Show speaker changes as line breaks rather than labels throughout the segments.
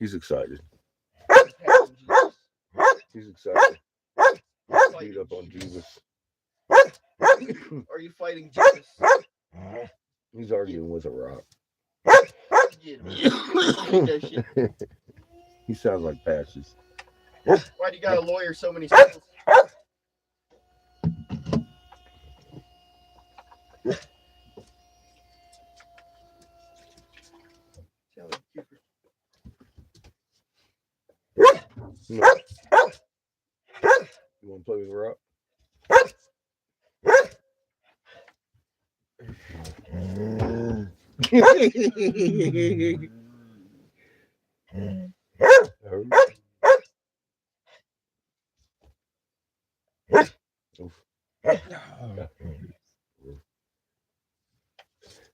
He's excited.
Passing Jesus.
He's excited. Beat
Fighting
up on
Jesus.
Jesus.
Are you fighting Jesus?
He's arguing with a rock.
Get him. Beat that shit.
He sounds like Patches.
Why do you got a lawyer so many skills?
No. You want to play with a rock?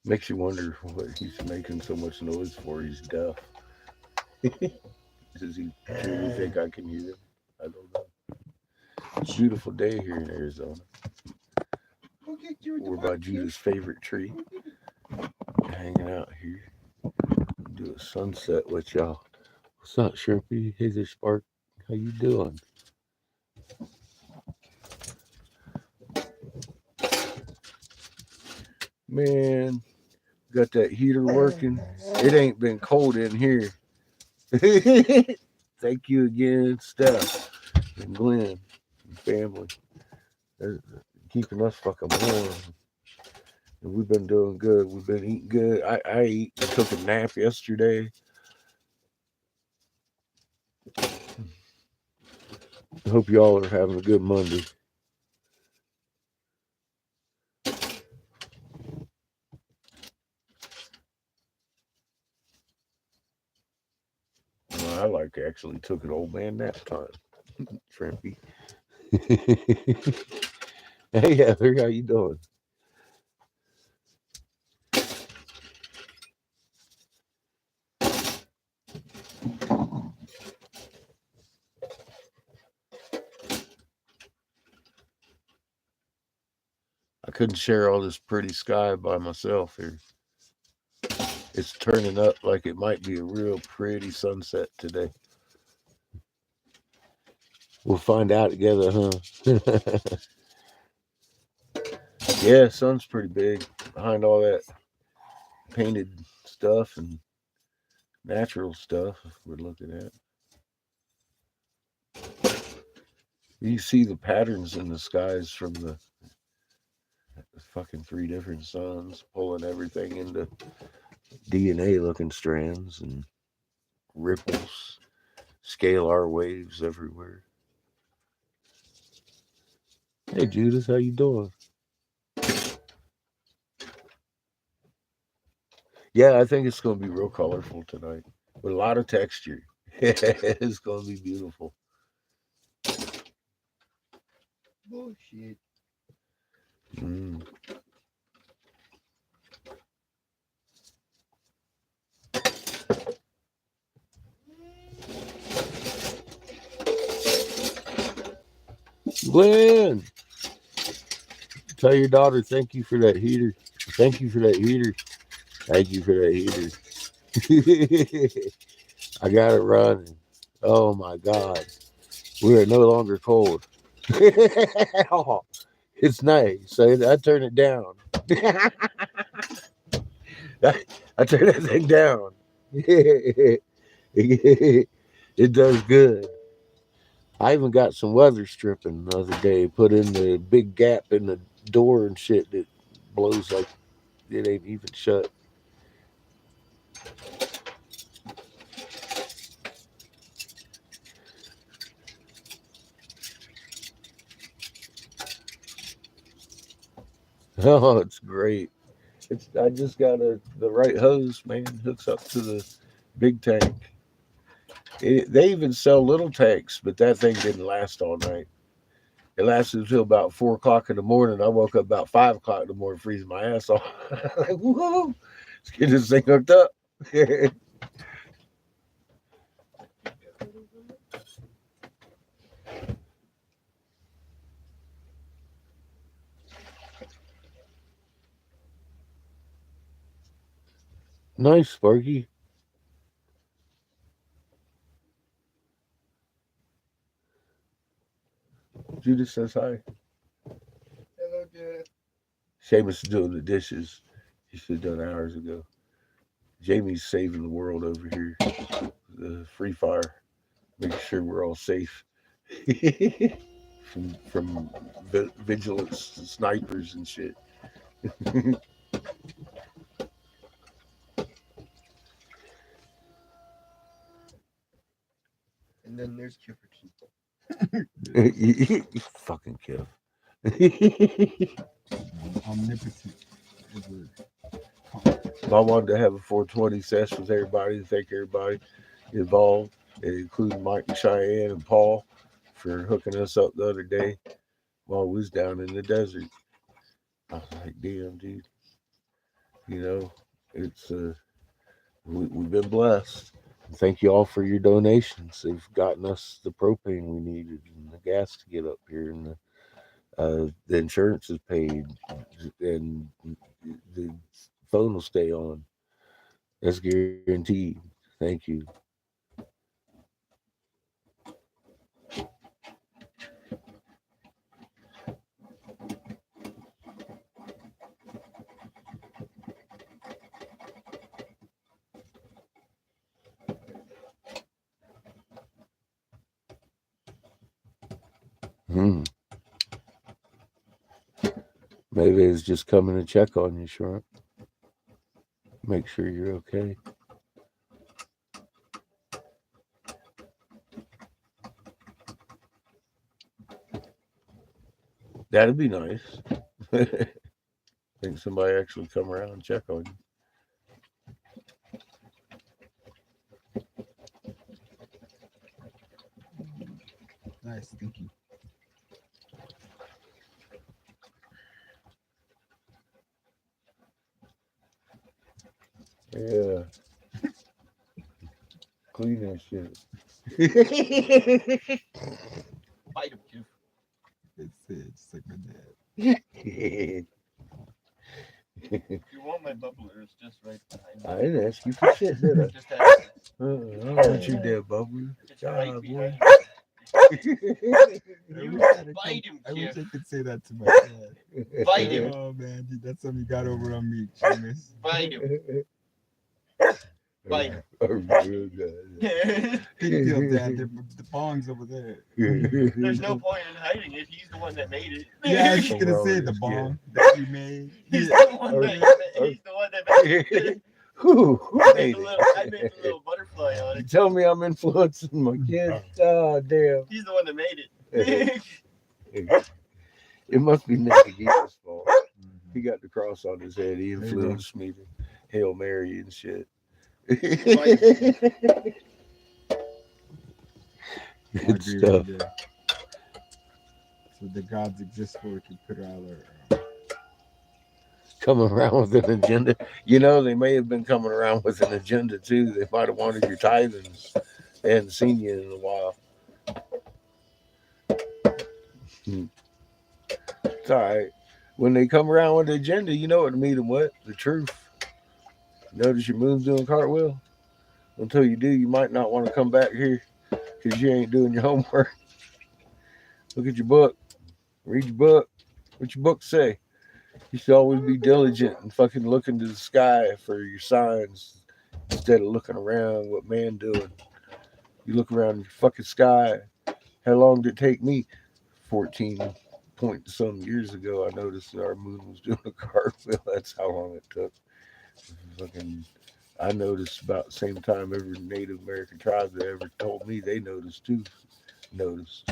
Makes you wonder what he's making so much noise for. He's deaf. Does he truly think I can hear him? I don't know. It's a beautiful day here in Arizona. We're by Judah's favorite tree. Hanging out here. Do a sunset with y'all. What's up, Shrimpy? Hey there, Spark. How you doing? Man, got that heater working. It ain't been cold in here. Thank you again, Steph and Glenn and family. They're keeping us fucking warm. And we've been doing good. We've been eating good. I ate and took a nap yesterday. I hope y'all are having a good Monday. Well, I like actually took an old man nap time. Shrimpy. Hey Heather, how you doing? I couldn't share all this pretty sky by myself here. It's turning up like it might be a real pretty sunset today. We'll find out together, huh? Yeah, sun's pretty big behind all that painted stuff and natural stuff we're looking at. You see the patterns in the skies from the fucking three different suns pulling everything into DNA looking strands and ripples, scalar waves everywhere. Hey Judas, how you doing? Yeah, I think it's gonna be real colorful tonight with a lot of texture. It's gonna be beautiful.
Bullshit.
Mm. Glenn, tell your daughter thank you for that heater. Thank you for that heater. Thank you for that heater. I got it running. Oh my God. We are no longer cold. It's nice. So I turn it down. I turn that thing down. It does good. I even got some weather stripping the other day, put in the big gap in the door and shit that blows like it ain't even shut. Oh, it's great. I just got the right hose, man. Hooks up to the big tank. They even sell little tanks, but that thing didn't last all night. It lasted until about 4 o'clock in the morning. I woke up about 5 o'clock in the morning, freezing my ass off. Like, whoa, let's get this thing hooked up. Nice, Sparky. Judith says hi.
Hello, Judith.
Seamus is doing the dishes. He should have done hours ago. Jamie's saving the world over here. The free fire, making sure we're all safe from vigilance snipers and shit.
And then there's Kipperton.
You fucking kill.
Omnipotent.
I wanted to have a 420 session with everybody and thank everybody involved, including Mike and Cheyenne and Paul for hooking us up the other day while we was down in the desert. I was like, damn, dude. You know, it's we've been blessed. Thank you all for your donations. They've gotten us the propane we needed and the gas to get up here, and the insurance is paid, and the phone will stay on. That's guaranteed. Thank you. Hmm. Maybe it's just coming to check on you, Shrimp. Make sure you're okay. That'd be nice. Think somebody actually come around and check on you.
Nice, thank you.
Yeah. Clean that shit.
Bite him, Kip.
It's like my dad.
If you want my bubbler, it's just right behind
I
me.
didn't ask you for shit, did I?
Just ask it.
I don't want your dead bubble.
It's right
God,
behind
boy.
You bite him,
I wish
Kip.
I could say that to my dad.
Bite him.
Oh man, dude, that's something you got over on me, Seamus.
Bite him. Bite him.
Big deal, Dad. The bong's over there.
There's no point in hiding it. He's the one that made it.
Yeah, I was just gonna say the bong that you made.
He's
Yeah.
the one that made it.
Who
I
made
made
it?
the little butterfly on
You
it.
tell me I'm influencing my kids. Oh, damn.
He's the one that made it.
It must be Nick Aguirre's fault. He got the cross on his head. He influenced me to Hail Mary and shit.
I
Good
agree
stuff.
with you. So the gods exist for to put all
Coming around with an agenda. You know, they may have been coming around with an agenda too. They might have wanted your tithings. They hadn't seen you in a while. It's all right. When they come around with the agenda, you know what to meet them with? The truth. Notice your moon's doing cartwheel? Until you do, you might not want to come back here because you ain't doing your homework. Look at your book. Read your book. What your book say? You should always be diligent and fucking looking to the sky for your signs instead of looking around what man doing. You look around your fucking sky. How long did it take me? 14 point some years ago, I noticed that our moon was doing a cartwheel. That's how long it took. Fucking, I noticed about the same time every Native American tribe that ever told me they noticed too. Noticed,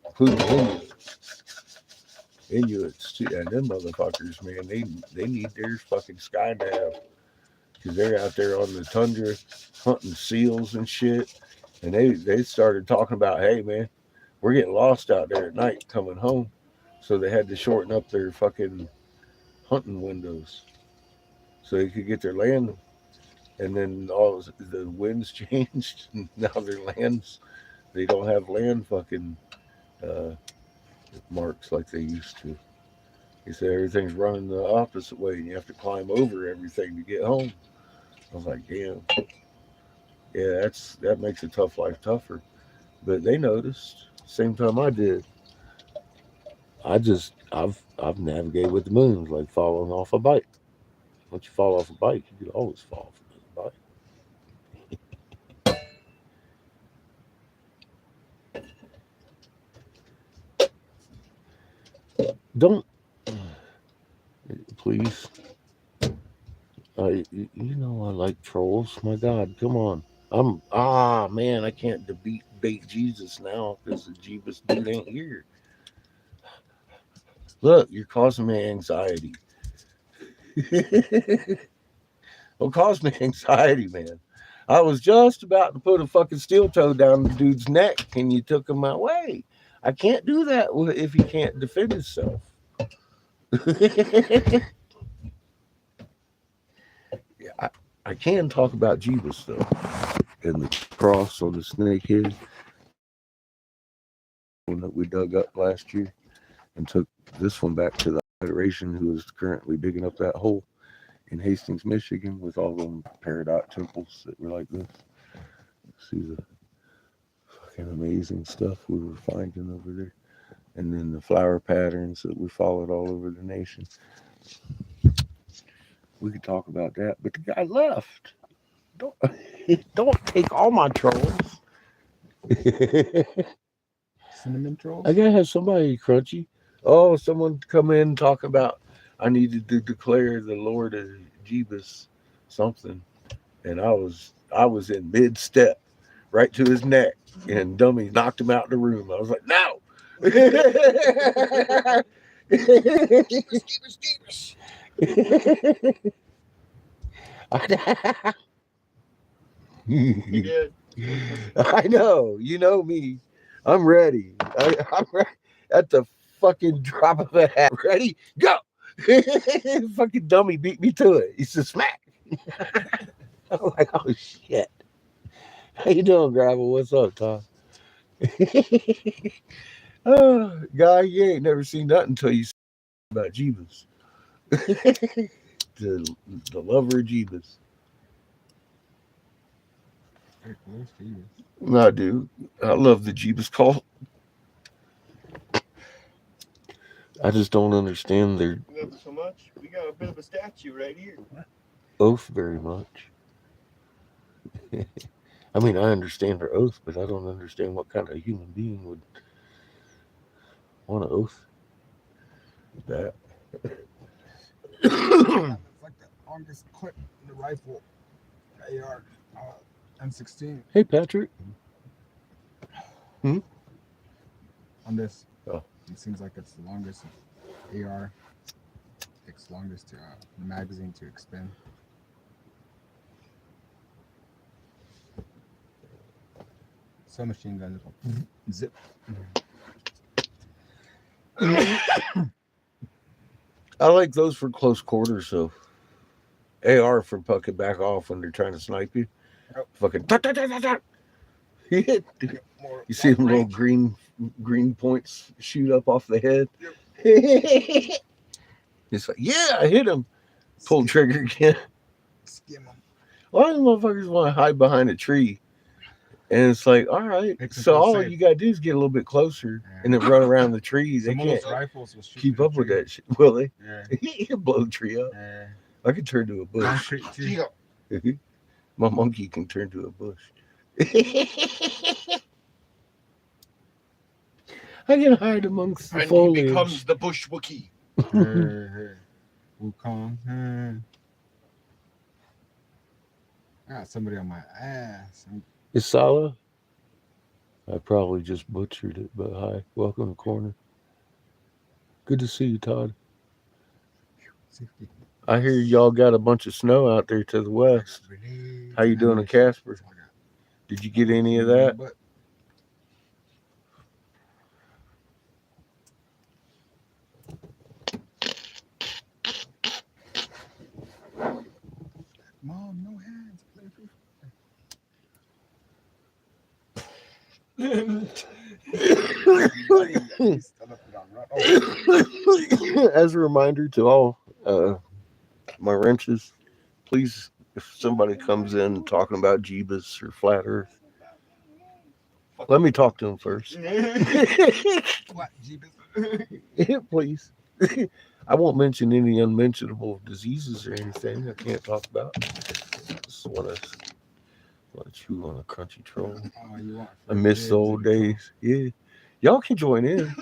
including Inuits too, and them motherfuckers, man, they need their fucking sky nav because they're out there on the tundra hunting seals and shit, and they started talking about, hey man, we're getting lost out there at night coming home, so they had to shorten up their fucking hunting windows so they could get their land. And then all the winds changed, and now their lands, they don't have land fucking uh, marks like they used to. He said everything's running the opposite way, and you have to climb over everything to get home. I was like, damn, yeah, that makes a tough life tougher. But they noticed same time I did. I've navigated with the moons like falling off a bike. Once you fall off a bike, you could always fall off another bike. Don't please. You know I like trolls. My God, come on. Man, I can't debate Jesus now because the Jeebus dude ain't here. Look, you're causing me anxiety. Well, caused me anxiety, man. I was just about to put a fucking steel toe down the dude's neck, and you took him my way. I can't do that if he can't defend himself. I can talk about Jeebus though, and the cross on the snake head one that we dug up last year, and took this one back to the Federation, who is currently digging up that hole in Hastings, Michigan, with all them peridot temples that were like this. See the fucking amazing stuff we were finding over there, and then the flower patterns that we followed all over the nation. We could talk about that, but the guy left. Don't take all my trolls.
Cinnamon trolls?
I gotta have somebody crunchy. Oh, someone come in talk about I needed to declare the Lord of Jeebus something, and I was in mid step, right to his neck, and dummy knocked him out of the room. I was like, no.
Jeebus. He did.
I know. You know me. I'm ready. I'm ready at the fucking drop of a hat. Ready? Go. Fucking dummy beat me to it. He said, smack. I'm like, oh shit. How you doing, Gravel? What's up, Tom? Oh, guy, you ain't never seen nothing until you see about Jeebus. the lover of Jeebus. I do. I love the Jeebus cult. I just don't understand their
Love it so much. We got a bit of a statue right here.
oath very much. I mean, I understand her oath, but I don't understand what kind of human being would want an oath. That.
It's like the longest clip in the rifle. AR M16.
Hey, Patrick.
On this.
Oh.
It seems like it's the longest AR. Takes longest to the magazine to expend. Submachine gun zip.
I like those for close quarters, so AR for fucking back off when they're trying to snipe you.
Yep.
Fucking you see them little green points shoot up off the head.
Yep.
It's like, yeah, I hit him. Pull trigger again.
Skim them.
Why do motherfuckers want to hide behind a tree? And it's like, all right. So all you gotta do is get a little bit closer and then run around the tree. They can't
rifles will shoot
keep up with that shit, will they?
Yeah.
You can blow the tree up.
Yeah.
I can turn to a bush. My monkey can turn to a bush. I can hide amongst the
And
foliage.
he becomes the bush Wookiee.
Wukong. I got somebody on my ass.
Isala? I probably just butchered it, but hi. Welcome to Corner. Good to see you, Todd. I hear y'all got a bunch of snow out there to the west. How you doing in Casper? Did you get any of that?
Mom, no hands.
As a reminder to all my wrenches, please, if somebody comes in talking about Jeebus or Flat Earth, let me talk to him first.
What, Jeebus?
Please. I won't mention any unmentionable diseases or anything I can't talk about. Just want to chew on a crunchy troll.
Oh, you want
I
free
miss
dibs
the
in
old
the troll.
days. Yeah. Y'all can join in.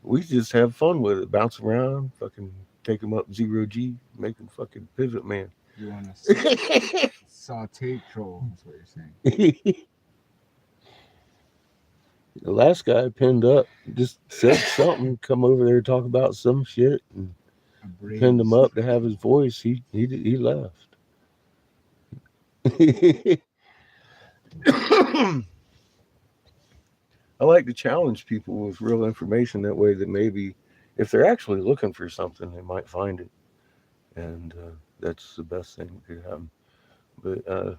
We just have fun with it. Bounce around, fucking take them up 0G, make them fucking pivot man.
You want to saute troll? That's what you're saying.
The last guy pinned up just said something, come over there talk about some shit, and
A
pinned him
braised.
up to have his voice. He left. I like to challenge people with real information that way. That maybe if they're actually looking for something, they might find it, and that's the best thing that could happen. But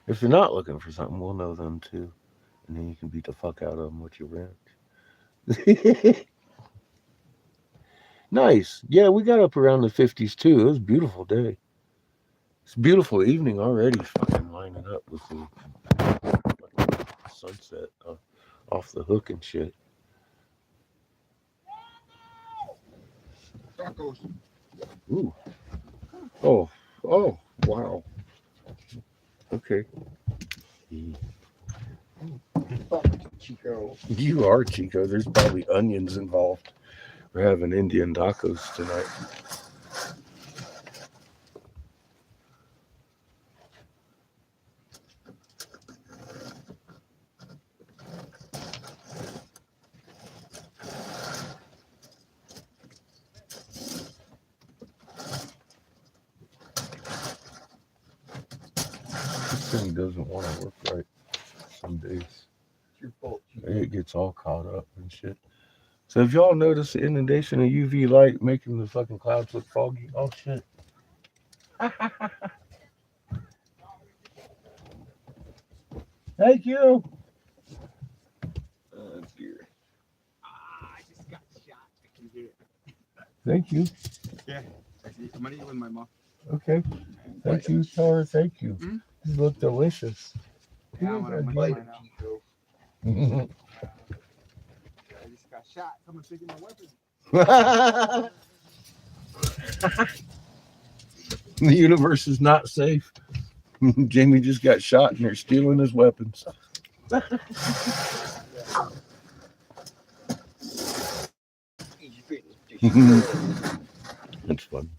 if they're not looking for something, we'll know them too, and then you can beat the fuck out of them with your wrench. Nice. Yeah, we got up around the 50s too. It was a beautiful day. It's a beautiful evening already. Fucking lining up with the fucking sunset off the hook and shit.
Tacos.
Ooh. Oh. Oh. Wow. Okay.
Fuck, Chico.
You are Chico. There's probably onions involved. We're having Indian tacos tonight. This thing doesn't want to work right some days.
It's your fault, Chico.
It gets all caught up and shit. So if y'all notice the inundation of UV light making the fucking clouds look foggy, oh shit. Thank you.
Dear.
I just got shot. I can hear it.
Thank you.
Yeah. I see. I'm gonna eat with my mom.
Okay. Thank you, Tara. Thank you.
Hmm?
These look delicious.
Yeah, I'm gonna
Bite
mine
it,
out.
Chico.
I just got shot. Someone's taking my weapon.
The universe is not safe. Jamie just got shot and they're stealing his weapons.
Easy fitness.
That's fun.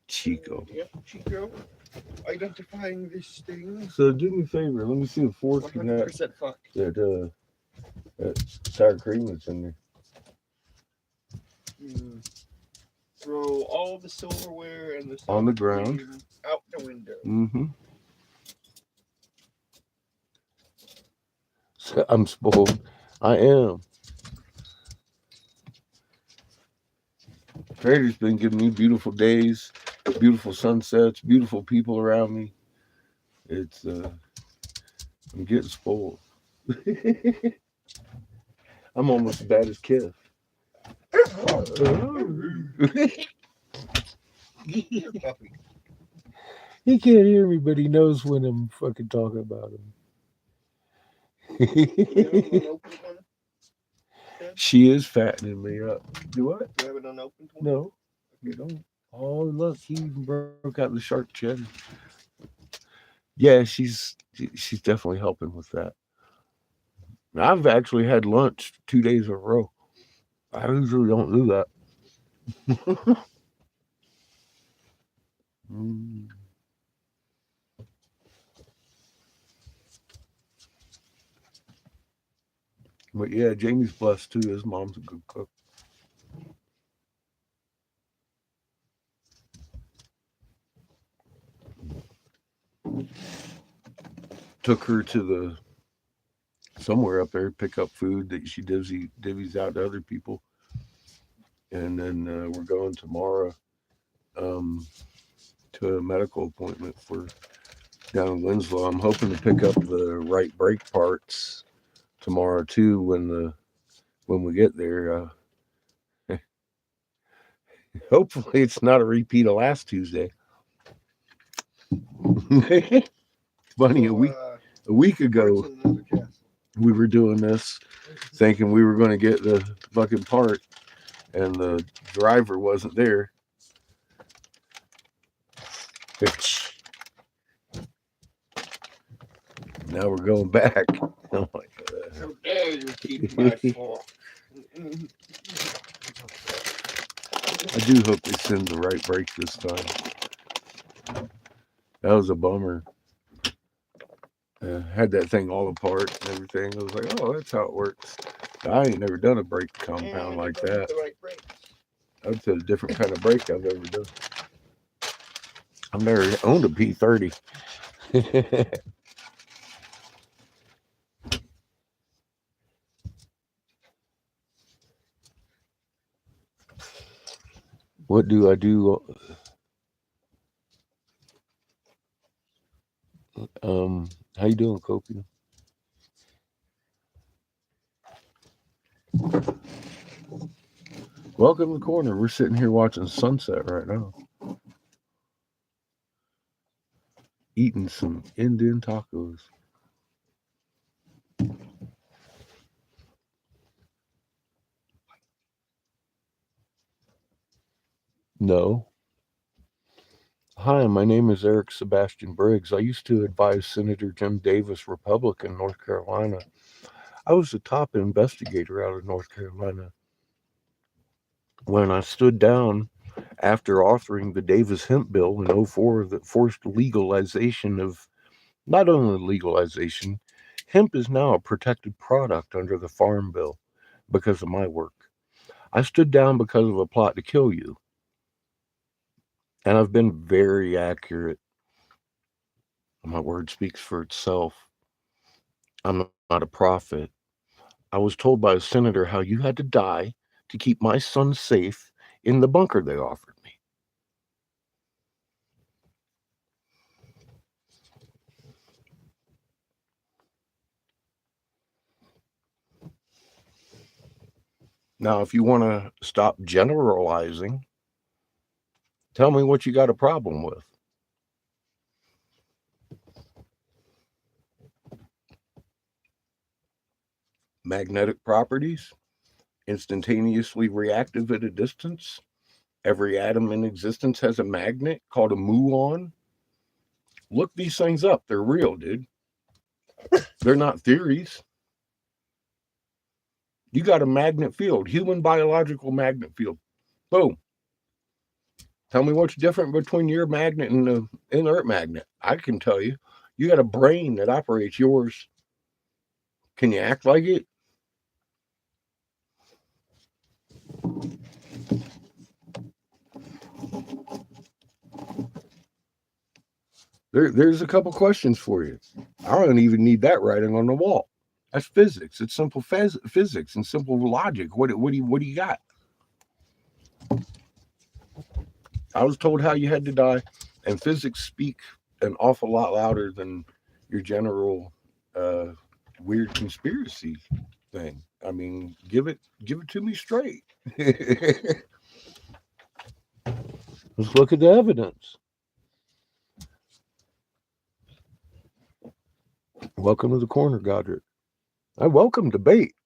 Chico.
Yep, Chico. Identifying this thing.
So do me a favor. Let me see the fork in
100% fuck.
that sour cream that's in there.
Throw all the silverware and the
On the
sour
ground.
cream out the window.
Mm-hmm. So I'm spoiled. I am. Trader's been giving me beautiful days, beautiful sunsets, beautiful people around me. It's I'm getting spoiled. I'm almost as bad as Kev.
Your puppy.
He can't hear me, but he knows when I'm fucking talking about
You have an
him.
unopened one?
She is fattening me up. Do what?
You have an unopened one?
No, you don't. Oh, look, he even broke out the sharp cheddar. Yeah, she's definitely helping with that. I've actually had lunch 2 days in a row. I usually don't do that. Mm. But yeah, Jamie's blessed too. His mom's a good cook. Took her to the somewhere up there, pick up food that she divvies out to other people, and then we're going tomorrow um, to a medical appointment for down in Winslow. I'm hoping to pick up the right brake parts tomorrow too when we get there. Hopefully, it's not a repeat of last Tuesday. Funny, a week
Where's
ago.
another castle?
We were doing this thinking we were going to get the fucking part, and the driver wasn't there. Now we're going back. Oh my God.
How dare you keep my fork?
I do hope they send the right brake this time. That was a bummer. Had that thing all apart and everything. I was like, oh, that's how it works. I ain't never done a brake compound like that.
The right brakes.
That's a different kind of brake I've ever done. I've never owned a P30. What do I do? How you doing, Kopi? Welcome to the corner. We're sitting here watching sunset right now. Eating some Indian tacos. No. Hi, my name is Eric Sebastian Briggs. I used to advise Senator Jim Davis, Republican, North Carolina. I was the top investigator out of North Carolina. When I stood down after authoring the Davis Hemp Bill in '04 that forced legalization of not only legalization, hemp is now a protected product under the Farm Bill because of my work. I stood down because of a plot to kill you. And I've been very accurate. My word speaks for itself. I'm not a prophet. I was told by a senator how you had to die to keep my son safe in the bunker they offered me. Now, if you want to stop generalizing, tell me what you got a problem with. Magnetic properties, instantaneously reactive at a distance. Every atom in existence has a magnet called a muon. Look these things up. They're real, dude. They're not theories. You got a magnet field, human biological magnet field. Boom. Tell me what's different between your magnet and the inert magnet. I can tell you. You got a brain that operates yours. Can you act like it? There's a couple questions for you. I don't even need that writing on the wall. That's physics. It's simple physics and simple logic. What do you got? I was told how you had to die, and physics speak an awful lot louder than your general uh, weird conspiracy thing. I mean, give it to me straight. Let's look at the evidence. Welcome to the corner, Godric. I welcome debate,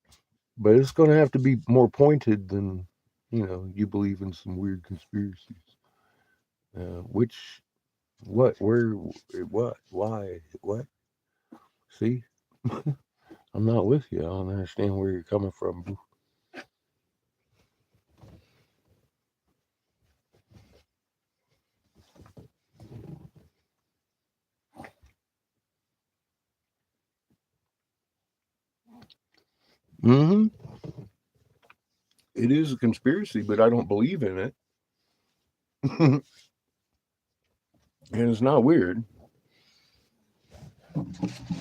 but it's going to have to be more pointed than you believe in some weird conspiracies. Which, what, where, what, why, what? See, I'm not with you. I don't understand where you're coming from. Mm-hmm. It is a conspiracy, but I don't believe in it. And it's not weird.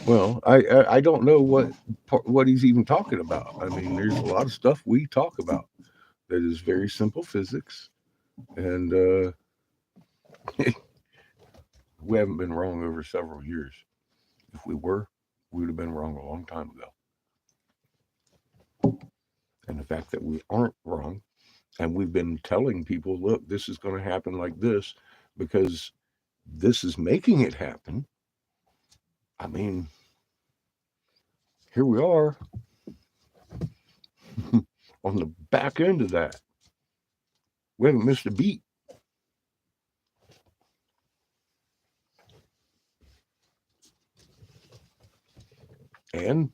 Well, I don't know what he's even talking about. I mean, there's a lot of stuff we talk about that is very simple physics, and we haven't been wrong over several years. If we were, we would have been wrong a long time ago. And the fact that we aren't wrong, and we've been telling people, look, this is going to happen like this, because this is making it happen. I mean, here we are on the back end of that. We haven't missed a beat. And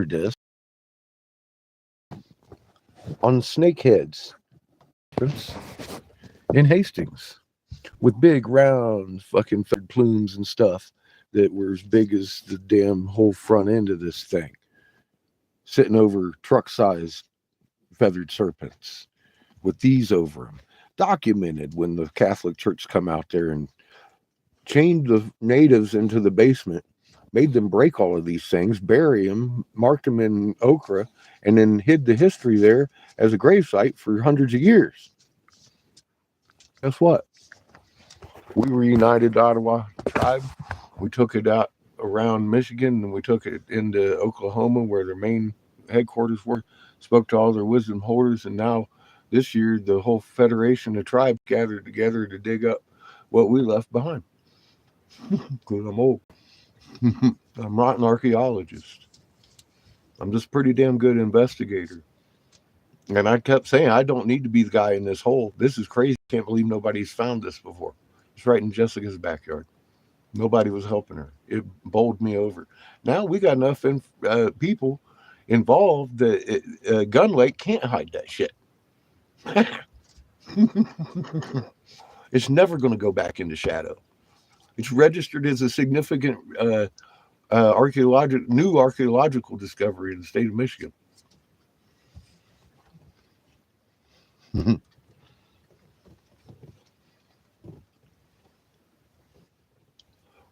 disc on snakeheads in Hastings with big round fucking feathered plumes and stuff that were as big as the damn whole front end of this thing, sitting over truck-sized feathered serpents with these over them. Documented when the Catholic Church come out there and chained the natives into the basement, made them break all of these things, bury them, marked them in ochre, and then hid the history there as a gravesite for hundreds of years. Guess what? We reunited the Ottawa tribe. We took it out around Michigan, and we took it into Oklahoma, where their main headquarters were, spoke to all their wisdom holders, and now this year the whole federation of tribes gathered together to dig up what we left behind. Because I'm old. I'm not an archaeologist. I'm just a pretty damn good investigator. And I kept saying, I don't need to be the guy in this hole. This is crazy. I can't believe nobody's found this before. It's right in Jessica's backyard. Nobody was helping her. It bowled me over. Now we got enough people involved that Gun Lake can't hide that shit. It's never going to go back into shadow. It's registered as a significant new archaeological discovery in the state of Michigan.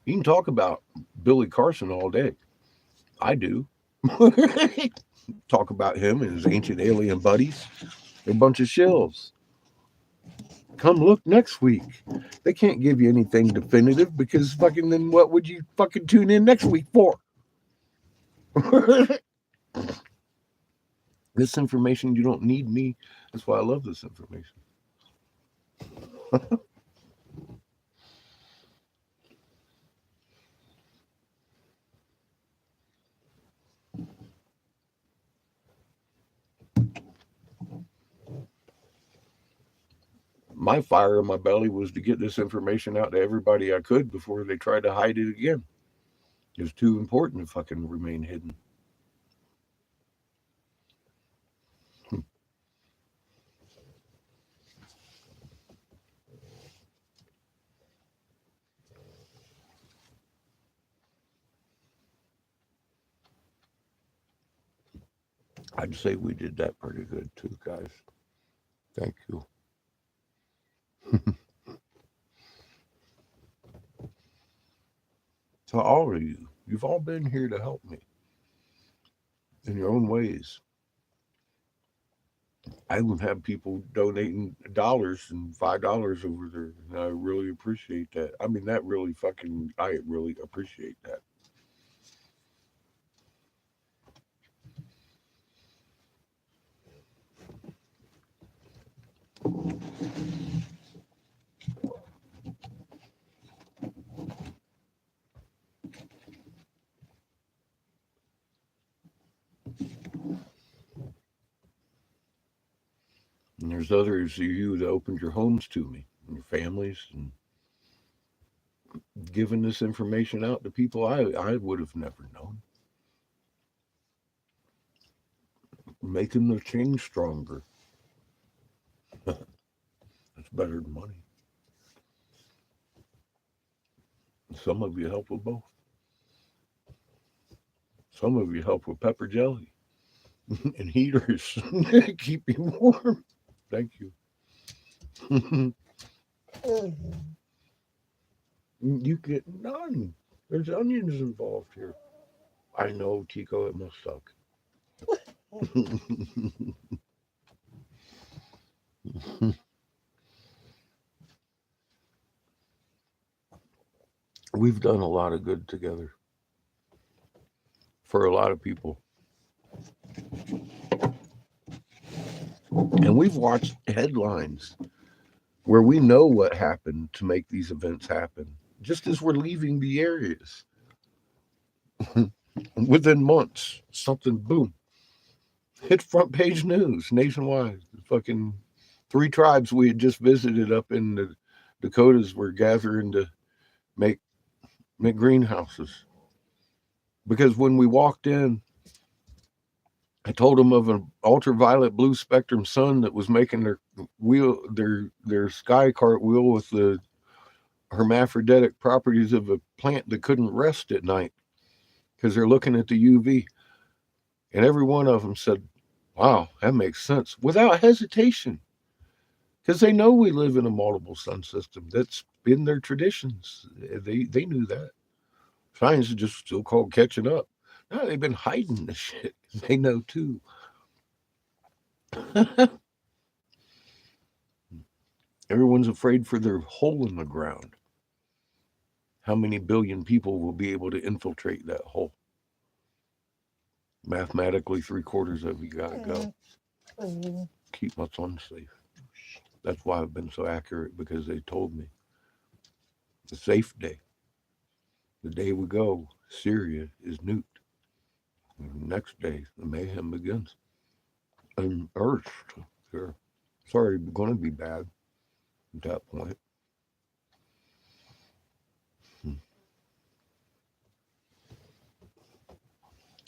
You can talk about Billy Carson all day. I do. Talk about him and his ancient alien buddies. They're a bunch of shills. Come look next week. They can't give you anything definitive because fucking then what would you fucking tune in next week for? This information, you don't need me. That's why I love this information. My fire in my belly was to get this information out to everybody I could before they tried to hide it again. It was too important to fucking remain hidden. I'd say we did that pretty good too, guys. Thank you. To all of you, you've all been here to help me in your own ways. I even have people donating dollars and $5 over there, and I really appreciate that. I mean, that really fucking, I really appreciate that. And there's others of you that opened your homes to me and your families and given this information out to people I would have never known. Making the change stronger. That's better than money. Some of you help with both. Some of you help with pepper jelly and heaters. Keep you warm. Thank you. You get none. There's onions involved here. I know, Tico, it must suck. We've done a lot of good together for a lot of people. And we've watched headlines where we know what happened to make these events happen, just as we're leaving the areas. Within months, something boom hit front page news nationwide. Fucking three tribes we had just visited up in the Dakotas were gathering to make make greenhouses because when we walked in, I told them of an ultraviolet blue spectrum sun that was making their sky cartwheel with the hermaphroditic properties of a plant that couldn't rest at night because they're looking at the UV. And every one of them said, "Wow, that makes sense," without hesitation, because they know we live in a multiple sun system. That's been their traditions. They knew that. Science is just still called catching up. No, they've been hiding the shit. They know too. Everyone's afraid for their hole in the ground. How many billion people will be able to infiltrate that hole? Mathematically, three-quarters of you gotta go. Keep us unsafe. That's why I've been so accurate, because they told me the safe day, the day we go, Syria is nuked. And the next day, the mayhem begins. And Earth, sure, it's already going to be bad at that point. Hmm.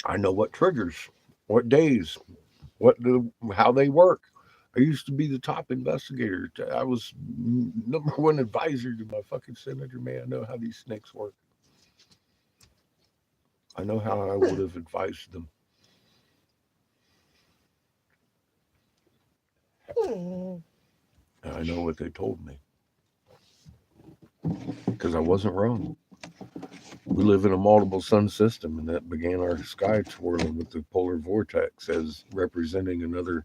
I know what triggers, what days, how they work. I used to be the top investigator. I was number one advisor to my fucking senator. Man, I know how these snakes work. I know how I would have advised them. And I know what they told me because I wasn't wrong. We live in a multiple sun system, and that began our sky twirling with the polar vortex as representing another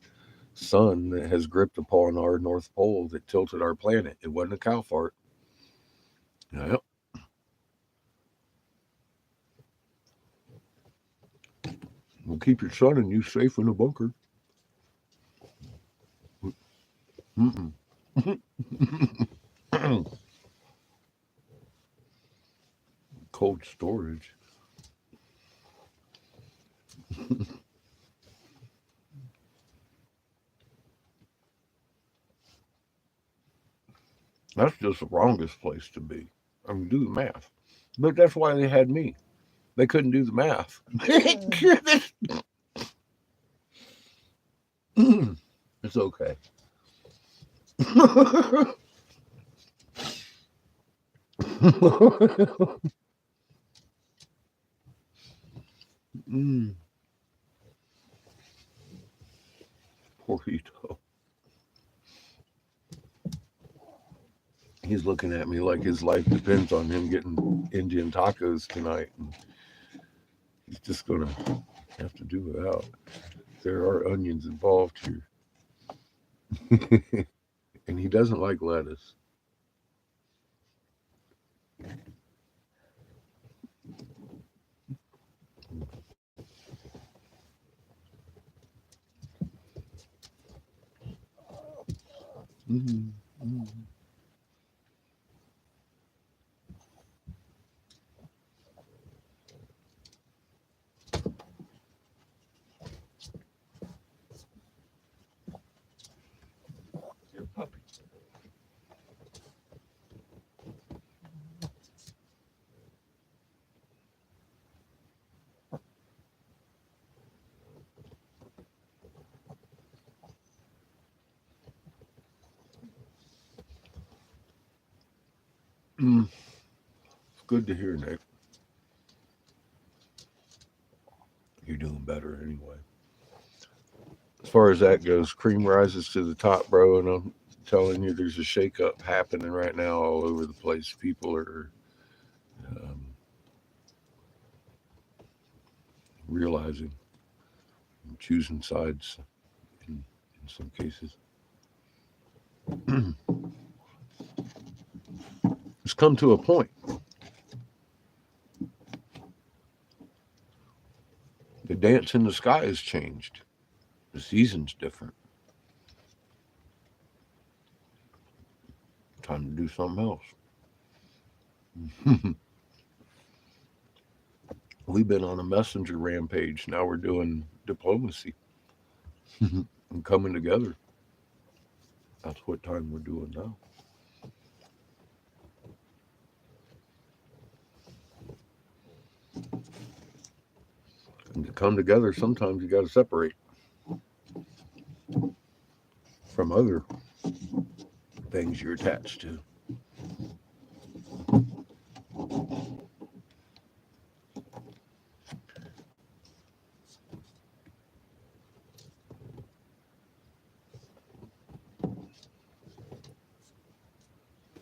sun that has gripped upon our North Pole that tilted our planet. It wasn't a cow fart. Yep. We'll keep your son and you safe in a bunker. Mm-mm. Cold storage. That's just the wrongest place to be. I mean, do the math. But that's why they had me. They couldn't do the math. It's okay. mm, Poorito. He's looking at me like his life depends on him getting Indian tacos tonight. And he's just going to have to do without. There are onions involved here. And he doesn't like lettuce. Mm, mm. Your puppy. Mm, it's good to hear, Nick. You're doing better anyway. As far as that goes, cream rises to the top, bro. And I'm telling you, there's a shakeup happening right now all over the place. People are um, realizing and choosing sides in some cases. It's come to a point. The dance in the sky has changed. The season's different. Time to do something else. We've been on a messenger rampage. Now we're doing diplomacy and coming together. That's what time we're doing now. And to come together, sometimes you got to separate from other things you're attached to.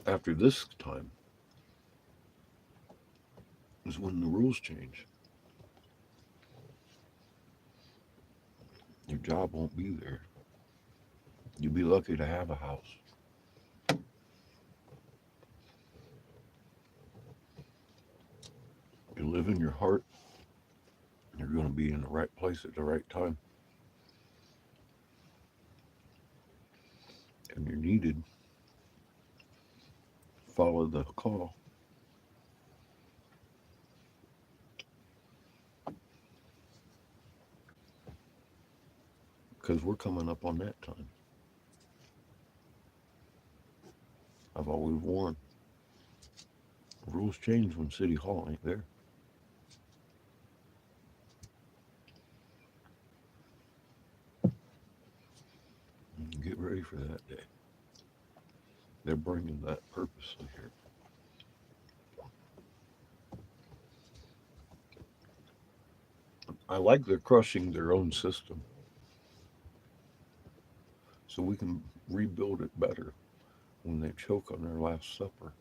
After this time is when the rules change. Your job won't be there. You'll be lucky to have a house. You live in your heart. You're going to be in the right place at the right time. And you're needed. Follow the call. Because we're coming up on that time. I've always warned. Rules change when City Hall ain't there. Get ready for that day. They're bringing that purposely here. I like they're crushing their own system so we can rebuild it better when they choke on their Last Supper.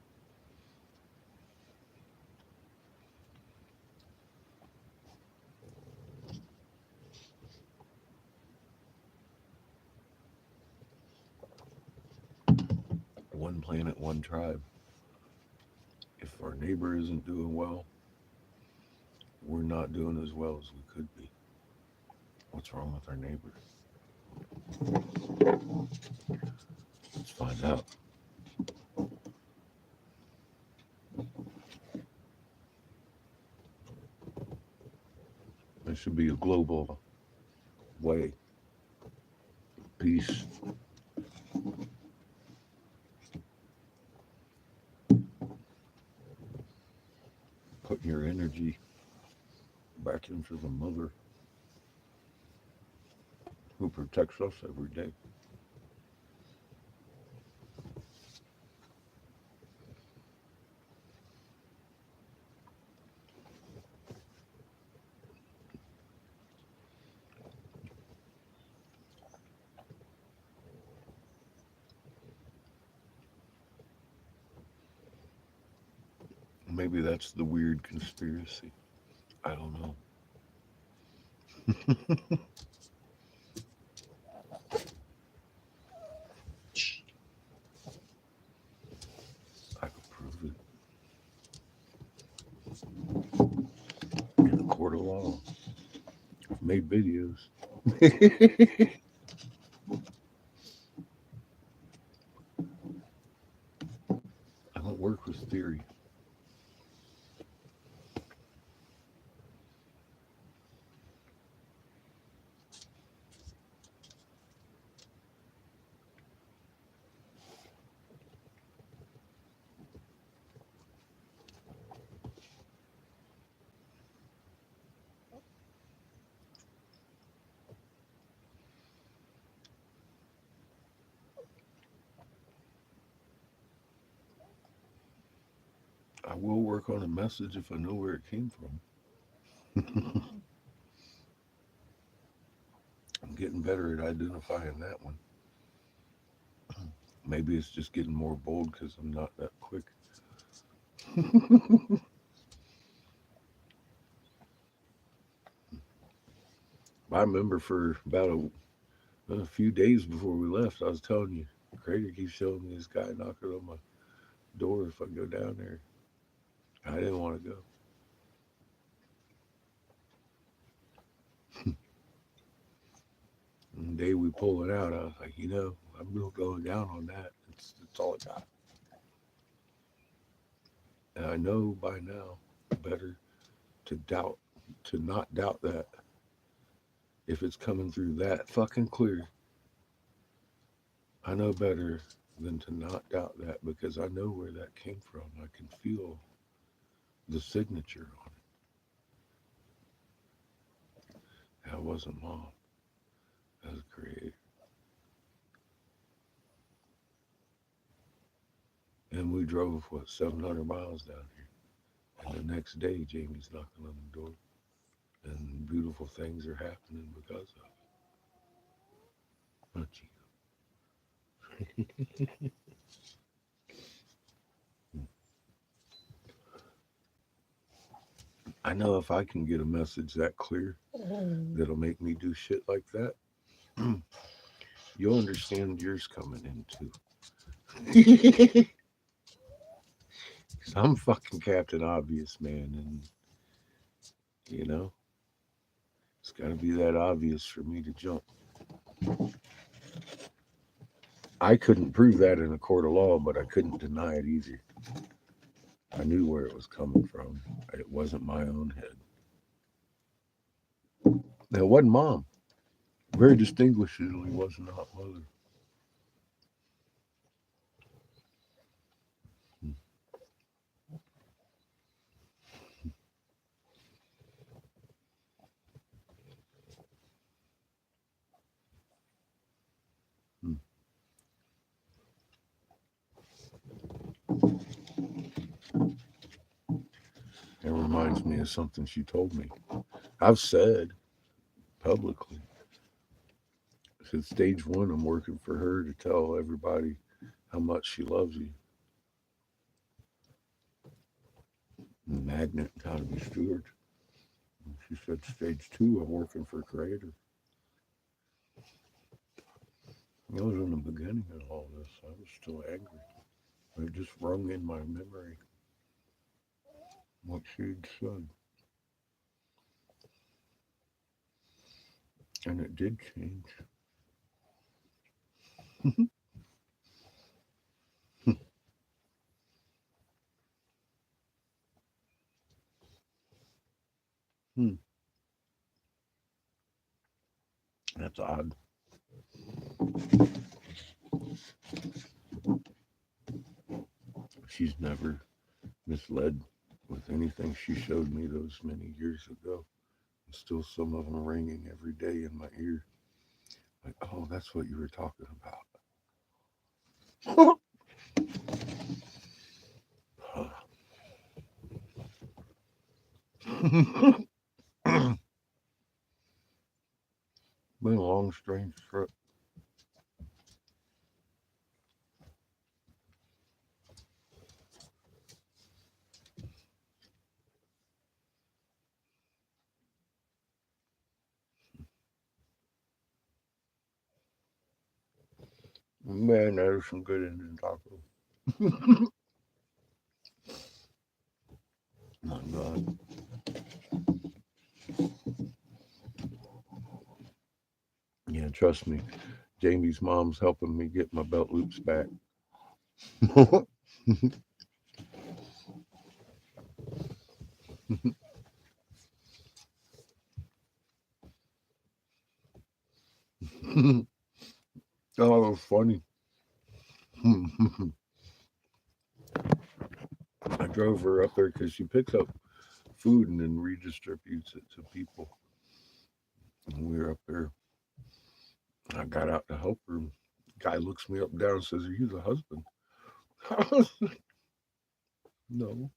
One planet, one tribe. If our neighbor isn't doing well, we're not doing as well as we could be. What's wrong with our neighbor? Let's find out. There should be a global way. Peace. Putting your energy back into the mother who protects us every day. Maybe that's the weird conspiracy. I don't know. I could prove it in a court of law. I've made videos. I don't work with theory. I will work on a message if I know where it came from. I'm getting better at identifying that one. Maybe it's just getting more bold because I'm not that quick. I remember for about a few days before we left, I was telling you, Crater keeps showing me this guy knocking on my door if I go down there. I didn't want to go. And the day we pull it out, I was like, I'm real going down on that. It's all I got. And I know by now better to doubt, to not doubt that if it's coming through that fucking clear. I know better than to not doubt that because I know where that came from. I can feel the signature on it. That wasn't mom. That was creator. And we drove, what, 700 miles down here. And the next day, Jamie's knocking on the door. And beautiful things are happening because of it. Not you. I know if I can get a message that clear that'll make me do shit like that, you'll understand yours coming in too. I'm fucking Captain Obvious, man. And, you know, it's got to be that obvious for me to jump. I couldn't prove that in a court of law, but I couldn't deny it either. I knew where it was coming from. It wasn't my own head. It wasn't mom. Very distinguishedly was not mother. Hmm. It reminds me of something she told me. I've said publicly, since stage one, I'm working for her to tell everybody how much she loves you. Magnet, how to be steward. She said stage two, I'm working for creator. I was in the beginning of all this. I was still angry. It just rung in my memory what she had said. And it did change. Hmm, that's odd. She's never misled with anything she showed me those many years ago. And still some of them ringing every day in my ear. Like, oh, that's what you were talking about. Been a long, strange trip. Man, there's some good Indian tacos. My God. Yeah, trust me. Jamie's mom's helping me get my belt loops back. Oh, it was funny. I drove her up there because she picks up food and then redistributes it to people. And we were up there. I got out to help her. Guy looks me up and down and says, "Are you the husband?" I was like, no.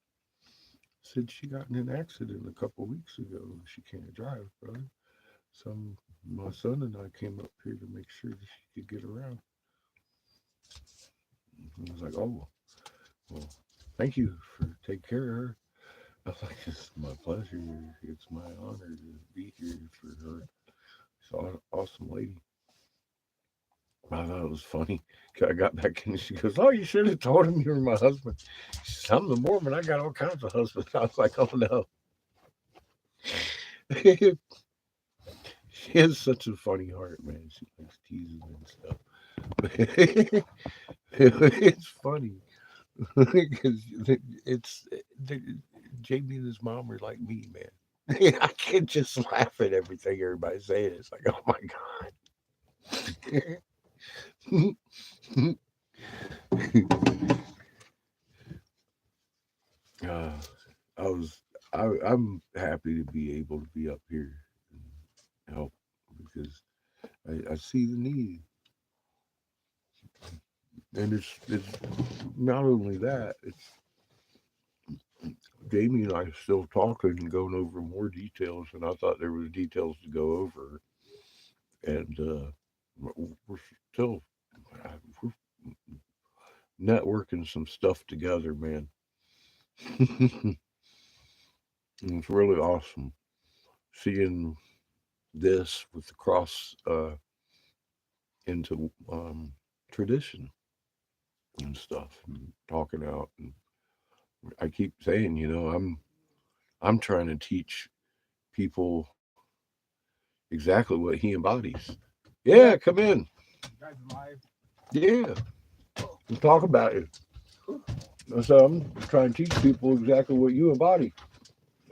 Said she got in an accident a couple weeks ago and she can't drive, brother. So my son and I came up here to make sure that she could get around. He was like, "Oh, well, thank you for taking care of her." I was like, "It's my pleasure. It's my honor to be here for her. She's an awesome lady." I thought it was funny. I got back in and she goes, "Oh, you should have told him you were my husband." She says, "I'm the Mormon. I got all kinds of husbands." I was like, "Oh no." She has such a funny heart, man. She likes teasing and stuff. It's funny. Because it's Jamie and his mom are like me, man. I can't just laugh at everything everybody's saying. It's like, oh my god. uh, I was I'm happy to be able to be up here and help because I see the need, and it's not only that, it's Jamie and I are still talking and going over more details, and I thought there was details to go over, and we're still we're networking some stuff together, man. And it's really awesome seeing this with the cross into tradition and stuff, and talking out. And I keep saying, I'm trying to teach people exactly what he embodies. Yeah, come in.
Guys live.
Yeah, and talk about it. So I'm trying to teach people exactly what you embody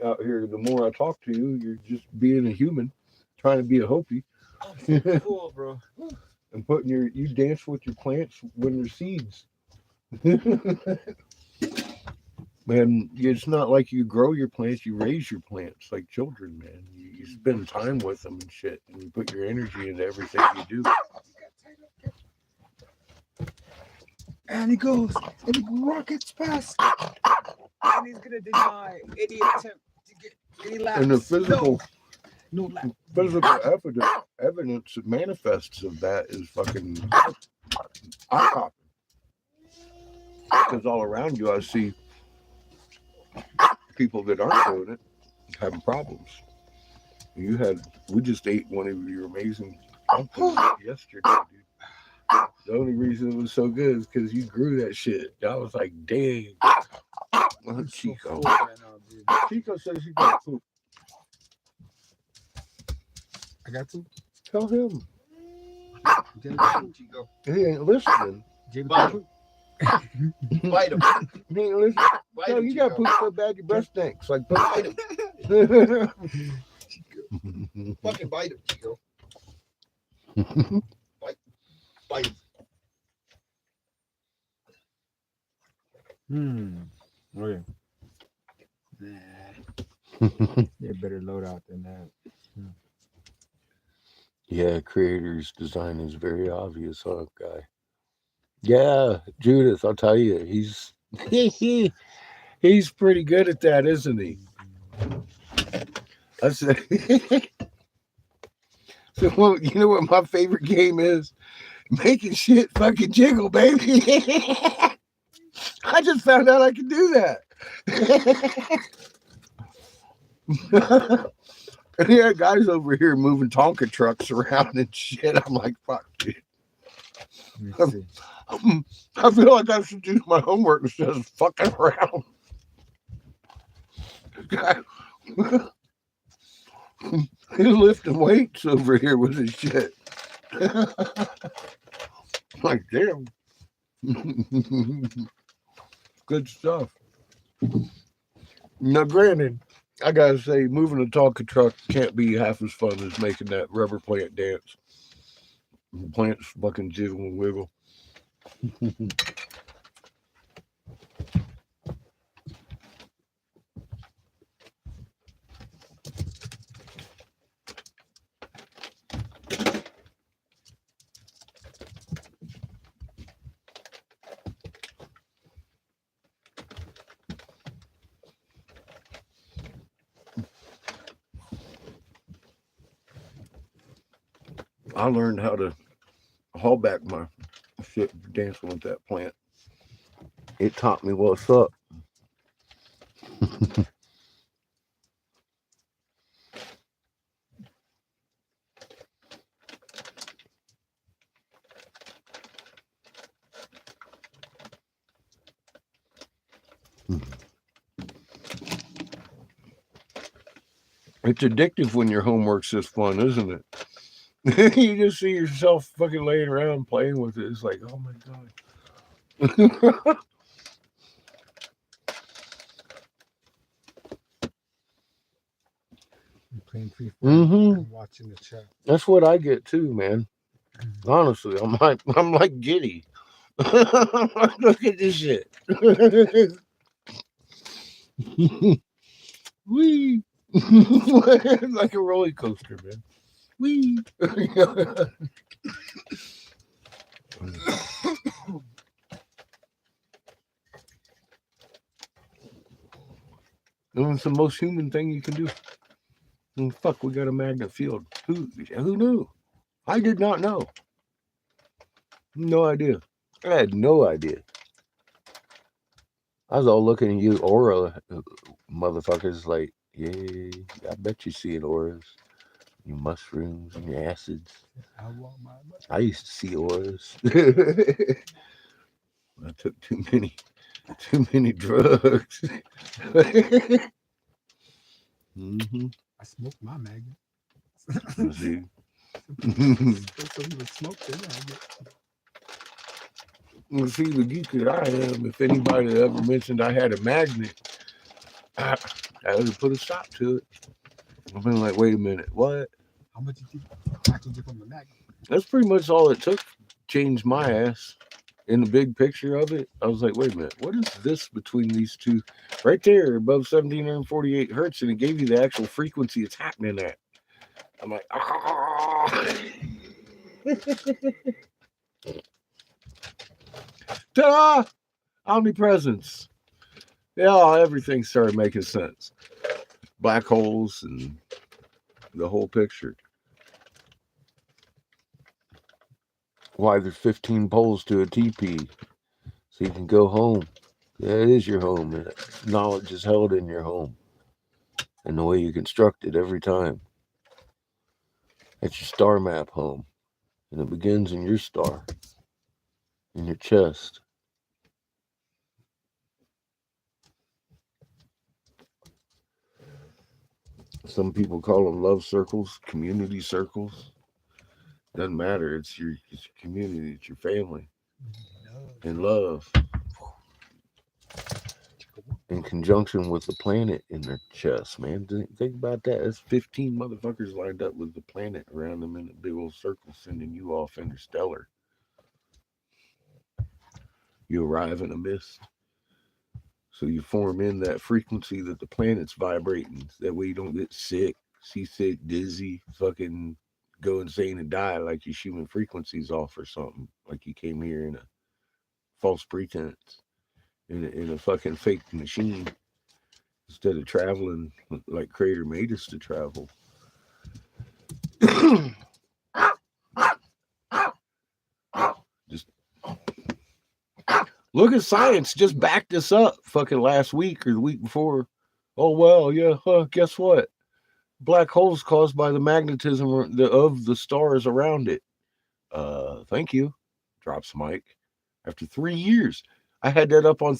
out here. The more I talk to you, you're just being a human, trying to be a Hopi,
Cool, bro.
and putting you dance with your plants when they're seeds. Man, it's not like you grow your plants, you raise your plants like children, man. You spend time with them and shit, and you put your energy into everything you do.
And he goes, and he rockets past, and he's gonna deny any attempt to get any laps.
And the physical,
no lap.
physical evidence that manifests of that is fucking eye popping. Because all around you, I see people that aren't doing it having problems. We just ate one of your amazing pumpkins yesterday, dude. The only reason it was so good is because you grew that shit. I was like, dang. Chico. Chico says you got poop.
I got to.
Tell him.
Chico.
He ain't listening.
Bite him. Bite him.
He ain't listening.
Bite
Tell
him,
you got
Chico.
poop so bad your breath stinks. Like,
Bite him.
him.
Fucking bite him, Chico. Bite him.
Okay. They're better loadout than that.
Yeah, creator's design is very obvious, huh, guy? Yeah, Judith, I'll tell you, he's pretty good at that, isn't he? I said, so well, you know what my favorite game is? Making shit fucking jiggle, baby. I just found out I could do that. And yeah, guys over here moving Tonka trucks around and shit. I'm like, fuck, dude. I feel like I should do my homework instead of fucking around. He's lifting weights over here with his shit. Like, damn. Good stuff. Now, granted, I gotta say, moving a Tonka truck can't be half as fun as making that rubber plant dance. The plants fucking jiggle and wiggle. I learned how to haul back my shit dancing with that plant. It taught me what's up. It's addictive when your homework's this fun, isn't it? You just see yourself fucking laying around playing with it. It's like, oh my god.
and playing free fire and watching the chat.
That's what I get too, man. Honestly, I'm like giddy. Look at this shit. Wee. Like a roller coaster, man. Wee. It's the most human thing you can do. And fuck, we got a magnet field. Who knew? I did not know. No idea. I had no idea. I was all looking at you, aura motherfuckers, like, yeah, I bet you see it auras, your mushrooms and your acids.
I want my money.
I used to see auras. I took too many drugs.
I smoked my magnet.
See,
Some people smoke their magnet.
well, see, the geek that I am, if anybody ever mentioned I had a magnet, I would have put a stop to it. I've been like, wait a minute, what?
How much did you get from the magnet?
That's pretty much all it took to change my ass. In the big picture of it, I was like, wait a minute, what is this between these two? Right there, above 1748 hertz, and it gave you the actual frequency it's happening at. I'm like, ah. Ta-da! Omnipresence. Yeah, everything started making sense. Black holes and the whole picture. Why there's 15 poles to a TP, so you can go home. Yeah, it is your home, and knowledge is held in your home, and the way you construct it every time. That's your star map home, and it begins in your star, in your chest. Some people call them love circles, community circles. Doesn't matter. It's your community. It's your family. And love. In conjunction with the planet in their chest, man. Think about that. That's 15 motherfuckers lined up with the planet around them in a big old circle, sending you off interstellar. You arrive in a mist. So you form in that frequency that the planet's vibrating. That way you don't get sick, seasick, dizzy, fucking go insane and die like your human frequency's off or something. Like you came here in a false pretense, in a fucking fake machine, instead of traveling like Creator made us to travel. Just look at science. Just backed this up fucking last week or the week before. Oh, well, yeah, guess what? Black holes caused by the magnetism of the stars around it. Thank you. Drops mic. After 3 years, I had that up on.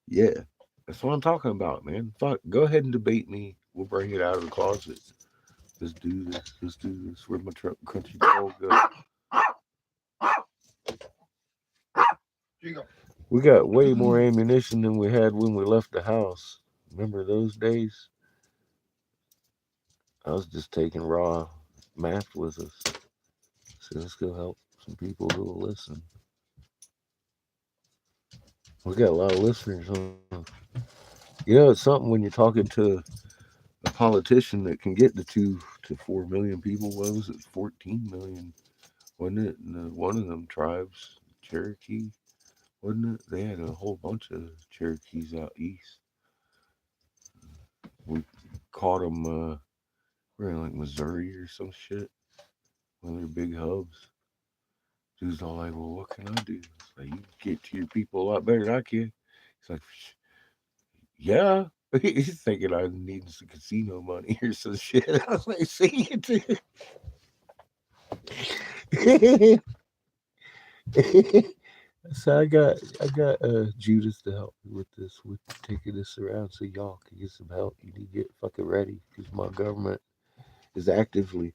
Yeah, that's what I'm talking about, man. Fuck, go ahead and debate me. We'll bring it out of the closet. Let's do this. Let's do this. Where'd my country dog go? We got way more ammunition than we had when we left the house. Remember those days? I was just taking raw math with us. So let's go help some people who will listen. We got a lot of listeners, huh? You know, it's something when you're talking to a politician that can get to 2 to 4 million people. What was it? 14 million, wasn't it? And one of them tribes, Cherokee, wasn't it? They had a whole bunch of Cherokees out east. We caught them. We're in like Missouri or some shit. One of their big hubs. Dude's all like, "Well, what can I do?" It's like, "You get to your people a lot better than I can." He's like, "Yeah." He's thinking I need some casino money or some shit. I was like, "See it." So I got Judas to help me with this. We're taking this around so y'all can get some help. You need to get fucking ready because my government is actively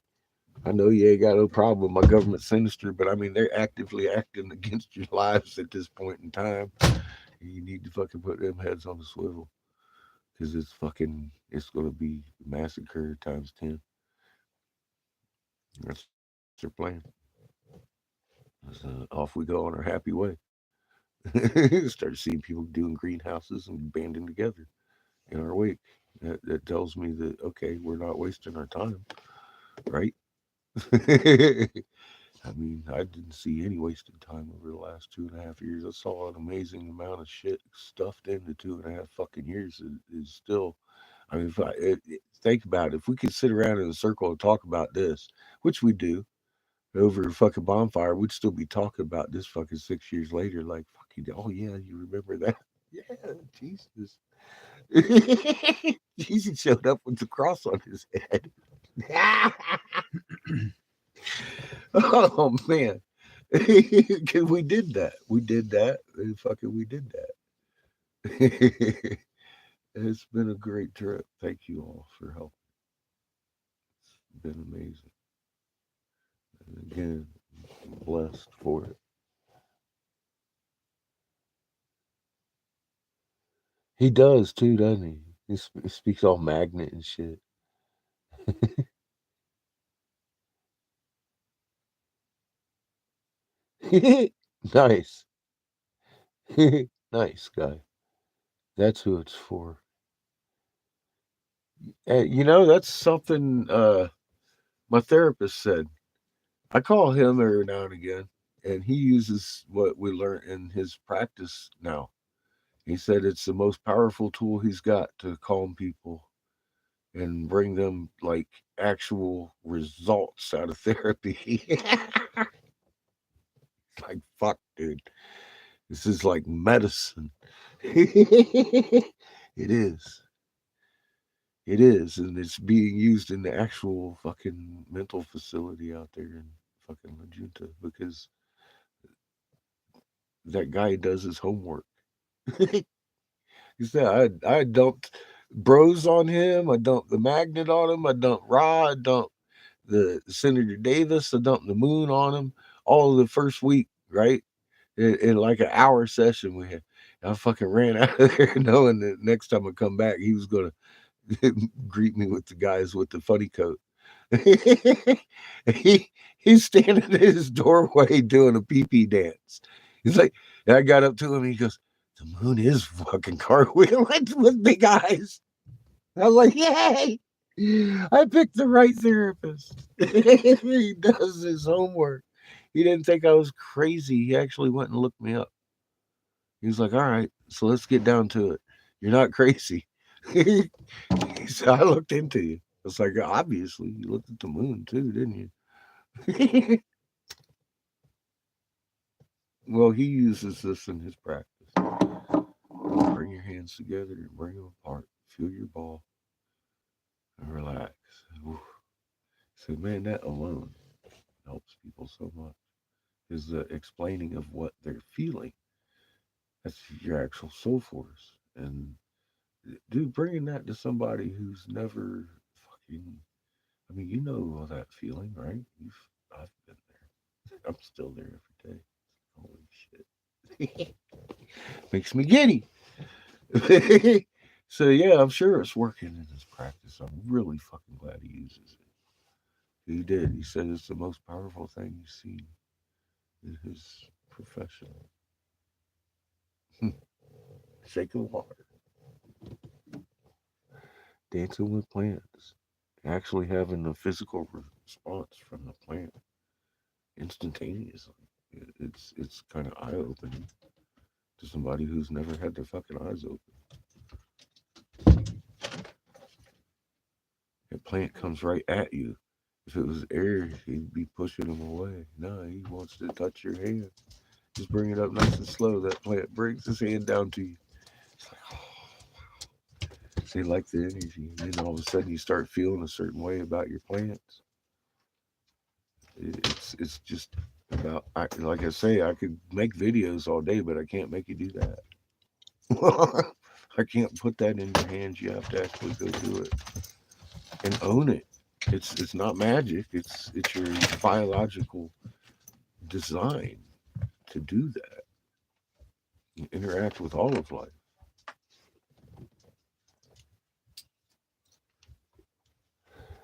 I know you ain't got no problem with my government sinister, but I mean they're actively acting against your lives at this point in time. You need to fucking put them heads on the swivel because it's gonna be massacre times 10. That's their plan. So off we go on our happy way. Start seeing people doing greenhouses and banding together in our wake. That tells me that okay, we're not wasting our time, right? I mean, I didn't see any wasted time over the last 2.5 years. I saw an amazing amount of shit stuffed into 2.5 fucking years. Is still, I mean, think about it. If we could sit around in a circle and talk about this, which we do over a fucking bonfire, we'd still be talking about this fucking 6 years later. Like, fucking, oh yeah, you remember that? Yeah, Jesus. Jesus showed up with the cross on his head. Oh man. Cause we did that. We did that. Fucking we did that. It's been a great trip. Thank you all for helping. It's been amazing. And again, I'm blessed for it. He does too, doesn't he? He speaks all magnet and shit. Nice. Nice guy. That's who it's for. That's something my therapist said. I call him every now and again, and he uses what we learned in his practice now. He said it's the most powerful tool he's got to calm people and bring them like actual results out of therapy. Like, fuck, dude. This is like medicine. It is. It is. And it's being used in the actual fucking mental facility out there in fucking La Junta because that guy does his homework. He said, I dumped bros on him. I dumped the magnet on him. I dumped Ra. I dumped the Senator Davis. I dumped the moon on him. All of the first week, right? In like an hour session we had. I fucking ran out of there knowing that next time I come back, he was going to greet me with the guys with the funny coat. He's standing in his doorway doing a pee-pee dance. He's like, and I got up to him and he goes, the moon is fucking cartwheeling with big eyes. I was like, yay! I picked the right therapist. He does his homework. He didn't think I was crazy. He actually went and looked me up. He was like, all right, so let's get down to it. You're not crazy. He said, I looked into you. It's like, obviously, you looked at the moon too, didn't you? Well, he uses this in his practice. Bring your hands together and bring them apart. Feel your ball and relax. Oof. So, man, that alone helps people so much. Is the explaining of what they're feeling. That's your actual soul force. And, dude, bringing that to somebody who's never fucking. I mean, you know all that feeling, right? I've been there. I'm still there every day. Holy shit. Makes me giddy. So yeah, I'm sure it's working in his practice. I'm really fucking glad he uses it. He did. He said it's the most powerful thing he's seen in his profession. Shaking water, dancing with plants, actually having a physical response from the plant instantaneously. It's kind of eye opening to somebody who's never had their fucking eyes open. That plant comes right at you. If it was air, he'd be pushing them away. No, he wants to touch your hand. Just bring it up nice and slow. That plant brings his hand down to you. It's like, oh, see, like the energy. And then all of a sudden you start feeling a certain way about your plants. It's just about, like I say, I could make videos all day, but I can't make you do that. I can't put that in your hands. You have to actually go do it and own it. It's not magic. It's your biological design to do that. You interact with all of life.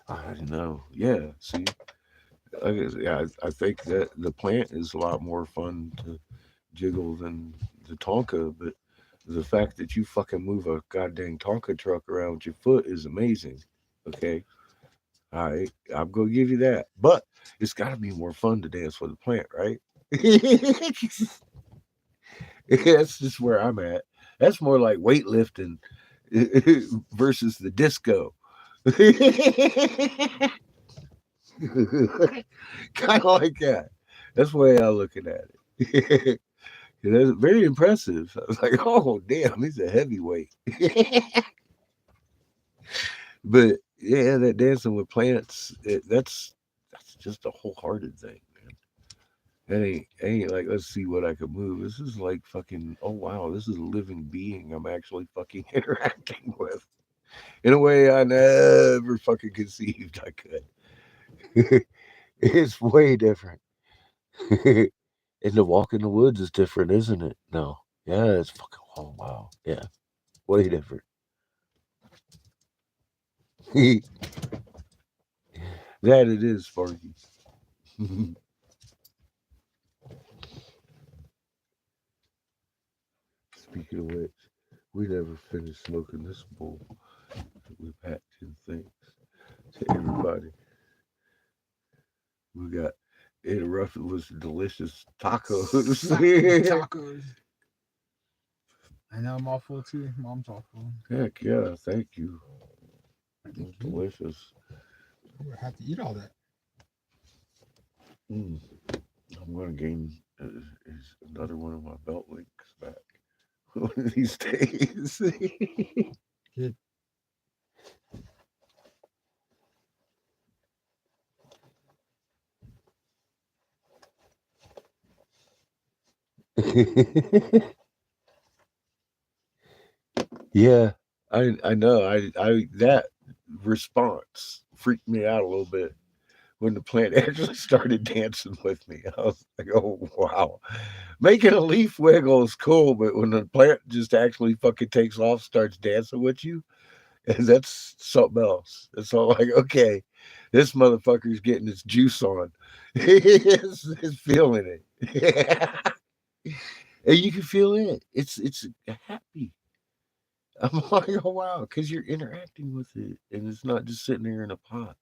I don't know. Yeah. See, yeah, I think that the plant is a lot more fun to jiggle than the Tonka, but the fact that you fucking move a goddamn Tonka truck around with your foot is amazing. Okay. All right. I'm going to give you that. But it's got to be more fun to dance with a plant, right? That's just where I'm at. That's more like weightlifting versus the disco. Kind of like that. That's the way I look at it. That's very impressive. I was like, oh damn, he's a heavyweight. But yeah, that dancing with plants, that's just a wholehearted thing, man. That ain't like let's see what I can move. This is like fucking oh wow, this is a living being I'm actually fucking interacting with in a way I never fucking conceived I could. It's way different. And the walk in the woods is different, isn't it? No. Yeah, it's fucking oh wow. Yeah. Way different. That it is, Sparky. Speaking of which, we never finished smoking this bowl. We packed in things to everybody. We got interrupted with delicious tacos.
Tacos. I know I'm all full too. Mom's all full.
Heck yeah, thank you.
Thank
It was
you.
delicious.
I have to eat all that.
Mm. I'm gonna gain is another one of my belt links back one of these days.
Good.
Yeah, I know. I that response freaked me out a little bit when the plant actually started dancing with me. I was like, oh wow. Making a leaf wiggle is cool, but when the plant just actually fucking takes off, starts dancing with you, that's something else. It's all like, okay, this motherfucker's getting his juice on. He's feeling it. And you can feel it. It's happy. I'm like, oh wow, because you're interacting with it, and it's not just sitting there in a pot.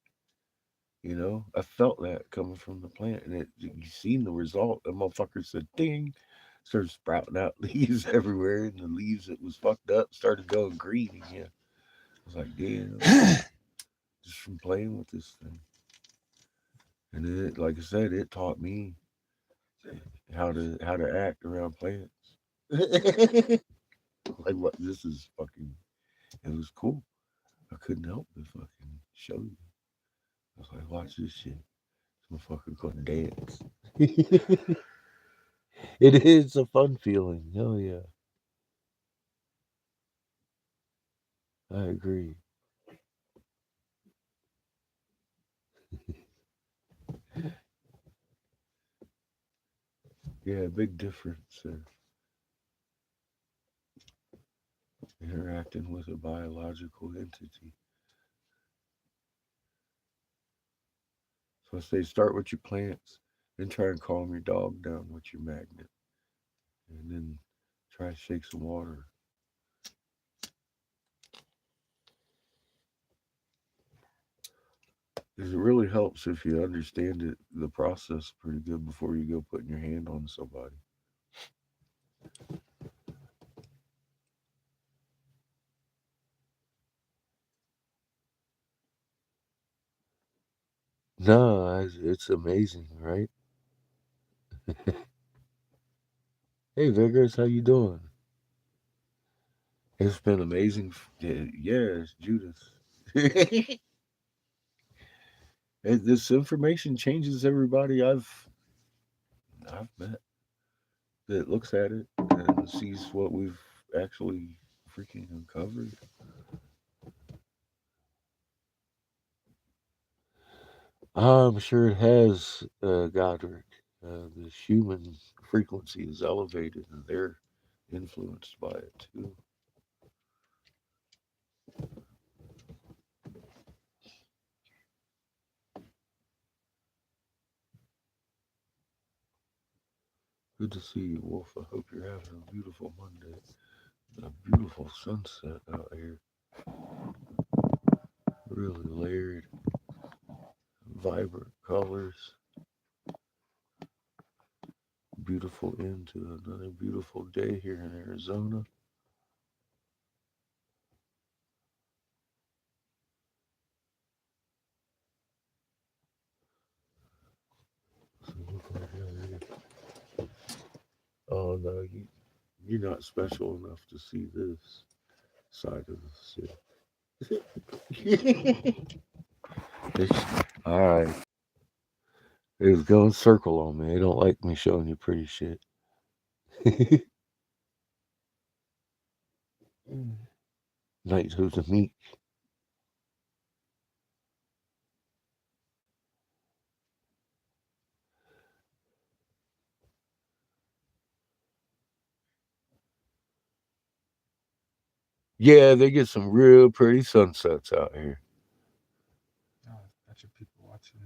You know, I felt that coming from the plant, and you seen the result. The motherfucker said, "Ding," started sprouting out leaves everywhere, and the leaves that was fucked up started going green again. I was like, damn, just from playing with this thing. And it, like I said, it taught me how to act around plants. Like what? This is fucking. It was cool. I couldn't help but fucking show you. I was like, watch this shit. This motherfucker gonna dance. It is a fun feeling. Oh yeah, I agree. Yeah, big difference there. Interacting with a biological entity. So I say start with your plants, then try and calm your dog down with your magnet, and then try to shake some water. Because it really helps if you understand it, the process pretty good before you go putting your hand on somebody. No, it's amazing, right? Hey, Vigors, how you doing? It's been amazing. Yeah, yeah, it's Judith. This information changes everybody I've met that looks at it and sees what we've actually freaking uncovered. I'm sure it has, Godric. The human frequency is elevated, and they're influenced by it too. Good to see you, Wolf. I hope you're having a beautiful Monday. A beautiful sunset out here. Really layered, vibrant colors. Beautiful end to another beautiful day here in Arizona. So look right here. Oh no, you're not special enough to see this side of the city. All right. It's going circle on me. They don't like me showing you pretty shit. Knighthood of meat. Yeah, they get some real pretty sunsets out here.
Oh, bunch of people watching.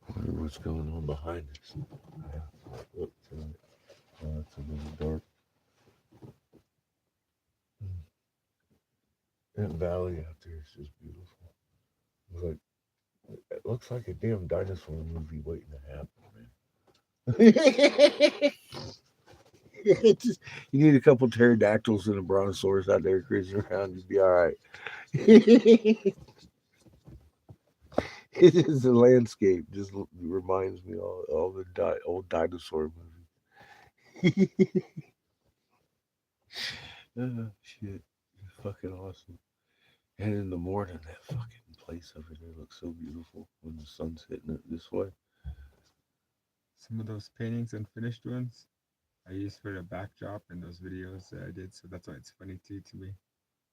Wonder what's going on behind us. Look tonight. Oh, it's a little dark. That valley out there is just beautiful. It's like it looks like a damn dinosaur movie waiting to happen, man. Just, you need a couple pterodactyls and a brontosaurus out there cruising around, just be all right. It is the landscape. Just reminds me of all the old dinosaur movies. Oh, shit, it's fucking awesome. And in the morning, that fucking place over there looks so beautiful when the sun's hitting it this way.
Some of those paintings, unfinished ones, I used for the backdrop in those videos that I did. So that's why it's funny too to me.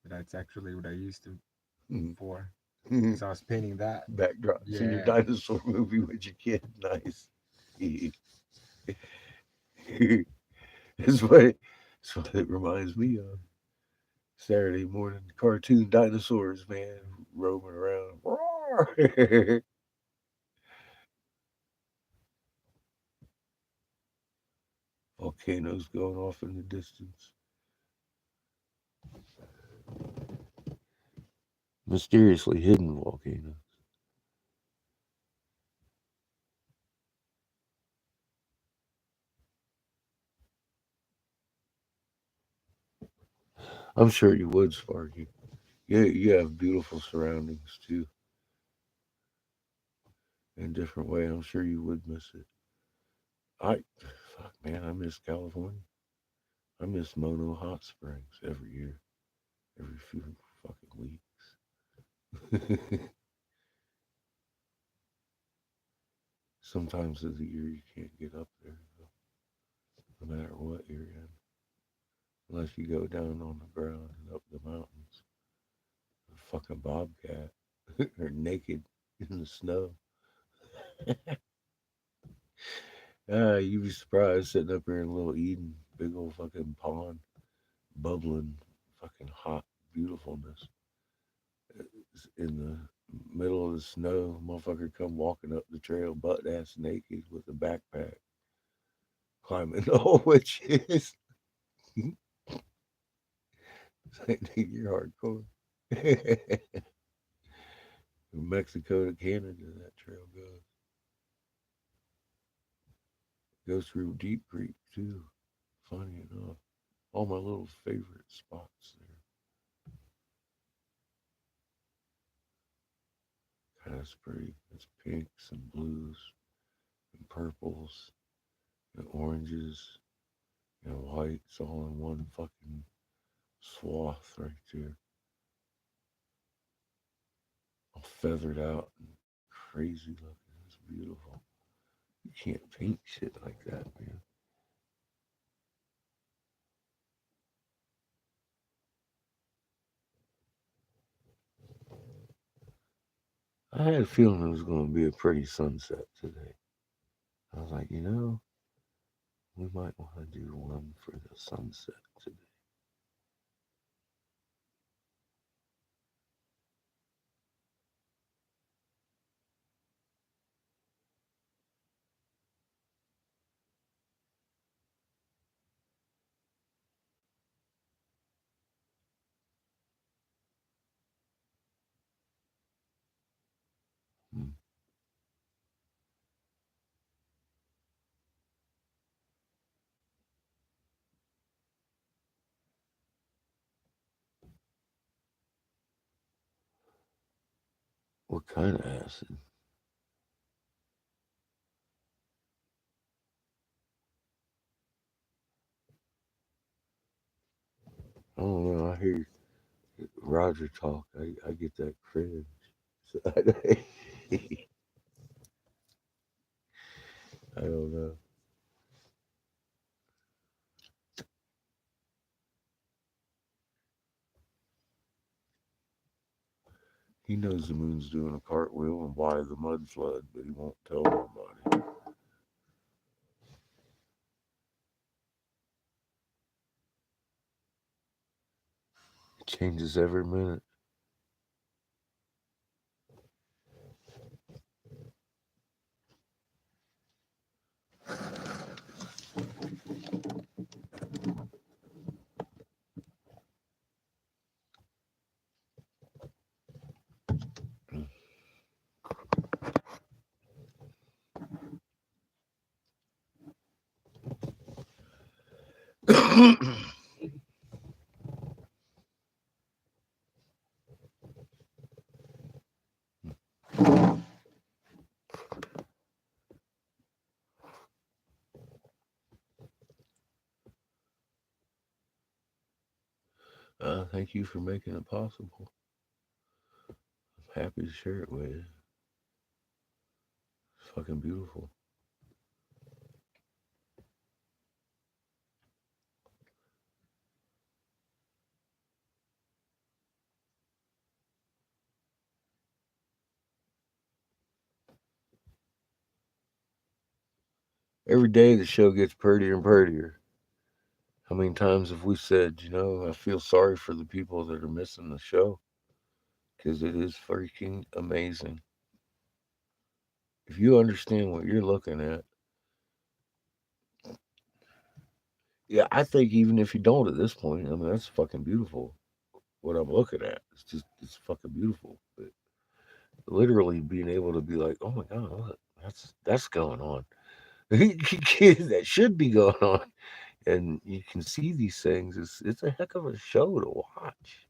But that's actually what I used them
Mhm.
for.
Mhm.
Because I was painting that.
Backdrops in your
Yeah.
dinosaur movie with your kid. Nice. That's what it reminds me of. Saturday morning cartoon dinosaurs, man, roaming around. Roar! Volcanoes going off in the distance. Mysteriously hidden volcanoes. I'm sure you would, Sparky. Yeah, you have beautiful surroundings too, in a different way. I'm sure you would miss it. Fuck, man, I miss California. I miss Mono Hot Springs every year, every few fucking weeks. Sometimes of the year you can't get up there, no matter what you're in, unless you go down on the ground and up the mountains. A fucking bobcat, or naked in the snow. You'd be surprised sitting up here in Little Eden, big old fucking pond, bubbling, fucking hot beautifulness. In the middle of the snow, motherfucker come walking up the trail butt ass naked with a backpack, climbing the whole witches. You're hardcore. From Mexico to Canada, that trail goes. Goes through Deep Creek too. Funny enough, all my little favorite spots there. Kind of pretty. It's pinks and blues and purples and oranges and whites all in one fucking swath right there. All feathered out and crazy looking. It's beautiful. You can't paint shit like that, man. I had a feeling it was going to be a pretty sunset today. I was like, we might want to do one for the sunset today. Hmm. What kind of acid? I don't know. I hear Roger talk. I get that cringe. So I don't know. He knows the moon's doing a cartwheel and why the mud flood, but he won't tell nobody. It changes every minute. Thank you for making it possible. I'm happy to share it with you. It's fucking beautiful. Every day the show gets prettier and prettier. How many times have we said, I feel sorry for the people that are missing the show? Because it is freaking amazing. If you understand what you're looking at, yeah, I think even if you don't at this point, I mean, that's fucking beautiful. What I'm looking at, it's fucking beautiful. But literally being able to be like, oh my god, look, that's going on. That should be going on, and you can see these things. It's a heck of a show to watch.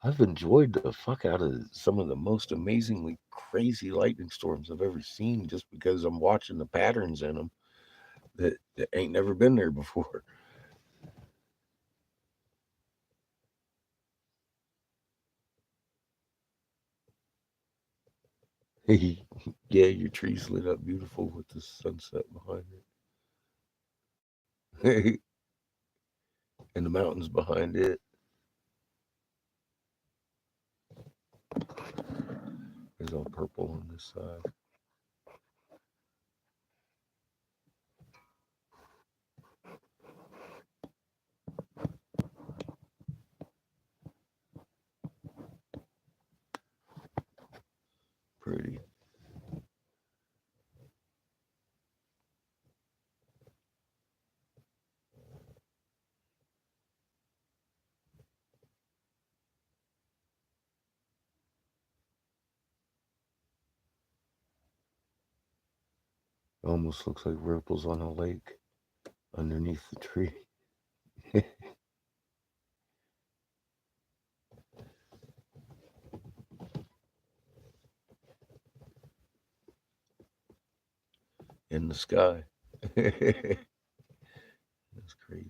I've enjoyed the fuck out of some of the most amazingly crazy lightning storms I've ever seen, just because I'm watching the patterns in them that ain't never been there before. Yeah, your trees lit up beautiful with the sunset behind it, and the mountains behind it. Is all purple on this side. Pretty. Almost looks like ripples on a lake underneath the tree. In the sky. That's crazy.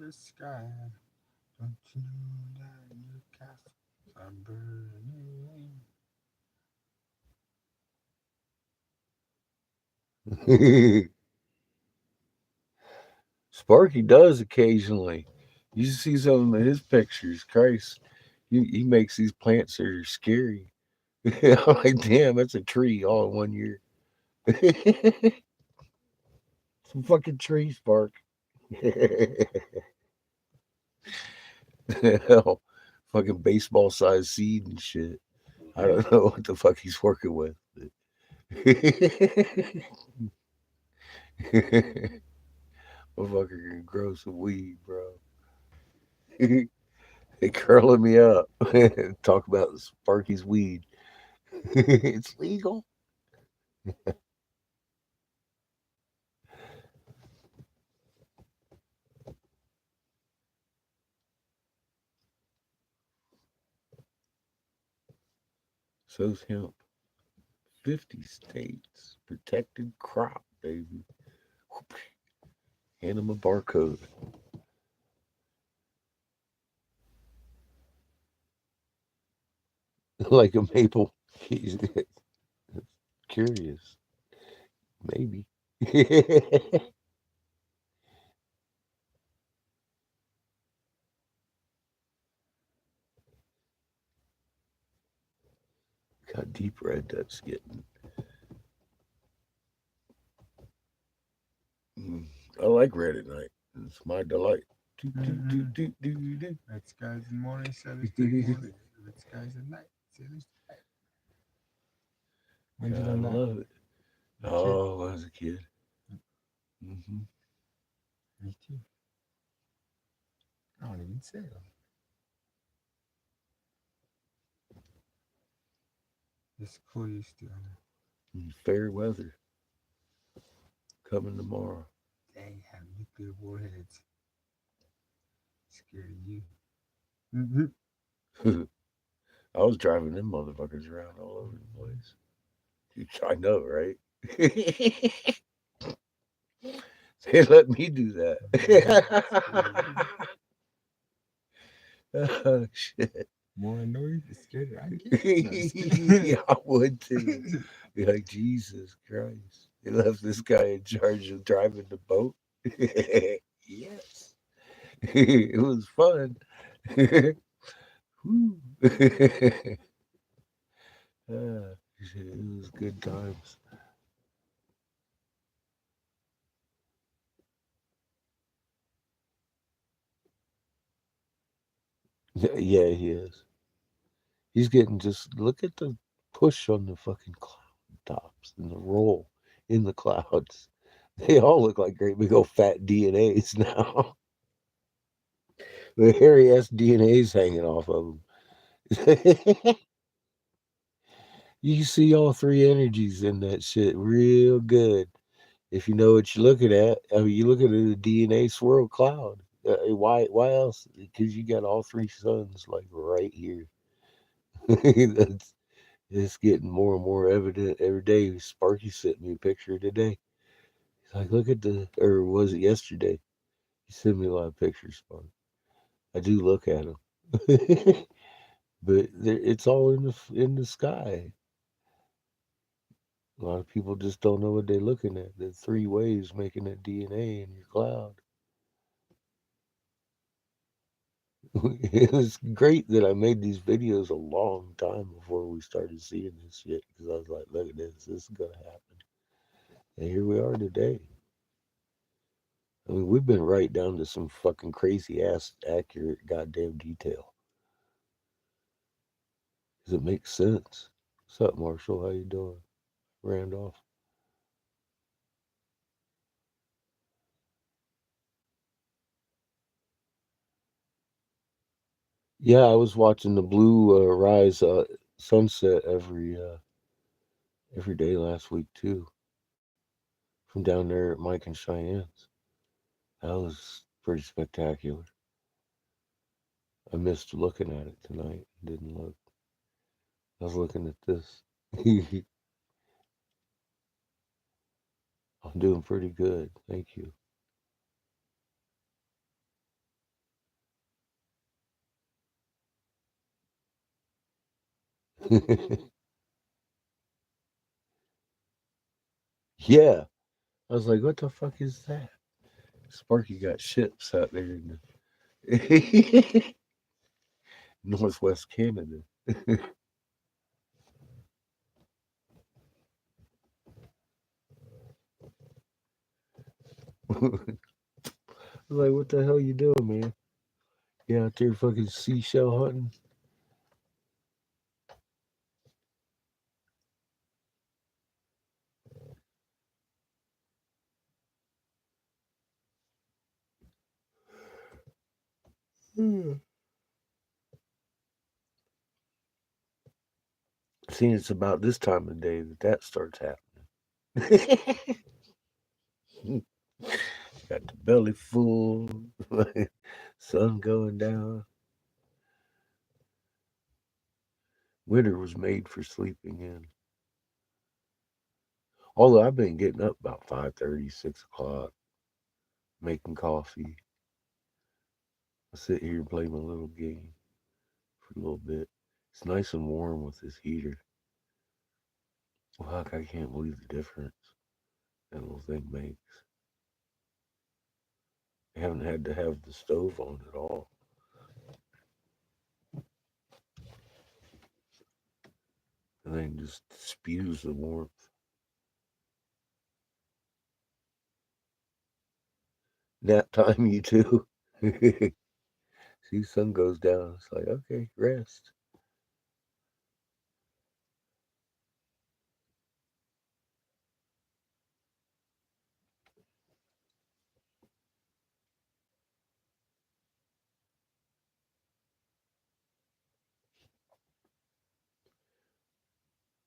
the sky. Don't you know that your castles are burning?
Sparky does occasionally. You see some of his pictures. Christ, he makes these plants that are scary. I'm like, damn, that's a tree all in 1 year. Some fucking tree, Spark. Hell, fucking baseball sized seed and shit. I don't know what the fuck he's working with. Motherfucker can grow some weed, bro. They curling me up. Talk about Sparky's weed. It's legal. So's hemp. 50 states. Protected crop, baby. Hand him a barcode. Like a maple. He's curious. Maybe. How deep red that's getting. Mm. I like red at night. It's my delight. Do, do, do,
Mm-hmm.
do, do, do.
Red skies in the morning, sailors take warning. Red skies at night, sailors fight. When did you
Gotta
learn that?
love it.
A kid?
Oh, as a kid. Hmm.
Me too. I don't even say them. This cool used to.
Fair weather coming tomorrow.
They have nuclear warheads. Scared of you. Mm-hmm.
I was driving them motherfuckers around all over the place. I know, right? They let me do
Scared of
that.
you.
Oh, shit.
More annoyed, the scared I get. No, just
Yeah,
kidding.
I would too. Be like, Jesus Christ. They left this guy in charge of driving the boat. Yes. It was fun. Whew. Ah, shit, it was good times. Yeah, he is. He's getting just look at the push on the fucking cloud tops and the roll in the clouds. They all look like great big old fat DNAs now. The hairy ass DNA's hanging off of them. You see all three energies in that shit real good. If you know what you're looking at, I mean, you look at a DNA swirl cloud. Why else? Because you got all three suns like right here. That's it's getting more and more evident every day. Sparky sent me a picture today. He's like, look at the, or was it yesterday? He sent me a lot of pictures, Spark. I do look at them, but it's all in the sky. A lot of people just don't know what they're looking at. The three waves making that DNA in your cloud. It was great that I made these videos a long time before we started seeing this shit because I was like, look at this, this is gonna happen. And here we are today. I mean, we've been right down to some fucking crazy ass accurate goddamn detail. Does it make sense? What's up, Marshall? How you doing? Randolph? Yeah, I was watching the blue rise sunset every day last week too, from down there at Mike and Cheyenne's. That was pretty spectacular. I missed looking at it tonight. Didn't look. I was looking at this. I'm doing pretty good. Thank you. Yeah. I was like, what the fuck is that? Sparky got ships out there in the Northwest Canada. I was like, what the hell you doing, man? You out there fucking seashell hunting? Hmm. See, it's about this time of day that starts happening. Got the belly full, sun going down. Winter was made for sleeping in. Although I've been getting up about 5:30, 6 o'clock, making coffee. I sit here and play my little game for a little bit. It's nice and warm with this heater. Fuck, I can't believe the difference that little thing makes. I haven't had to have the stove on at all. And then just spews the warmth. Nap time, you too. See, sun goes down. It's like, okay, rest.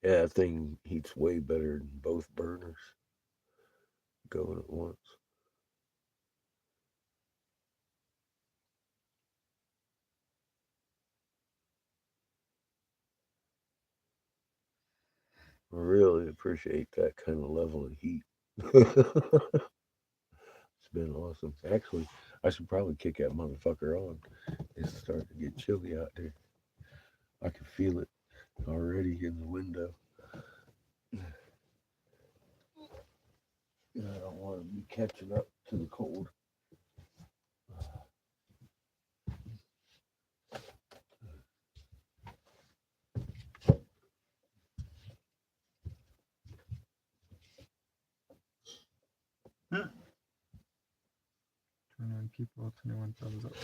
Yeah, that thing heats way better than both burners going at once. I really appreciate that kind of level of heat. It's been awesome. Actually, I should probably kick that motherfucker on. It's starting to get chilly out there. I can feel it already in the window. I don't want to be catching up to the cold.
Hmm. 21 people, 21 thumbs up.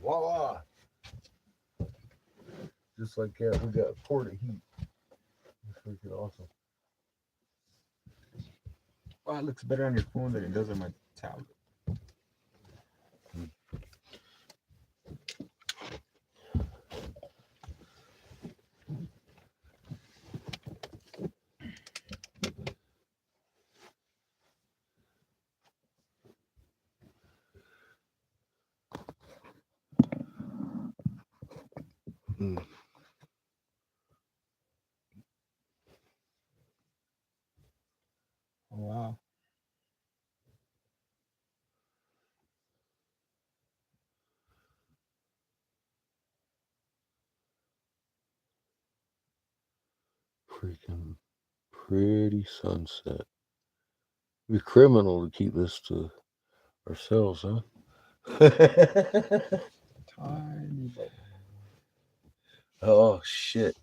Voila! Just like that, we got a port of heat. It's freaking awesome.
Wow, it looks better on your phone than it does on my tablet.
Mm.
Oh, wow.
Freaking pretty sunset. It'd be criminal to keep this to ourselves, huh?
Tiny bubble.
Oh shit!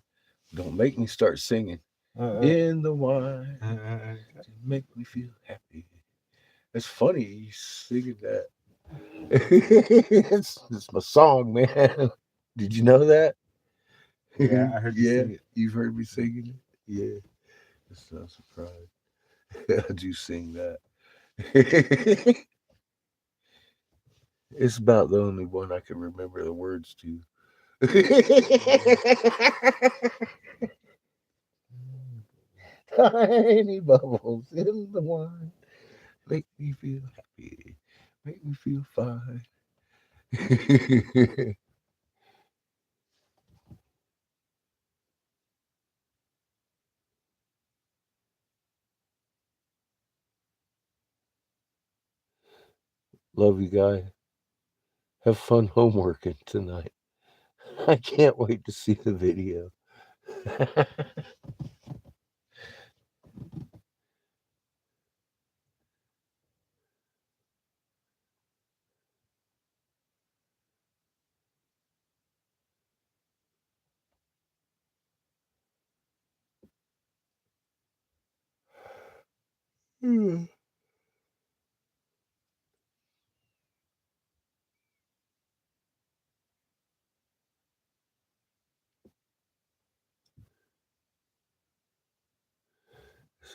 Don't make me start singing. In the wine to make me feel happy. It's funny you singing that. it's my song, man. Did you know that?
Yeah, I heard you
Yeah,
sing it.
you've heard me singing it. Yeah, it's no surprise. How'd you sing that? It's about the only one I can remember the words to. Tiny bubbles in the wine make me feel happy. Make me feel fine. Love you, guy. Have fun homeworking tonight. I can't wait to see the video.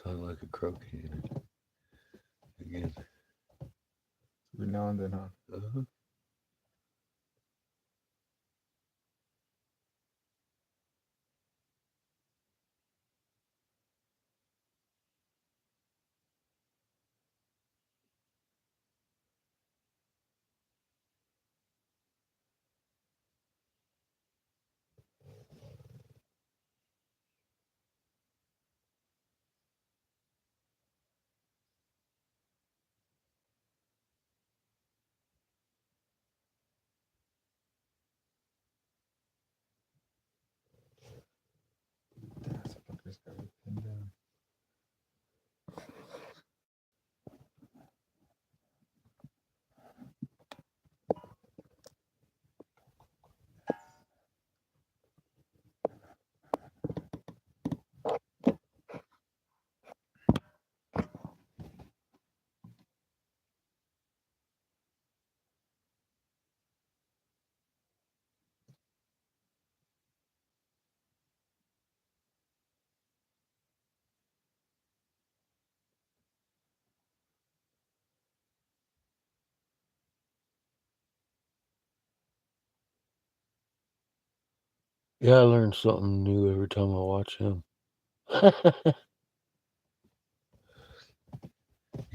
Sound like a crow cannon again.
Every now and then, huh?
Uh-huh.
This fucker's got me pinned down.
Yeah, I learn something new every time I watch him.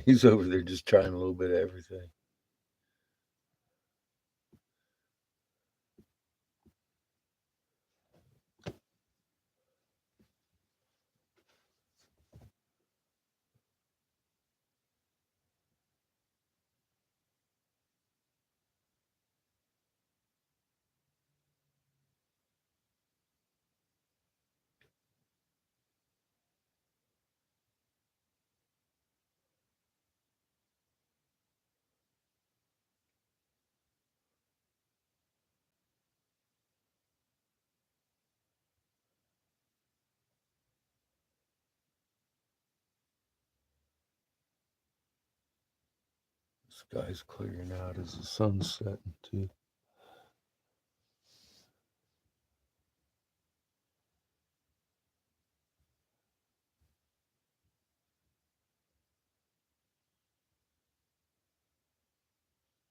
He's over there just trying a little bit of everything. Sky's clearing out as the sun's setting too.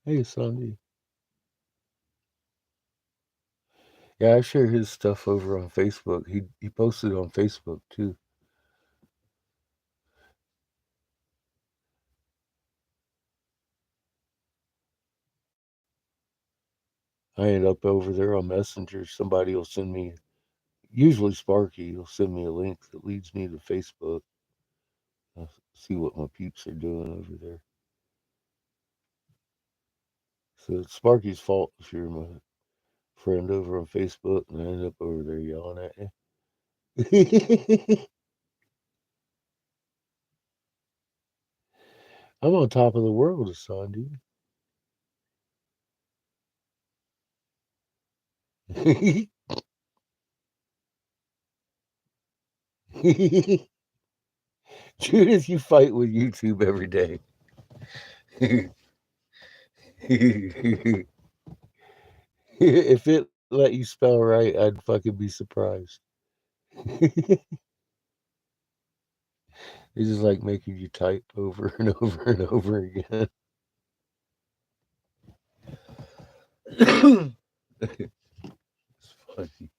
Hey, Sandy. Yeah, I share his stuff over on Facebook. He posted on Facebook too. I end up over there on Messenger. Somebody will send me, usually Sparky, will send me a link that leads me to Facebook. I'll see what my peeps are doing over there. So it's Sparky's fault if you're my friend over on Facebook and I end up over there yelling at you. I'm on top of the world, Sandy. Judith, you fight with YouTube every day. If it let you spell right, I'd fucking be surprised. It's just like making you type over and over and over again. It's funny.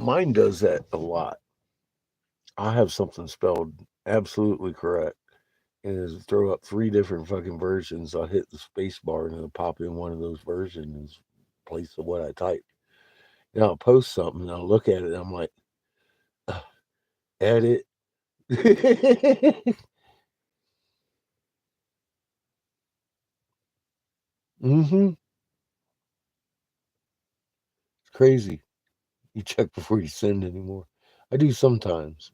mine does that a lot. I have something spelled absolutely correct, and it'll throw up three different fucking versions. I'll hit the space bar and it'll pop in one of those versions in place of what I typed. And I'll post something and I'll look at it and I'm like, "Ugh, edit." Mm-hmm. It's crazy. You check before you send anymore. I do sometimes.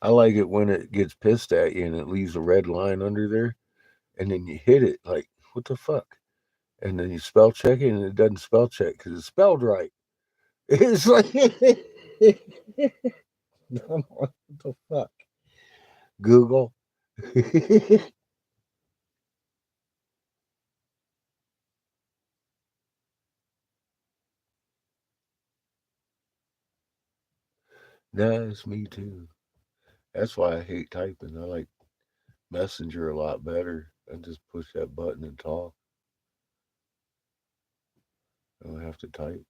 I like it when it gets pissed at you and it leaves a red line under there, and then you hit it like, what the fuck? And then you spell check it and it doesn't spell check because it's spelled right. It's like, I'm like, what the fuck? Google. Nah, it's me too. That's why I hate typing. I like Messenger a lot better. I just push that button and talk. I don't have to type.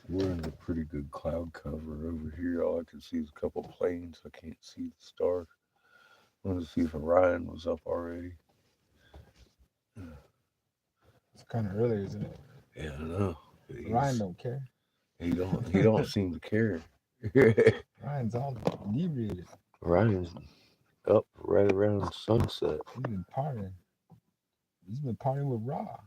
We're in a pretty good cloud cover over here. All I can see is a couple planes. I can't see the stars. I wanted to see if Orion was up already.
It's kind of early, isn't it?
Yeah, I know.
Ryan don't care.
He don't seem to care.
Ryan's all inebriated.
Orion's up right around sunset.
He's been partying. He's been partying with Raw.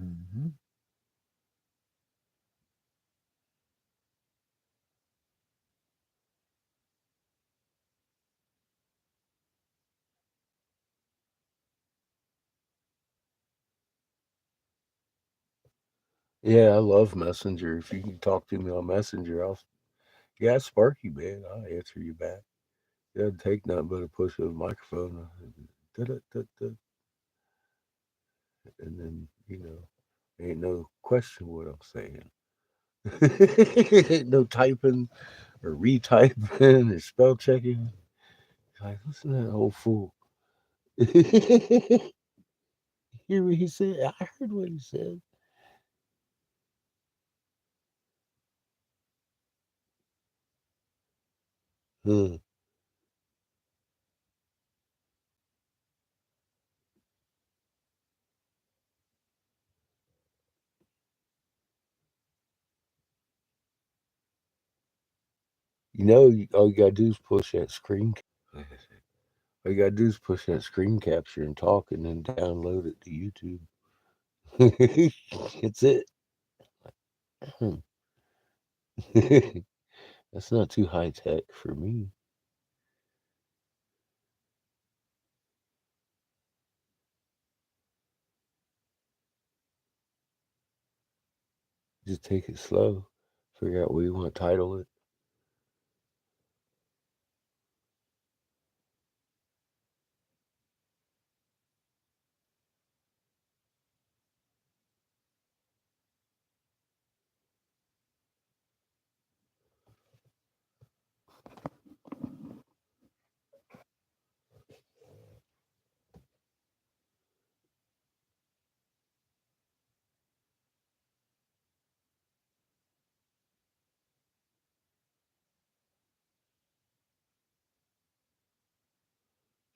Mm-hmm.
Yeah, I love Messenger. If you can talk to me on Messenger, yeah, Sparky, man. I'll answer you back. It doesn't take nothing but a push of a microphone. Da-da-da-da, and then, ain't no question what I'm saying. Ain't no typing or retyping or spell checking. Like, listen to that old fool. Hear what he said? I heard what he said. Huh. All you gotta do is push that screen. All you gotta do is push that screen capture and talk, and then download it to YouTube. It's it. That's not too high tech for me. Just take it slow. Figure out what you want to title it.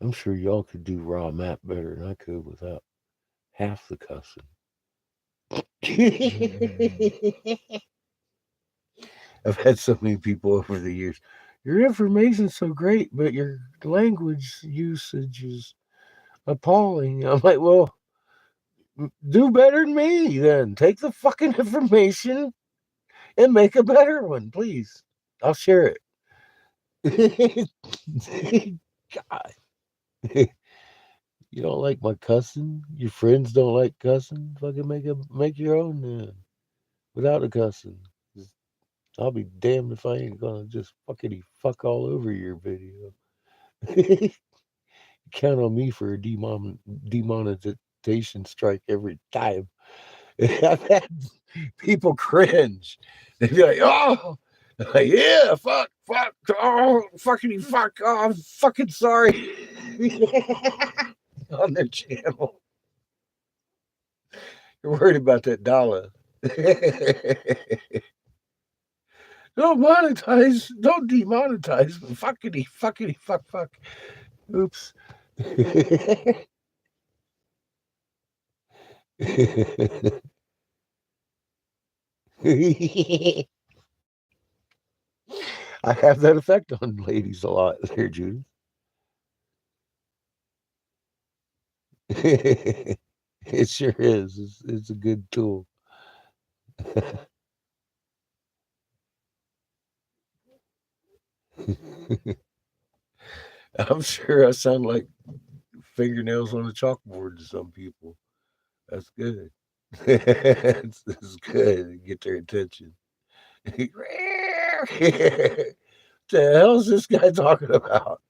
I'm sure y'all could do raw map better than I could without half the cussing. I've had so many people over the years. Your information's so great, but your language usage is appalling. I'm like, well, do better than me then. Take the fucking information and make a better one, please. I'll share it. God. You don't like my cussing? Your friends don't like cussing? Fucking make your own then. Without the cussing. I'll be damned if I ain't gonna just fuckity fuck all over your video. Count on me for a demonetization strike every time. I've had people cringe. They'd be like, oh, like, yeah, oh, fuckity fuck, oh, I'm fucking sorry. On their channel. You're worried about that dollar. Don't monetize, don't demonetize, but fuckity fuck. Oops. I have that effect on ladies a lot there, Judith. It sure is. It's a good tool. I'm sure I sound like fingernails on a chalkboard to some people. That's good. It's good. Get their attention. The hell is this guy talking about?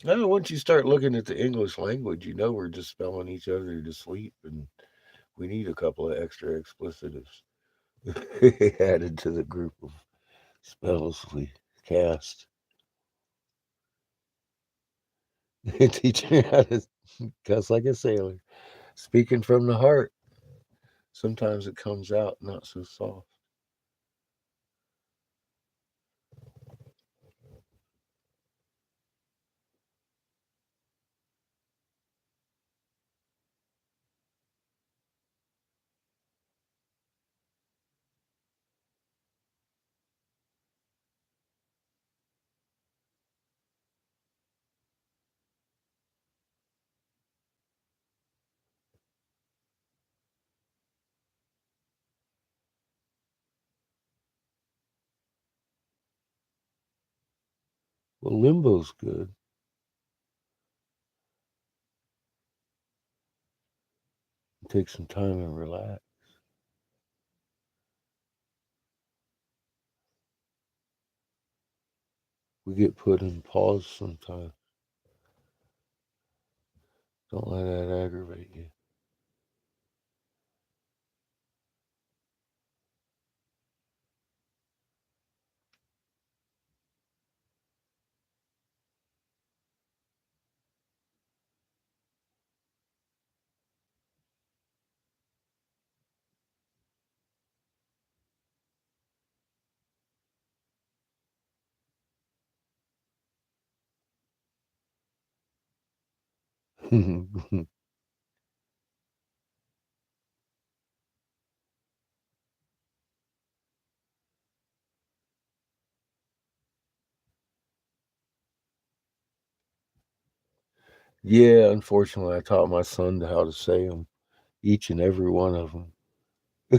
No, once you start looking at the English language, you know we're just spelling each other to sleep, and we need a couple of extra explicitives added to the group of spells we cast. Teaching how to cuss like a sailor, speaking from the heart. Sometimes it comes out not so soft. Well, limbo's good. Take some time and relax. We get put in pause sometimes. Don't let that aggravate you. Yeah, unfortunately, I taught my son how to say them, each and every one of them.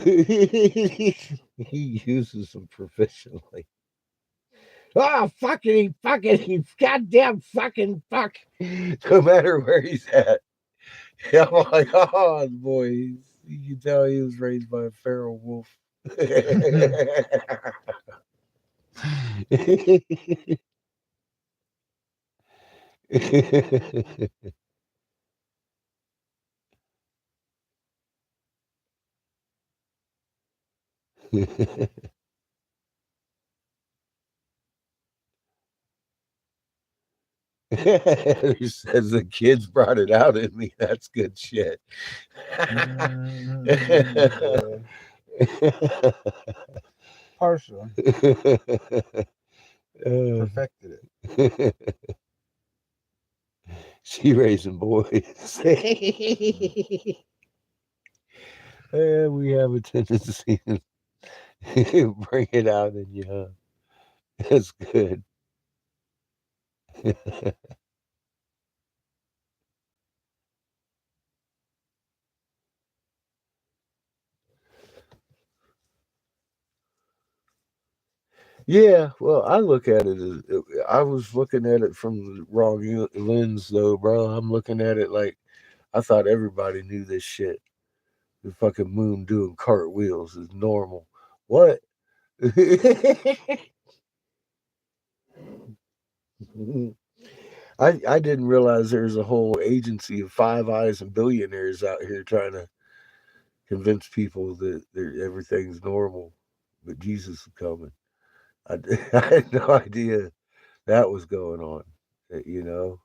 He uses them proficiently. Oh, fucking, goddamn fucking fuck. No matter where he's at. Yeah, I'm like, oh, boy. You can tell he was raised by a feral wolf. He says the kids brought it out in me. That's good shit.
Yeah. Partial.
Uh,
Perfected it.
she raising boys. We have a tendency to bring it out in you, huh? That's good. Yeah, well, I look at it as I was looking at it from the wrong lens, though, bro. I'm looking at it like I thought everybody knew this shit. The fucking moon doing cartwheels is normal. What? I didn't realize there's a whole agency of Five Eyes and billionaires out here trying to convince people that everything's normal, but Jesus is coming. I had no idea that was going on. You know,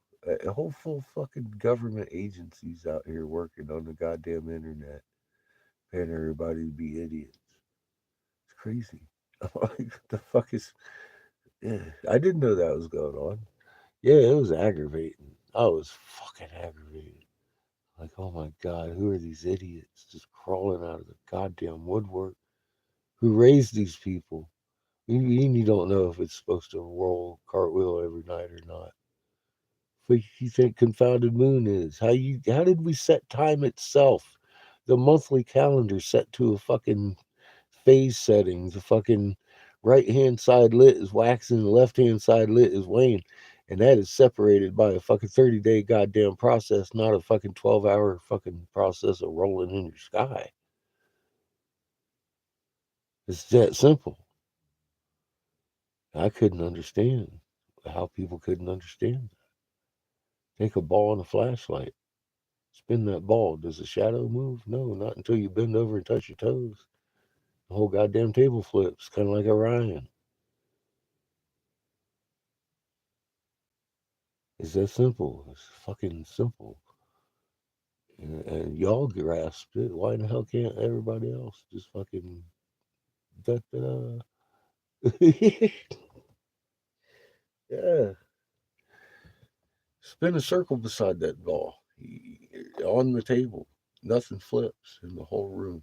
a whole full fucking government agencies out here working on the goddamn internet, paying everybody to be idiots. It's crazy. I'm like, the fuck is? Yeah, I didn't know that was going on. Yeah, it was aggravating. I was fucking aggravated. Like, oh my god, who are these idiots just crawling out of the goddamn woodwork? Who raised these people? You don't know if it's supposed to roll cartwheel every night or not. What you think confounded moon is? How did we set time itself? The monthly calendar set to a fucking phase setting. The fucking right hand side lit is waxing, the left hand side lit is wane. And that is separated by a fucking 30-day goddamn process, not a fucking 12-hour fucking process of rolling in your sky. It's that simple. I couldn't understand how people couldn't understand. Take a ball and a flashlight. Spin that ball. Does the shadow move? No, not until you bend over and touch your toes. The whole goddamn table flips, kind of like Orion. It's that simple. It's fucking simple. And y'all grasped it. Why in the hell can't everybody else just fucking da da da? Yeah. Spin a circle beside that ball on the table. Nothing flips in the whole room.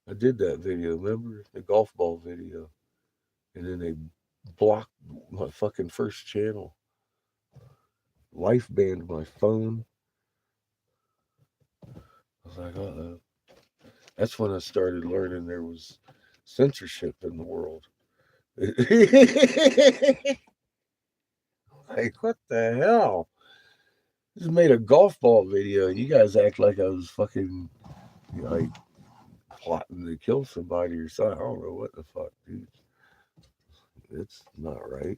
I did that video, remember? The golf ball video. And then they blocked my fucking first channel. Life banned my phone. I was like, uh-oh. That's when I started learning there was censorship in the world. Like, what the hell? Just made a golf ball video. You guys act like I was fucking like plotting to kill somebody or something. I don't know what the fuck, dude. It's not right.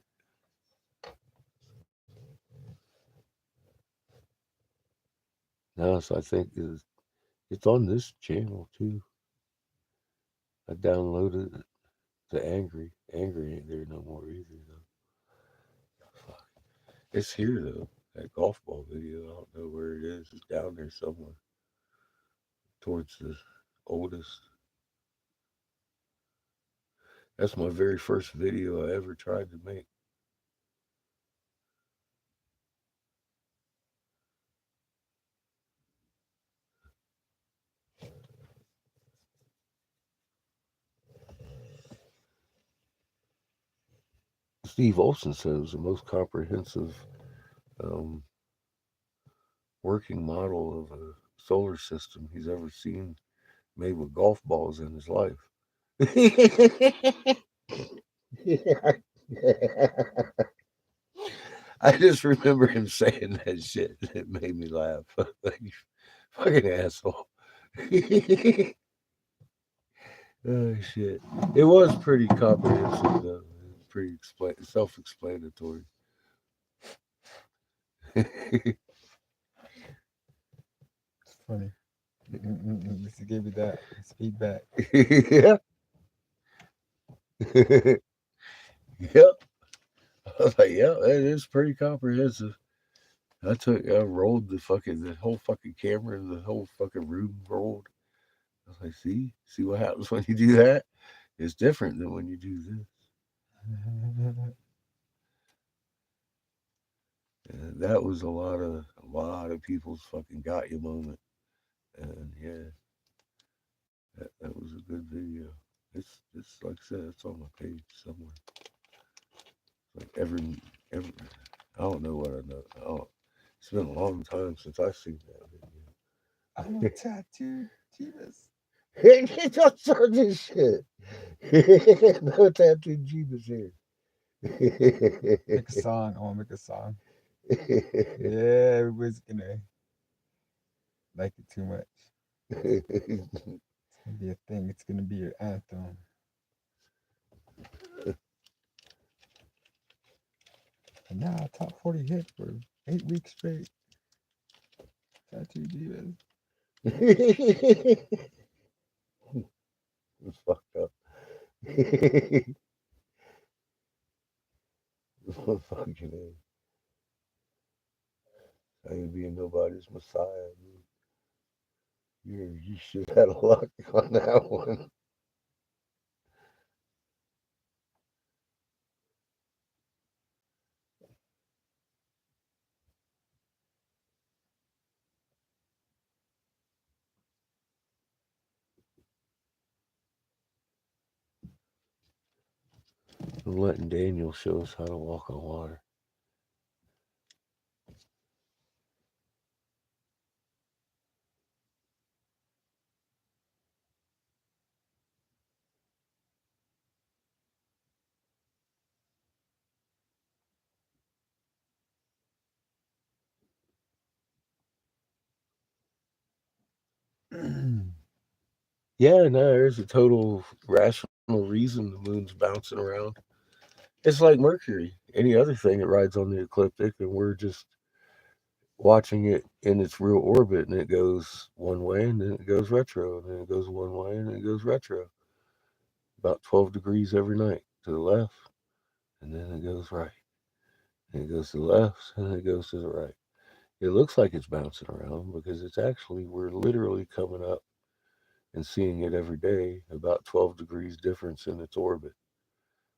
No, so I think it's on this channel too. I downloaded it to Angry. Angry ain't there no more either though. Fuck. It's here though. That golf ball video. I don't know where it is. It's down there somewhere. Towards the oldest. That's my very first video I ever tried to make. Steve Olson said it was the most comprehensive um, working model of a solar system he's ever seen made with golf balls in his life. I just remember him saying that shit. It made me laugh. Like, you fucking asshole. Oh shit! It was pretty comprehensive though. Pretty self-explanatory.
It's funny. Mr. gave you that feedback.
Yeah. Yep. I was like, yeah, that is pretty comprehensive. I rolled the whole fucking camera and the whole fucking room rolled. I was like, see what happens when you do that? is different than when you do this. And that was a lot of people's fucking got you moment. And yeah, that was a good video. It's like I said, it's on my page somewhere. Like every I don't know what I know. It's been a long time since I've seen that video.
I'm a tattooed Jeebus.
Don't start this shit. No tattooed Jeebus here.
Make a song. I want to make a song. Yeah, everybody's gonna like it too much. It's gonna be a thing. It's gonna be your anthem. And now top 40 hit for 8 weeks straight. Tattoo Jeebus.
It's fucked up. Fucking A. I ain't being nobody's messiah, dude. You should have had a luck on that one. I'm letting Daniel show us how to walk on water. Yeah, no, there's a total rational reason the moon's bouncing around. It's like Mercury, any other thing that rides on the ecliptic, and we're just watching it in its real orbit, and it goes one way, and then it goes retro, and then it goes one way, and then it goes retro. About 12 degrees every night to the left, and then it goes right. And it goes to the left, and then it goes to the right. It looks like it's bouncing around because it's actually, we're literally coming up and seeing it every day, about 12 degrees difference in its orbit.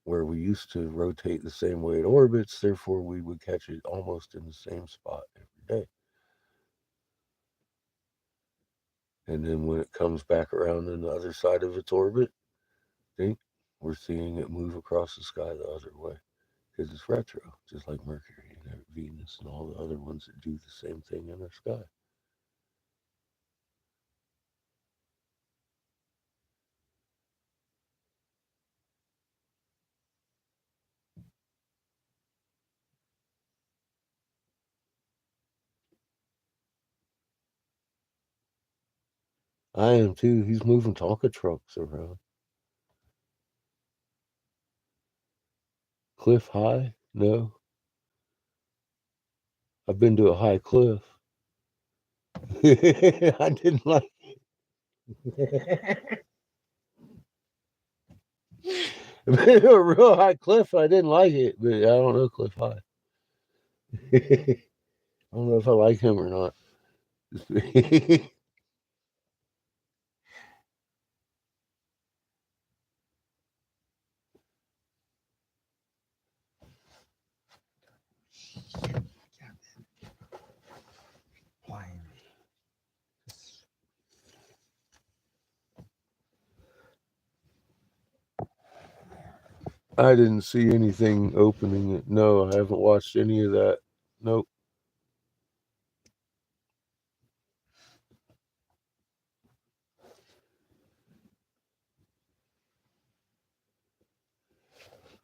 Where we used to rotate the same way it orbits, therefore we would catch it almost in the same spot every day. And then when it comes back around on the other side of its orbit, think we're seeing it move across the sky the other way because it's retro, just like Mercury and Venus and all the other ones that do the same thing in our sky. I am too. He's moving Tonka trucks around. Cliff high? No. I've been to a high cliff. I didn't like I've been to a real high cliff. I didn't like it, but I don't know Cliff High. I don't know if I like him or not.
Flying.
I didn't see anything opening it. No, I haven't watched any of that. Nope.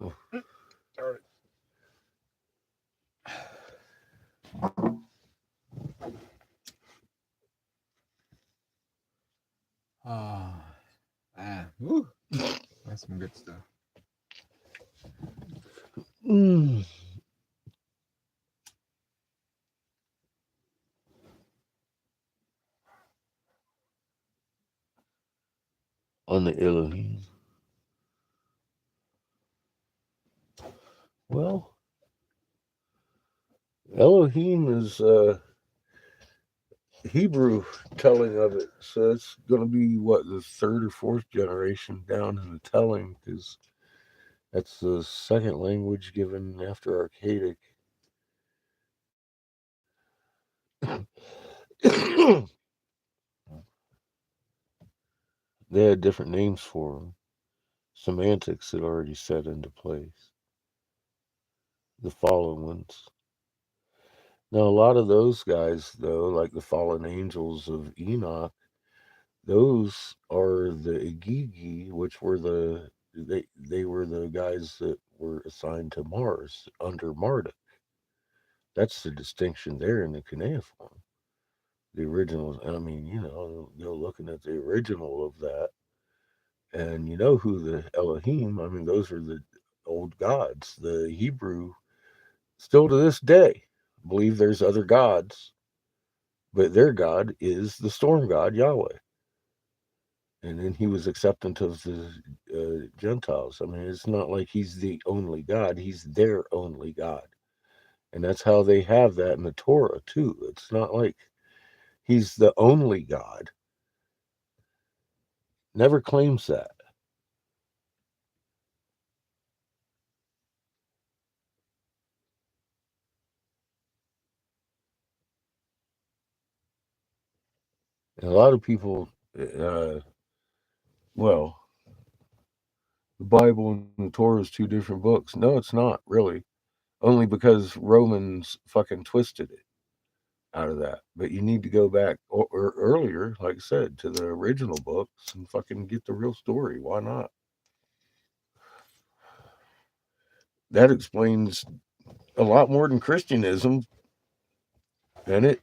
Oh.
Ah, man. Woo. That's some good stuff.
Mm. On the Elohim. Well, Elohim is Hebrew telling of it. So it's going to be what, the third or fourth generation down in the telling, because that's the second language given after Archaic. They had different names for them. Semantics had already set into place. The fallen ones. Now, a lot of those guys, though, like the fallen angels of Enoch, those are the Igigi, which were they were the guys that were assigned to Mars under Marduk. That's the distinction there in the cuneiform. The original, I mean, go looking at the original of that, and you know who the Elohim, I mean, those are the old gods. The Hebrew, still to this day, believe there's other gods, but their God is the storm god Yahweh. And then he was acceptant of the Gentiles. I mean, it's not like he's the only God, he's their only God. And that's how they have that in the Torah, too. It's not like he's the only God. Never claims that. And a lot of people, well, the Bible and the Torah is two different books. No, it's not, really. Only because Romans fucking twisted it out of that. But you need to go back or earlier, like I said, to the original books and fucking get the real story. Why not? That explains a lot more than Christianism, and it.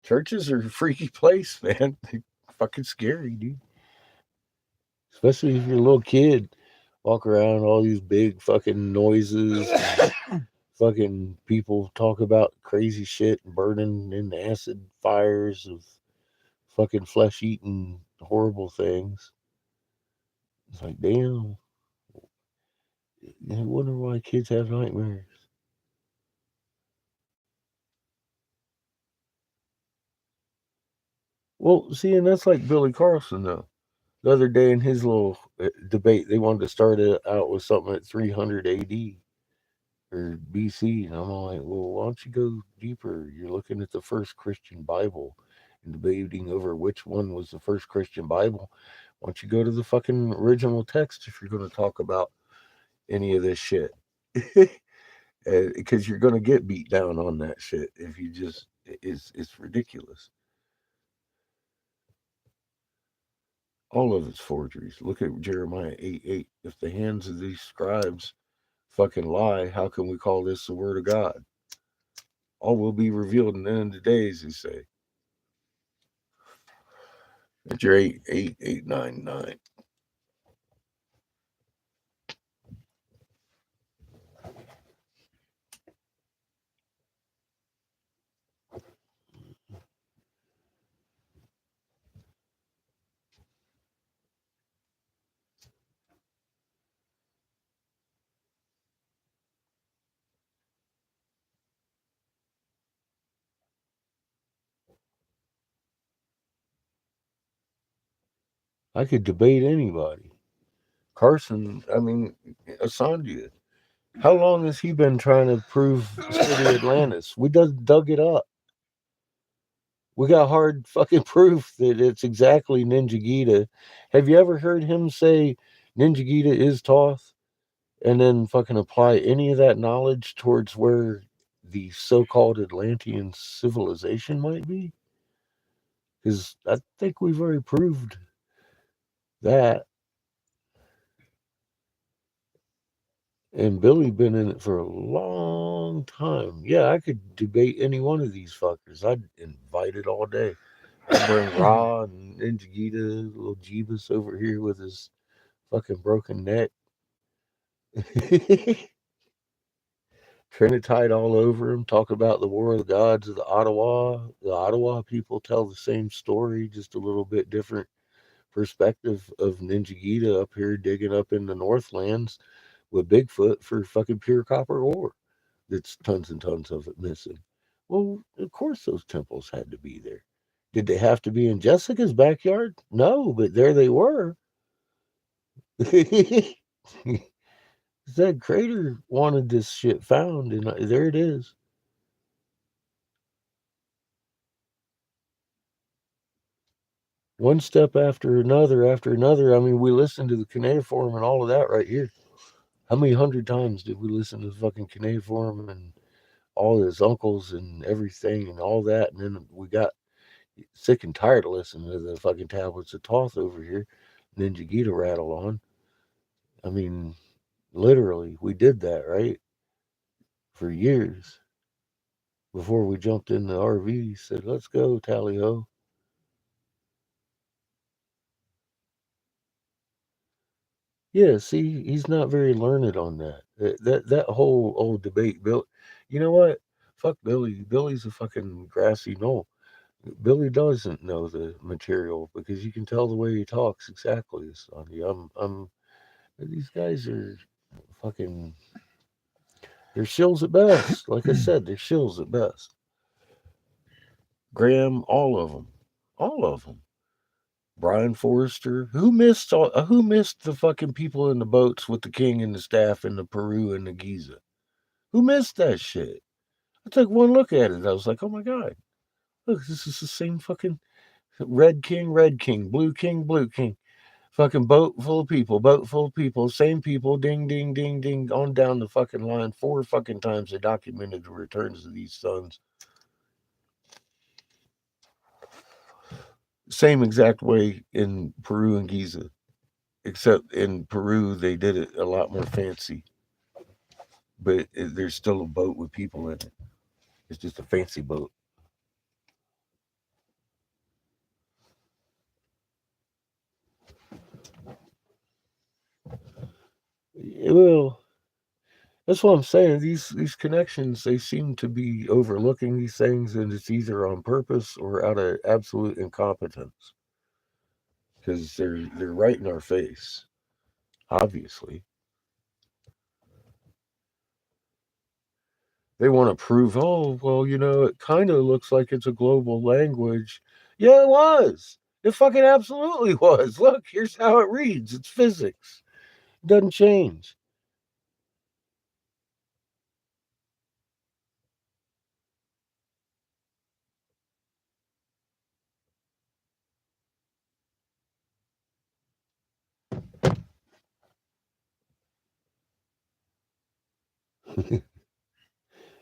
Churches are a freaky place, man. They're fucking scary, dude. Especially if you're a little kid, walk around all these big fucking noises, fucking people talk about crazy shit and burning in acid fires of fucking flesh eating horrible things. It's like, damn. I wonder why kids have nightmares. Well, see, and that's like Billy Carlson, though. The other day in his little debate, they wanted to start it out with something at 300 AD or BC. And I'm like, well, why don't you go deeper? You're looking at the first Christian Bible and debating over which one was the first Christian Bible. Why don't you go to the fucking original text if you're going to talk about any of this shit? Because you're going to get beat down on that shit if you just, it's ridiculous. All of it's forgeries. Look at Jeremiah 8:8. If the hands of these scribes fucking lie, how can we call this the word of God? All will be revealed in the end of the days, he say. At your 88899. I could debate anybody. Carson, I mean, Assange. How long has he been trying to prove City Atlantis? We dug it up. We got hard fucking proof that it's exactly Ninja Gita. Have you ever heard him say Ninja Gita is Toth and then fucking apply any of that knowledge towards where the so-called Atlantean civilization might be? Because I think we've already proved that. And Billy been in it for a long time. Yeah, I could debate any one of these fuckers. I'd invite it all day. I bring Ra and Ninjagita, little Jeebus over here with his fucking broken neck. Trinitite all over him, talk about the War of the Gods of the Ottawa. The Ottawa people tell the same story, just a little bit different perspective of Ninjagita up here digging up in the Northlands with Bigfoot for fucking pure copper ore. That's tons and tons of it missing. Well, of course those temples had to be there. Did they have to be in Jessica's backyard? No, but there they were. That crater wanted this shit found, and there it is. One step after another, after another. I mean, we listened to the cuneiform and all of that right here. How many hundred times did we listen to the fucking cuneiform and all his uncles and everything and all that? And then we got sick and tired of listening to the fucking tablets of Toth over here. Ninja Gita rattle on. I mean, literally, we did that, right? For years before we jumped in the RV, said, let's go, tally ho. Yeah, see, he's not very learned on that. That whole old debate, Bill. You know what? Fuck Billy. Billy's a fucking grassy knoll. Billy doesn't know the material because you can tell the way he talks exactly, Sonny. These guys are fucking, they're shills at best. Like I said, they're shills at best. Graham, all of them. All of them. Brian Forrester, who missed the fucking people in the boats with the king and the staff in the Peru and the Giza? Who missed that shit? I took one look at it. I was like, oh my god, look, this is the same fucking red king, blue king. Fucking boat full of people, same people, ding, ding, ding, ding, on down the fucking line. 4 fucking times they documented the returns of these sons. Same exact way in Peru and Giza, except in Peru they did it a lot more fancy. But there's still a boat with people in it. It's just a fancy boat. Well, that's what I'm saying. These connections, they seem to be overlooking these things, and it's either on purpose or out of absolute incompetence because they're right in our face. Obviously, they want to prove. Oh, well, it kind of looks like it's a global language. Yeah, it was. It fucking absolutely was. Look, here's how it reads. It's physics. It doesn't change.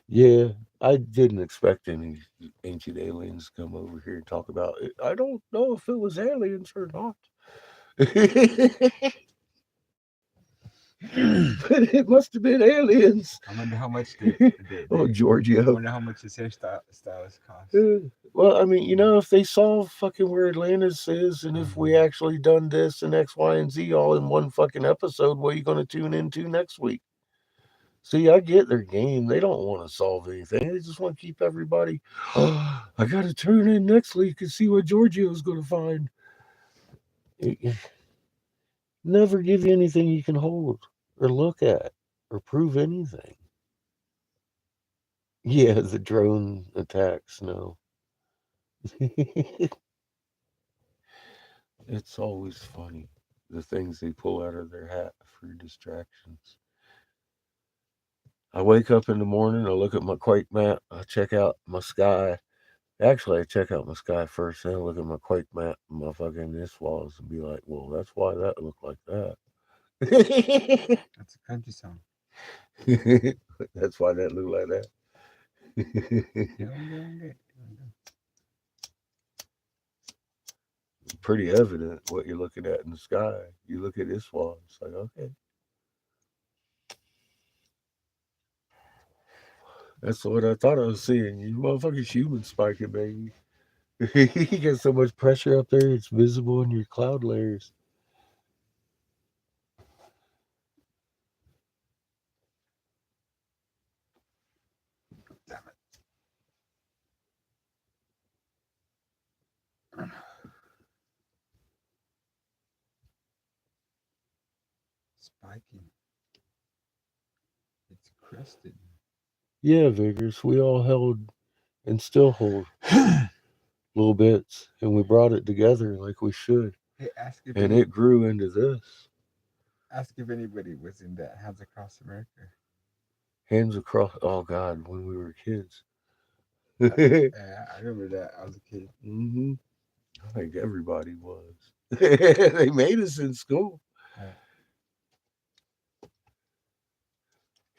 Yeah, I didn't expect any ancient aliens to come over here and talk about it. I don't know if it was aliens or not. But it must have been aliens.
I wonder how much
Oh,
I
Giorgio.
wonder how much his hairstylist cost.
Well, I mean, if they saw fucking where Atlantis is and if we actually done this and X, Y, and Z all in one fucking episode, what are you going to tune into next week? See, I get their game. They don't want to solve anything. They just want to keep everybody. Oh, I got to turn in next week and see what Giorgio's going to find. It never give you anything you can hold or look at or prove anything. Yeah, the drone attacks. No, it's always funny the things they pull out of their hat for distractions. I wake up in the morning. I look at my Quake map. I check out my sky. Actually, I check out my sky first, then I look at my quake map and my fucking this walls and be like, well, that's why that looked like that.
That's a country song.
That's why that looked like that. Pretty evident what you're looking at in the sky. You look at this wall, it's like, okay. That's what I thought I was seeing. You motherfucking human spiking, baby. You get so much pressure up there, it's visible in your cloud layers.
Damn it. Spiking. It's crested.
Yeah, Vigors, we all held and still hold little bits, and we brought it together like we should,
Hey,
and it grew into this.
ask if anybody was in that Hands Across America.
Hands across. Oh God, when we were kids.
Yeah, I remember that. I was a kid.
Hmm. I think everybody was. They made us in school.
Uh,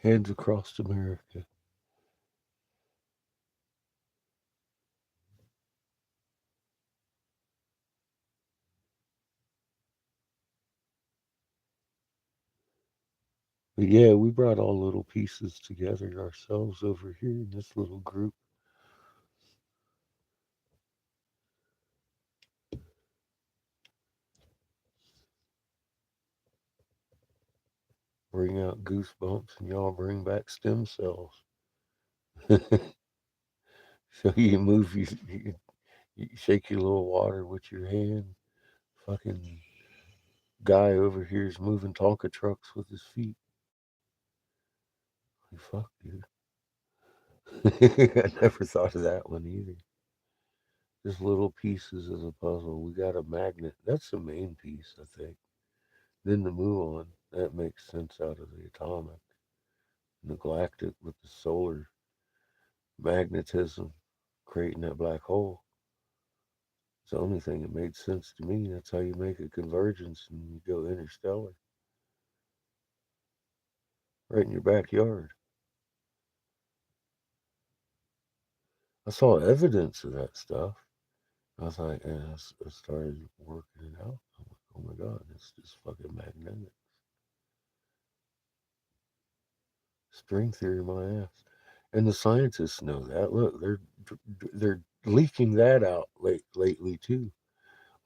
Hands across America. But yeah, we brought all little pieces together ourselves over here in this little group. Bring out goosebumps, and y'all bring back stem cells. So you move, you shake your little water with your hand. Fucking guy over here is moving Tonka trucks with his feet. Like, fuck, dude. I never thought of that one either. Just little pieces of the puzzle. We got a magnet. That's the main piece, I think. Then the muon, that makes sense out of the atomic. And the galactic with the solar magnetism creating that black hole. It's the only thing that made sense to me. That's how you make a convergence and you go interstellar. Right in your backyard. I saw evidence of that stuff. I was like, and I started working it out. I'm like, oh my God, it's just fucking magnetic. String theory, my ass. And the scientists know that. Look, they're leaking that out lately too.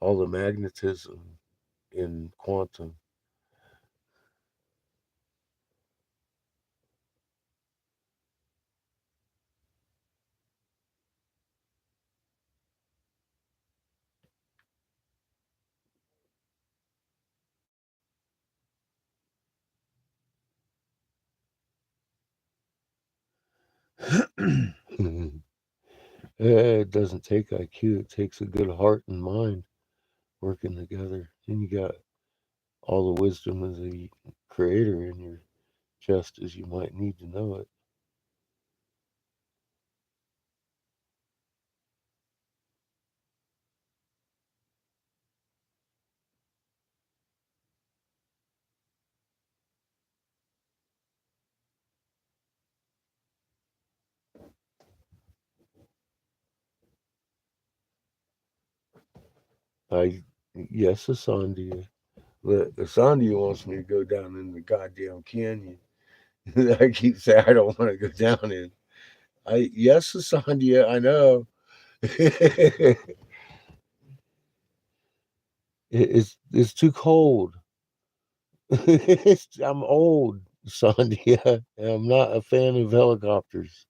All the magnetism in quantum. It doesn't take IQ. It takes a good heart and mind working together. And you got all the wisdom of the creator in your chest as you might need to know it. I yes, Asandia. Look, Asandia wants me to go down in the goddamn canyon. I keep saying I don't want to go down in. I yes, Asandia, I know. It's too cold. I'm old, Sandia. And I'm not a fan of helicopters.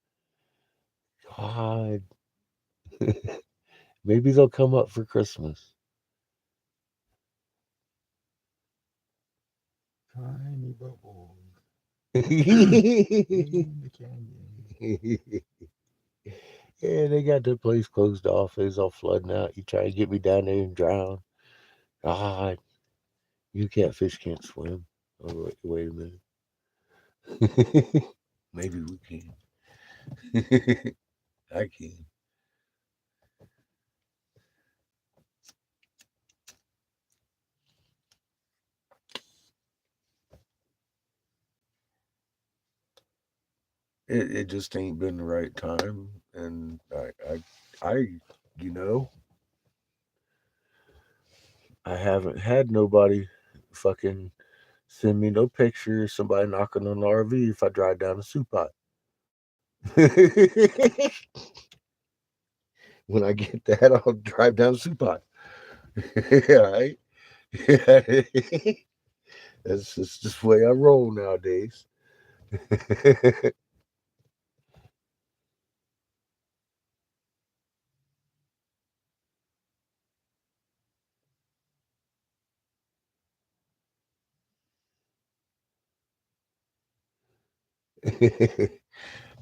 God, maybe they'll come up for Christmas.
Tiny bubbles
Yeah,
in the canyon.
they got the place closed off. It's all flooding out. You try to get me down there and drown. God, you catfish can't swim. Oh, wait a minute. Maybe we can. I can. It just ain't been the right time, and I, you know, I haven't had nobody fucking send me no picture of somebody knocking on the RV if I drive down the soup pot. When I get that, I'll drive down Supai. Yeah, right? Yeah. That's just the way I roll nowadays.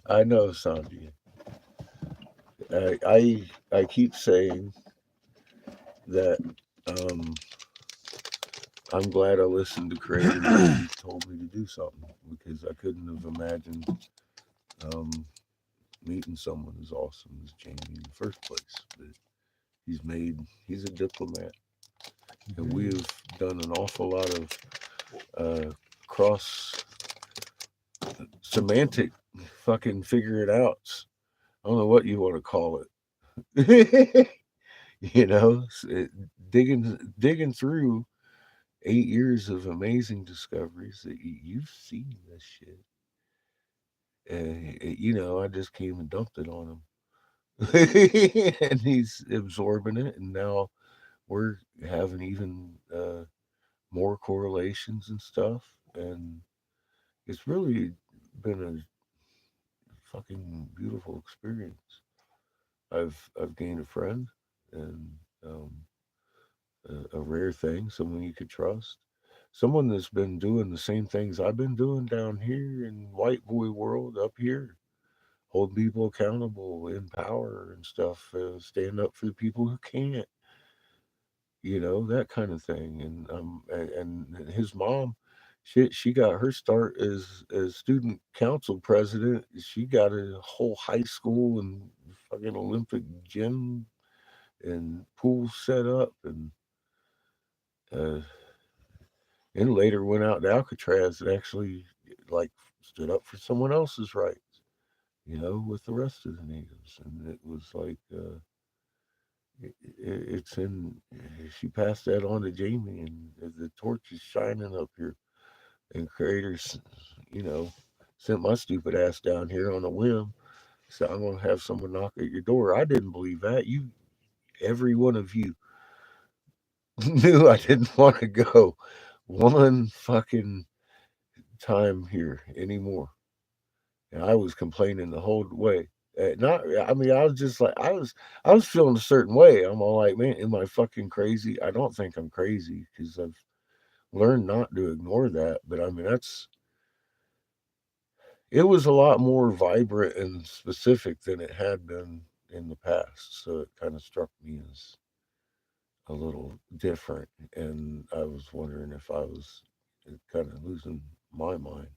I know, Sanji. I keep saying that um, I'm glad I listened to Creator when he told me to do something because I couldn't have imagined um, meeting someone as awesome as Jamie in the first place. But he's a diplomat, and we
Mhm.
have done an awful lot of cross semantic fucking figure it outs. I don't know what you want to call it. You know, digging through 8 years of amazing discoveries that you've seen this shit. I just came and dumped it on him, and he's absorbing it, and now we're having even more correlations and stuff, and it's really been a fucking beautiful experience. I've gained a friend, and um, a rare thing, someone you could trust, someone that's been doing the same things I've been doing down here in white boy world up here, hold people accountable, in power and stuff, stand up for the people who can't, that kind of thing. And his mom, she got her start as student council president. She got a whole high school and fucking Olympic gym and pool set up, uh, and later went out to Alcatraz and actually like stood up for someone else's rights, with the rest of the natives. And it was like it's in. She passed that on to Jamie, and the torch is shining up here. And creators, you know, sent my stupid ass down here on a whim. So I'm gonna have someone knock at your door. I didn't believe that. Every one of you, knew I didn't want to go one fucking time here anymore. And I was complaining the whole way. Not, I mean, I was just like, I was feeling a certain way. I'm all like, man, am I fucking crazy? I don't think I'm crazy because I've learned not to ignore that. But I mean, it was a lot more vibrant and specific than it had been in the past. So it kind of struck me as a little different. And I was wondering if I was kind of losing my mind.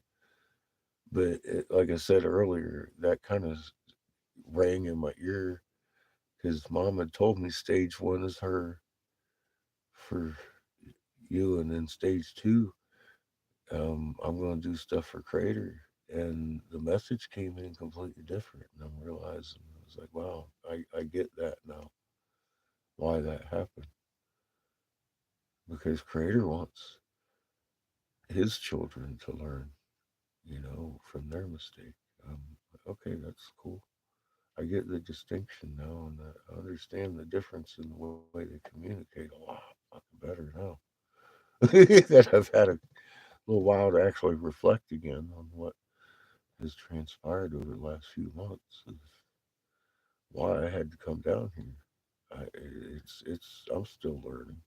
But like I said earlier, that kind of rang in my ear because mom had told me stage one is her for you, and then stage two, I'm going to do stuff for Crater. And the message came in completely different. And I'm realizing, I was like, wow, I get that now, why that happened. Because Creator wants his children to learn, from their mistake. Um, okay, that's cool. I get the distinction now, and I understand the difference in the way they communicate a lot fucking better now. That I've had a little while to actually reflect again on what has transpired over the last few months of why I had to come down here. I'm still learning.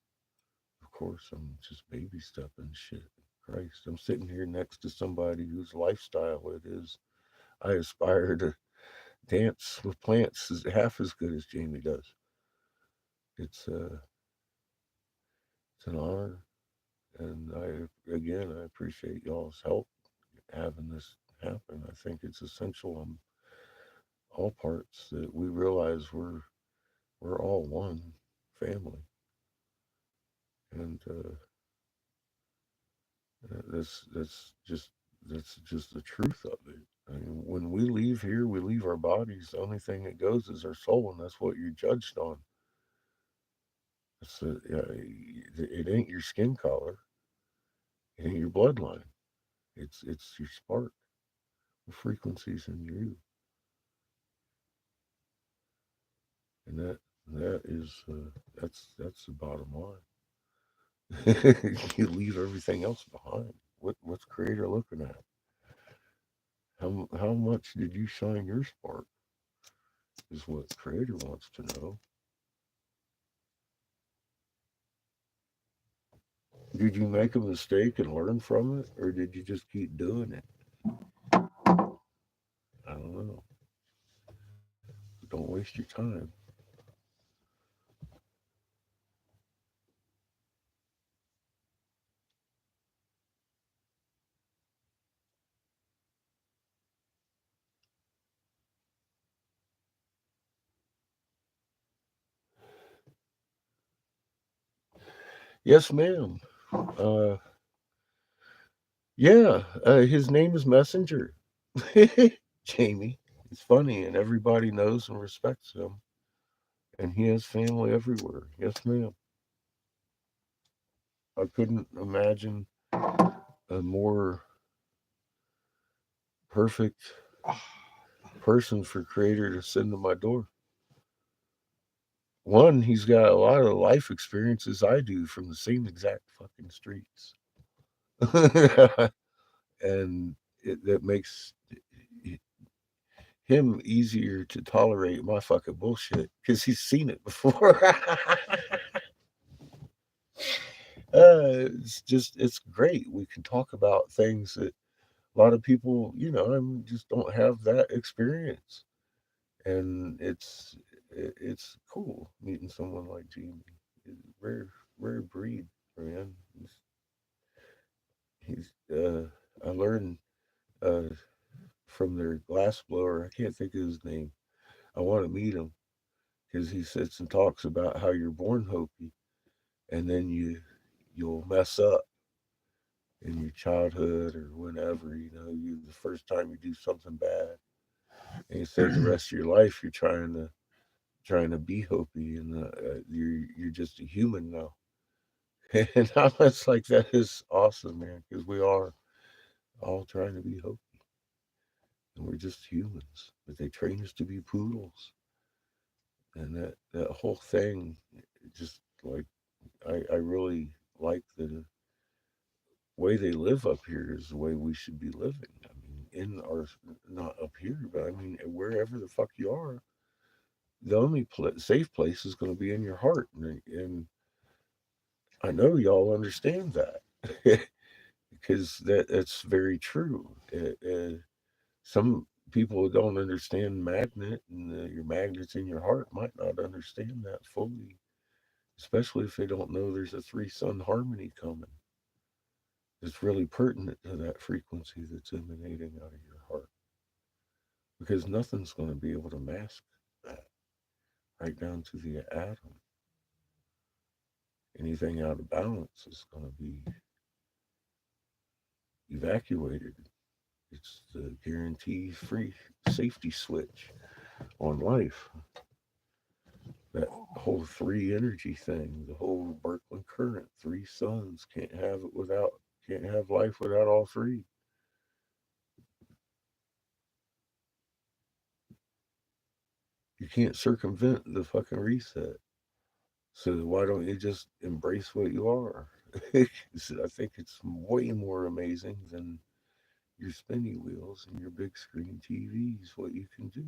Of course, I'm just baby stepping shit. Christ, I'm sitting here next to somebody whose lifestyle it is. I aspire to dance with plants is half as good as Jamie does. It's it's an honor, and I appreciate y'all's help having this happen. I think it's essential on all parts that we realize we're all one family, and that's that's just the truth of it. I mean, when we leave here, we leave our bodies. The only thing that goes is our soul, and that's what you're judged on. It ain't your skin color, it ain't your bloodline. It's your spark, the frequencies in you, And that is that's the bottom line. You leave everything else behind. What's creator looking at? How much did you shine your spark? Is what creator wants to know. Did you make a mistake and learn from it, or did you just keep doing it? I don't know. Don't waste your time. Yes, ma'am. Uh, yeah, his name is Messenger. Jamie. It's funny, and everybody knows and respects him. And he has family everywhere. Yes, ma'am. I couldn't imagine a more perfect person for creator to send to my door. One, he's got a lot of life experiences I do from the same exact fucking streets. And that makes him easier to tolerate my fucking bullshit because he's seen it before. It's great. We can talk about things that a lot of people, just don't have that experience, and it's cool meeting someone like Jamie. Rare, rare breed, man. He's I learned uh, from their glass blower. I can't think of his name. I want to meet him because he sits and talks about how you're born Hopi, and then you'll mess up in your childhood or whenever. You the first time you do something bad, and you said the rest of your life you're trying to be Hopi, and you're just a human now. And I was like, that is awesome, man, because we are all trying to be Hopi, and we're just humans. But they train us to be poodles, and that whole thing, just like I really like the way they live up here is the way we should be living. I mean, in our not up here, but I mean wherever the fuck you are, the only safe place is going to be in your heart, and I know y'all understand that because that's very true. Some people who don't understand magnet and your magnets in your heart might not understand that fully, especially if they don't know there's a three sun harmony coming. It's really pertinent to that frequency that's emanating out of your heart because nothing's going to be able to mask that right down to the atom. Anything out of balance is going to be evacuated. It's the guarantee free safety switch on life. That whole three energy thing, the whole Birkeland current, three suns, can't have life without all three. You can't circumvent the fucking reset. So why don't you just embrace what you are? I think it's way more amazing than your spinny wheels and your big screen TVs, what you can do.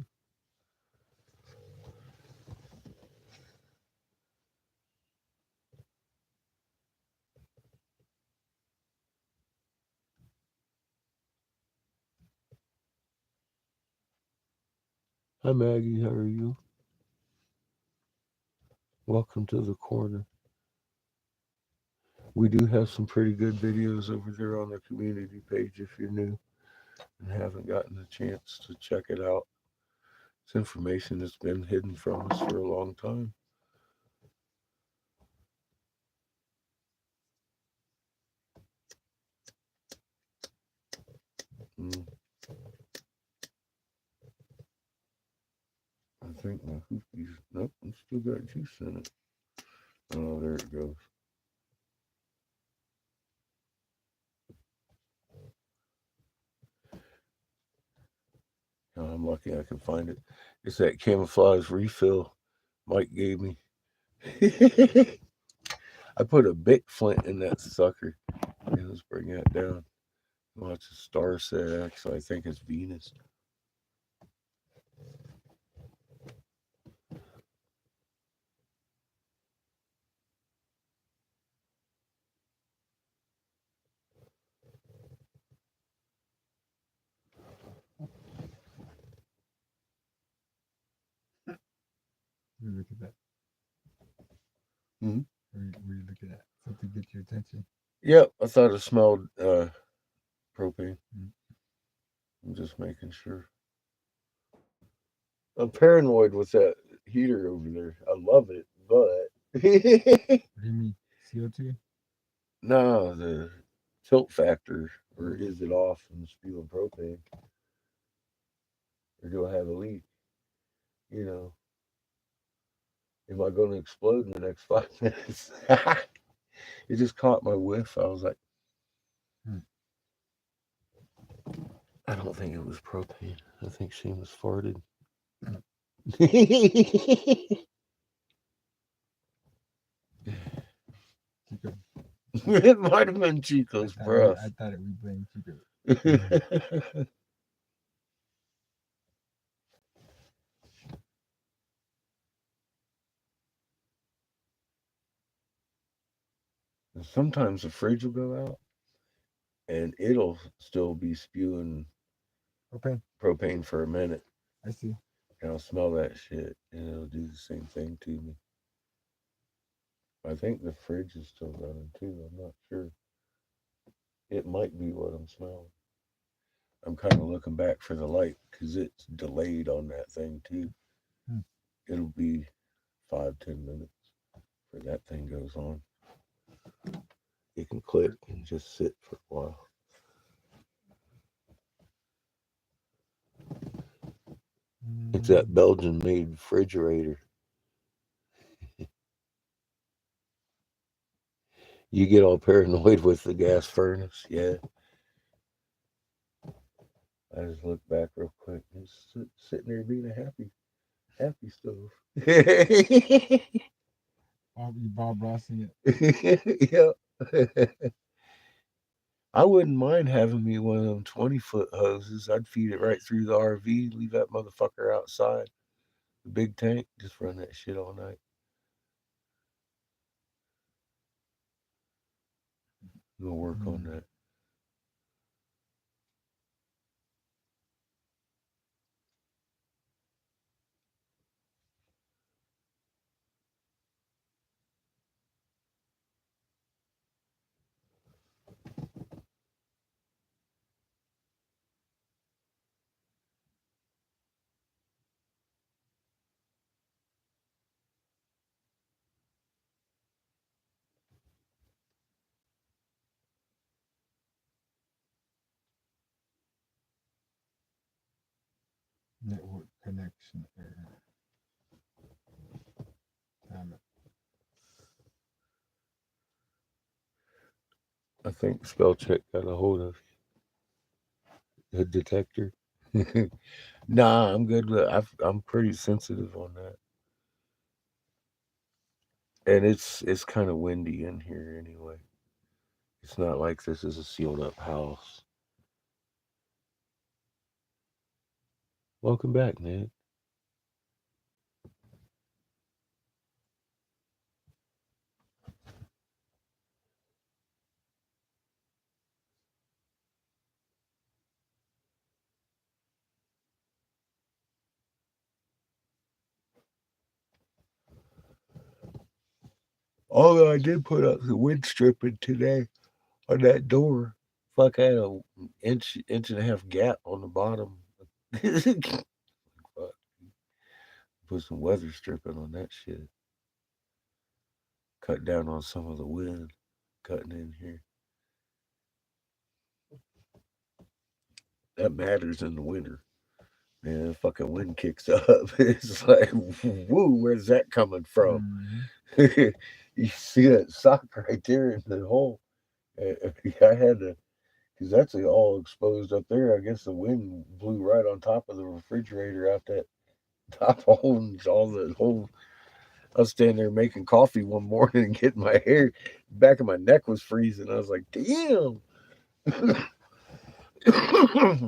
Hi Maggie, how are you? Welcome to the corner. We do have some pretty good videos over there on the community page if you're new and haven't gotten a chance to check it out. It's information that's been hidden from us for a long time. Mm, I think my hoopie's, nope, I still got juice in it. Oh, there it goes. Oh, I'm lucky I can find it. It's that camouflage refill Mike gave me. I put a big flint in that sucker. Yeah, let's bring that down. Watch a star set. Actually, I think it's Venus.
Look at that.
Hmm?
Were you looking at something to get your attention?
Yep, I thought it smelled propane.
Mm.
I'm just making sure. I'm paranoid with that heater over there. I love it, but
What do you mean? CO2?
no, the tilt factor, or is it off and spewing propane, or do I have a leak? You know, am I going to explode in the next 5 minutes? It just caught my whiff. I was like,
Hmm.
I don't think it was propane. I think Seamus farted.
Chico.
It might have been Chico's breath.
I thought it we blamed Chico.
Sometimes the fridge will go out and it'll still be spewing
Okay,
propane for a minute.
I see.
And I'll smell that shit and it'll do the same thing to me. I think the fridge is still running too. I'm not sure. It might be what I'm smelling. I'm kind of looking back for the light because it's delayed on that thing too.
Hmm.
It'll be 5, 10 minutes before that thing goes on. It can click and just sit for a while. It's that Belgian made refrigerator. You get all paranoid with the gas furnace. Yeah. I just look back real quick. It's sitting there being a happy stove.
You Bob Rossing it.
Yeah. I wouldn't mind having me one of them 20-foot hoses. I'd feed it right through the RV, leave that motherfucker outside. The big tank, just run that shit all night. We'll work on that.
Network connection error. Damn it.
I think spell check got a hold of the detector. Nah, I'm good with. I'm pretty sensitive on that, and it's kind of windy in here anyway. It's not like this is a sealed up house. Welcome back, Ned. Although I did put up the wind stripping today on that door. Fuck, I had a inch and a half gap on the bottom. Fuck. Put some weather stripping on that shit. Cut down on some of the wind cutting in here. That matters in the winter. Man, the fucking wind kicks up. It's like, woo, where's that coming from? You see that sock right there in the hole. I had to, because that's all exposed up there. I guess the wind blew right on top of the refrigerator out that top hole and all the whole I was standing there making coffee one morning and getting my hair, back of my neck was freezing. I was like, damn.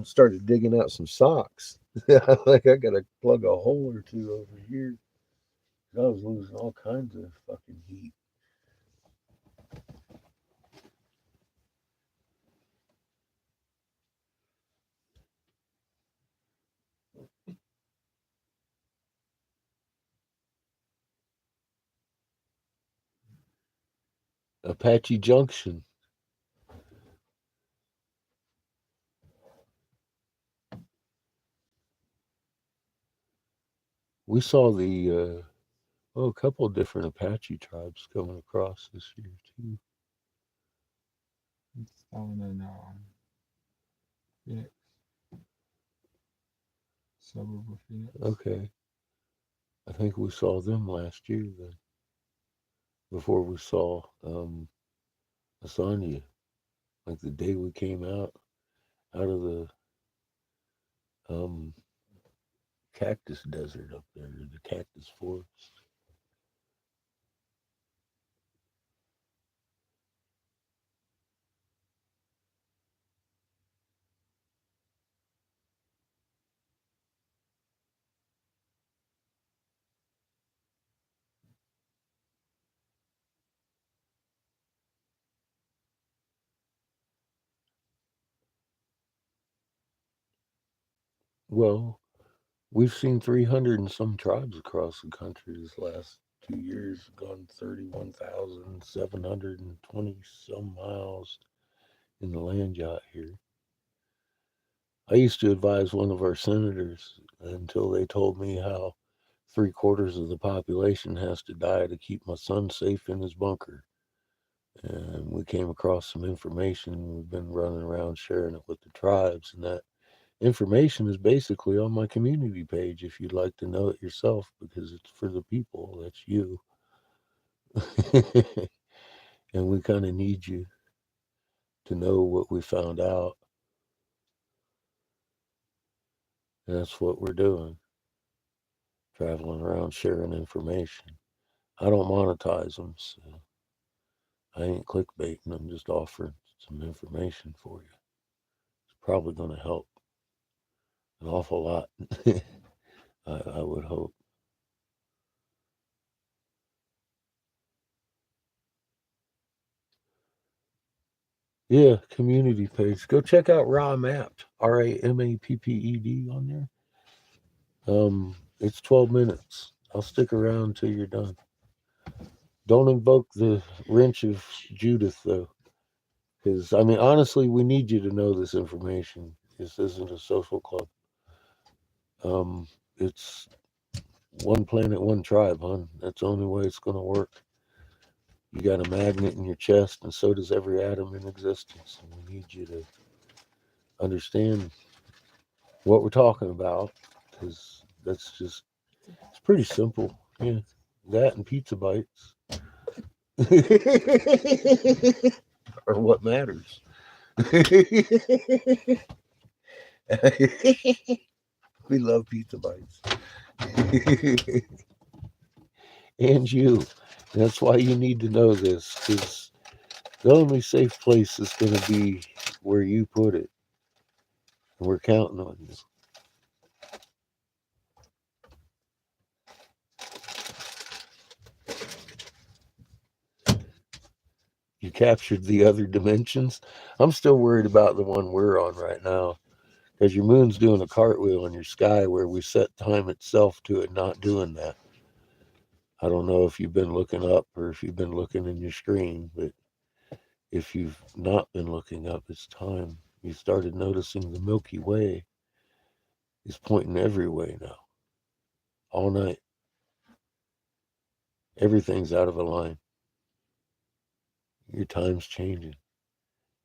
Started digging out some socks. Like I gotta plug a hole or two over here. I was losing all kinds of fucking heat. Apache Junction. We saw a couple of different Apache tribes coming across this year too.
It's down in Phoenix, suburb of Phoenix.
Okay, I think we saw them last year then. Before we saw Asanya, like the day we came out of the um cactus desert up there, the cactus forest. Well, we've seen 300 and some tribes across the country this last 2 years, gone 31,720 some miles in the land yacht here. I used to advise one of our senators until they told me how 3/4 of the population has to die to keep my son safe in his bunker. And we came across some information. We've been running around sharing it with the tribes, and that information is basically on my community page if you'd like to know it yourself, because it's for the people. That's you. And we kind of need you to know what we found out. And that's what we're doing, traveling around sharing information. I don't monetize them, so I ain't clickbaiting. I'm just offering some information for you. It's probably going to help an awful lot. I would hope. Yeah, community page. Go check out Raw Mapped, RAMAPPED on there. It's 12 minutes. I'll stick around till you're done. Don't invoke the wrench of Judith, though, because I mean, honestly, we need you to know this information. This isn't a social club. It's one planet, one tribe, hon. That's the only way it's going to work. You got a magnet in your chest, and so does every atom in existence. And we need you to understand what we're talking about, because it's pretty simple. Yeah, that and pizza bites are what matters. We love pizza bites. And you. That's why you need to know this, because the only safe place is going to be where you put it. And we're counting on you. You captured the other dimensions. I'm still worried about the one we're on right now, because your moon's doing a cartwheel in your sky where we set time itself to it not doing that. I don't know if you've been looking up or if you've been looking in your screen, but if you've not been looking up, it's time. You started noticing the Milky Way is pointing every way now, all night. Everything's out of a line. Your time's changing.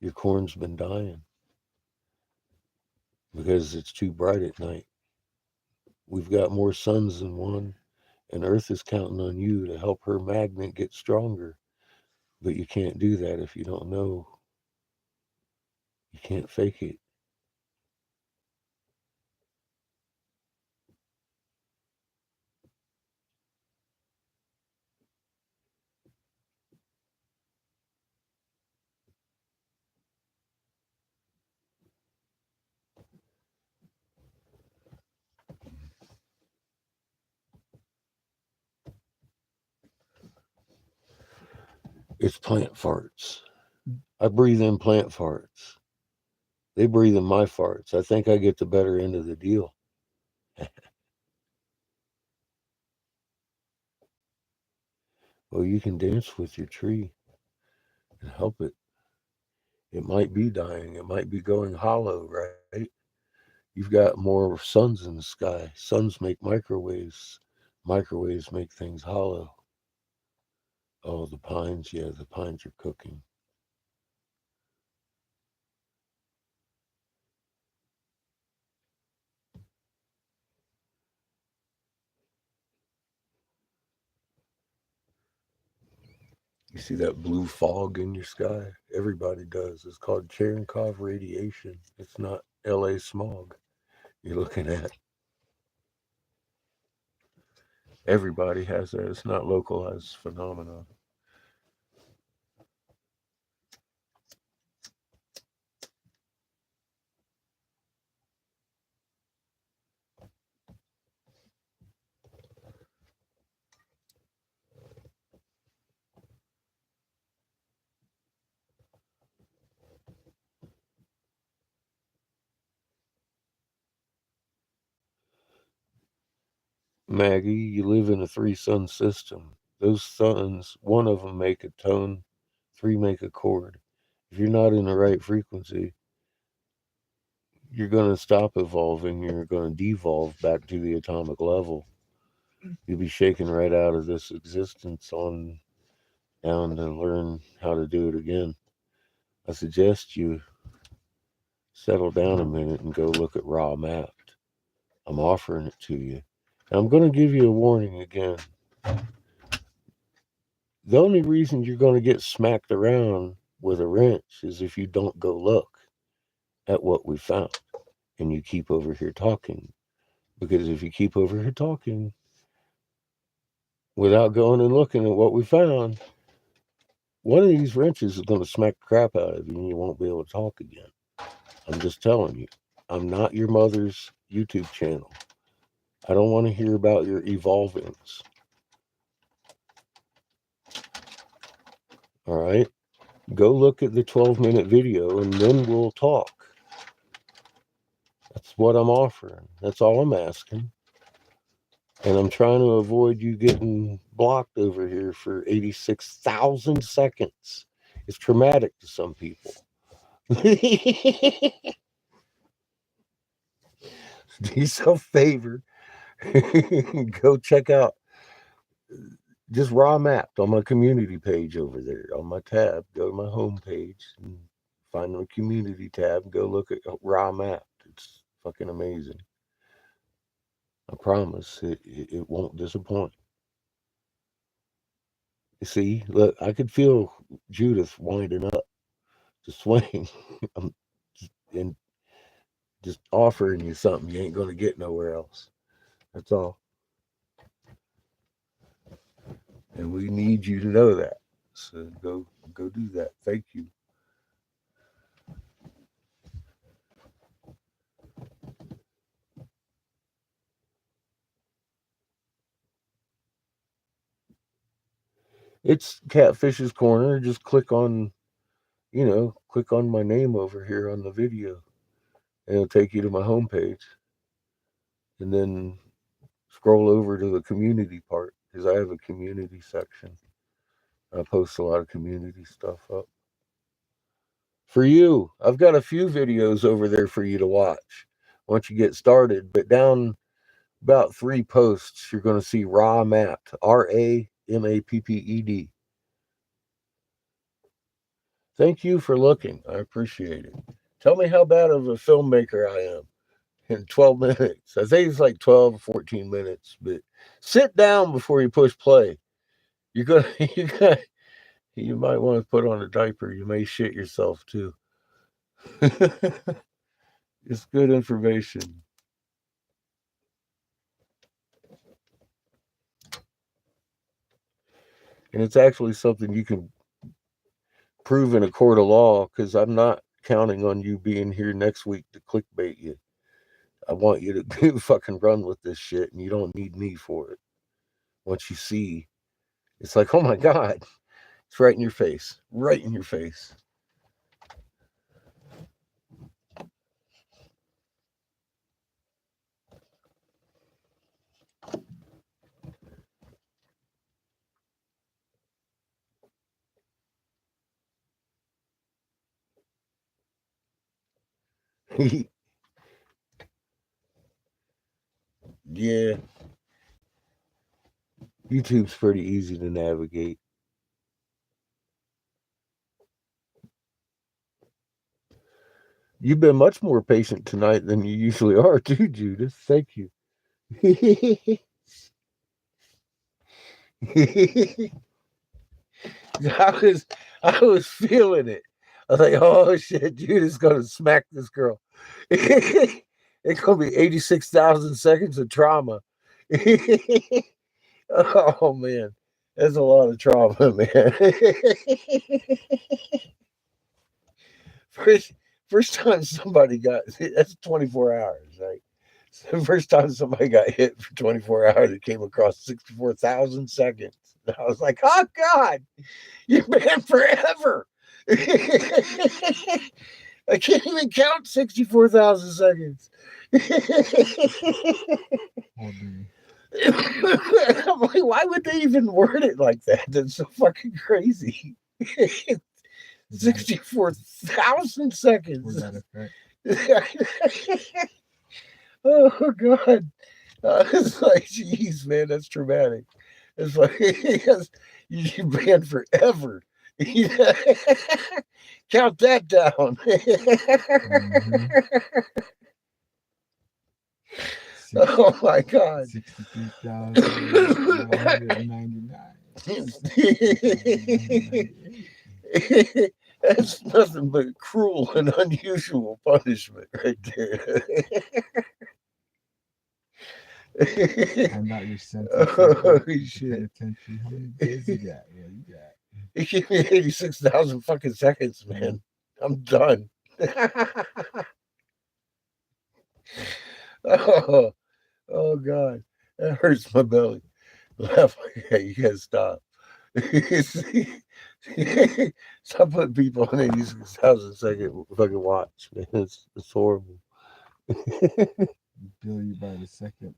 Your corn's been dying because it's too bright at night. We've got more suns than one, and Earth is counting on you to help her magnet get stronger. But you can't do that if you don't know. You can't fake it. It's plant farts. I breathe in plant farts. They breathe in my farts. I think I get the better end of the deal. Well, you can dance with your tree and help it. It might be dying. It might be going hollow, right? You've got more suns in the sky. Suns make microwaves. Microwaves make things hollow. Oh, the pines. Yeah, the pines are cooking. You see that blue fog in your sky? Everybody does. It's called Cherenkov radiation. It's not LA smog you're looking at. Everybody has that. It's not localized phenomenon. Maggie, you live in a three-sun system. Those suns, one of them make a tone, three make a chord. If you're not in the right frequency, you're going to stop evolving. You're going to devolve back to the atomic level. You'll be shaken right out of this existence on down to learn how to do it again. I suggest you settle down a minute and go look at Raw Mapped. I'm offering it to you. And I'm going to give you a warning again. The only reason you're going to get smacked around with a wrench is if you don't go look at what we found and you keep over here talking. Because if you keep over here talking without going and looking at what we found, one of these wrenches is going to smack the crap out of you and you won't be able to talk again. I'm just telling you. I'm not your mother's YouTube channel. I don't want to hear about your evolvings. All right? Go look at the 12-minute video and then we'll talk. That's what I'm offering. That's all I'm asking. And I'm trying to avoid you getting blocked over here for 86,000 seconds. It's traumatic to some people. Do yourself a favor. Go check out just Raw Mapped on my community page over there. On my tab, go to my home page and find the community tab and go look at Raw Mapped. It's fucking amazing. I promise it won't disappoint. You see, look, I could feel Judith winding up to swing. I'm and just offering you something you ain't going to get nowhere else. That's all. And we need you to know that. So go do that. Thank you. It's Catfish's Corner. Just click on my name over here on the video. And it'll take you to my homepage. And then scroll over to the community part because I have a community section. I post a lot of community stuff up. For you, I've got a few videos over there for you to watch once you get started. But down about 3 posts, you're going to see Raw Mapped, RAMAPPED. Thank you for looking. I appreciate it. Tell me how bad of a filmmaker I am in 12 minutes. I think it's like 12 or 14 minutes, but sit down before you push play. You're going to, you might want to put on a diaper. You may shit yourself too. It's good information. And it's actually something you can prove in a court of law because I'm not counting on you being here next week to clickbait you. I want you to fucking run with this shit and you don't need me for it. Once you see, it's like, oh my God, It's right in your face. Right in your face. Yeah. YouTube's pretty easy to navigate. You've been much more patient tonight than you usually are, too, Judith. Thank you. I was feeling it. I was like, oh shit, Judith's gonna smack this girl. It's gonna be 86,000 seconds of trauma. Oh man, that's a lot of trauma, man. first, first time somebody got that's 24 hours, right? So the first time somebody got hit for 24 hours, it came across 64,000 seconds. And I was like, oh God, you're banned forever. I can't even count 64,000 seconds. I'm like, why would they even word it like that? That's so fucking crazy. 64,000 seconds. Oh, God. It's like, geez, man, that's traumatic. It's like, yes, you're banned forever. Count that down. Oh my God. 63,199. That's nothing but cruel and unusual punishment right there.
I'm not your sentence.
Holy shit.
How many days you got? Yeah, you got.
You give me 86,000 fucking seconds, man. I'm done. Oh, oh God. That hurts my belly. Laugh like that. You gotta stop. Stop putting people on 86,000 second fucking watch, man. It's horrible.
Bill you by the second.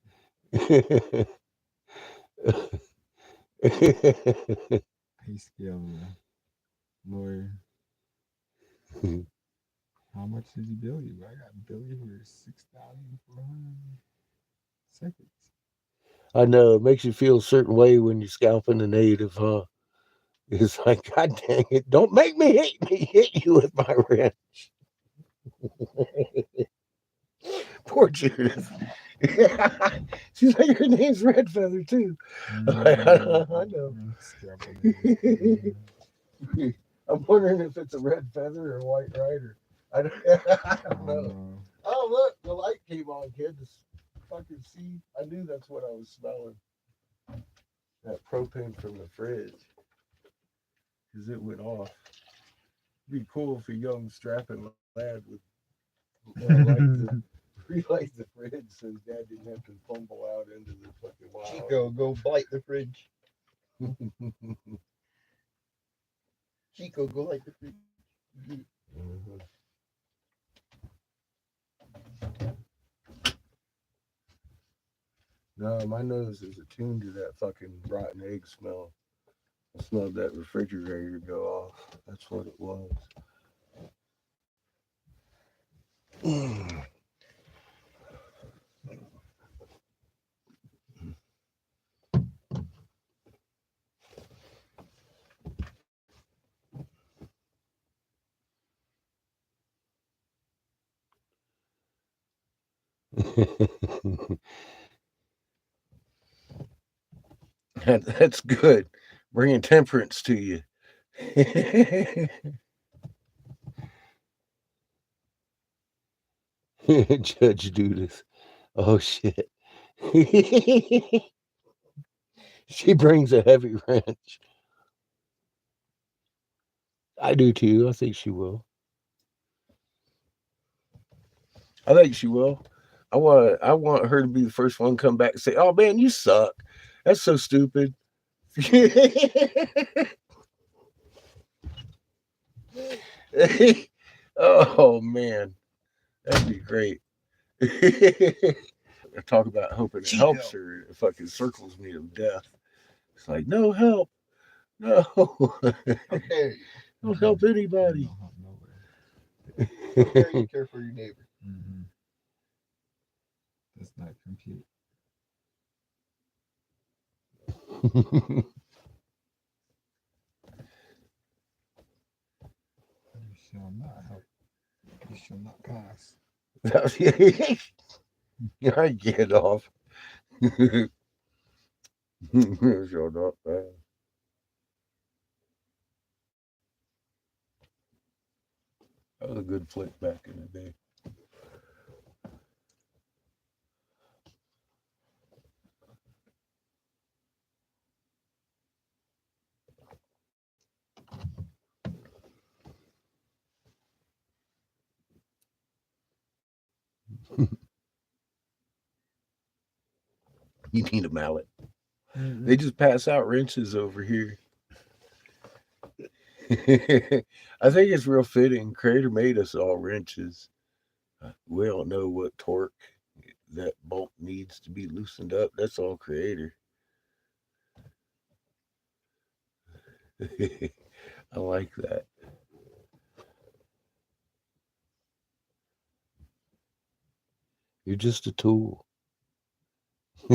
Pay scale lawyer. How much did he bill you? I got bill you for 6,400 seconds.
I know it makes you feel a certain way when you're scalping a native, huh? It's like, God dang it, don't make me hit you with my wrench. Poor Judith. She's like, your name's Red Feather too. I know. I'm wondering if it's a red feather or a white rider. I don't know. Oh, look, the light came on, kid. This fucking see. I knew that's what I was smelling. That propane from the fridge. Because it went off. It'd be cool if a young strapping lad would relight the fridge so his dad didn't have to fumble out into the fucking wild.
Chico, go bite the fridge. Chico, go light the fridge.
No, my nose is attuned to that fucking rotten egg smell. I smelled that refrigerator go off. That's what it was. That's good. Bringing temperance to you. Judge Judith. Oh shit. She brings a heavy wrench. I do too. I think she will. I think she will. I want her to be the first one to come back and say, "Oh man, you suck. That's so stupid." Oh man, that'd be great. I talk about hoping it helps her. It fucking circles me of death. It's like no help, no,
How dare you?
don't help anybody.
No help nowhere.
How dare you care for your neighbor?
Mm-hmm. Does not compute. You shall not help. You shall not pass.
I get off. Shut up, man. That was a good flick back in the day. You need a mallet. They just pass out wrenches over here. I think it's real fitting. Creator made us all wrenches. We don't know what torque that bolt needs to be loosened up. That's all Creator. I like that. You're just a tool.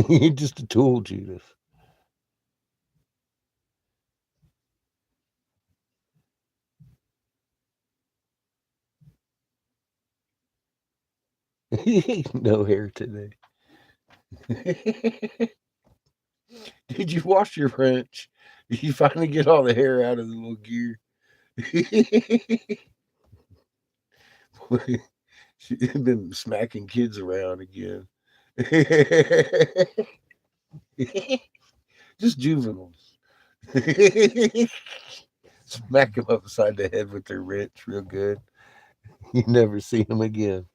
You're just a tool, Judith. No hair today. Did you wash your wrench? Did you finally get all the hair out of the little gear? She's been smacking kids around again. Just juveniles. Smack them upside the head with their wrench real good. You never see them again.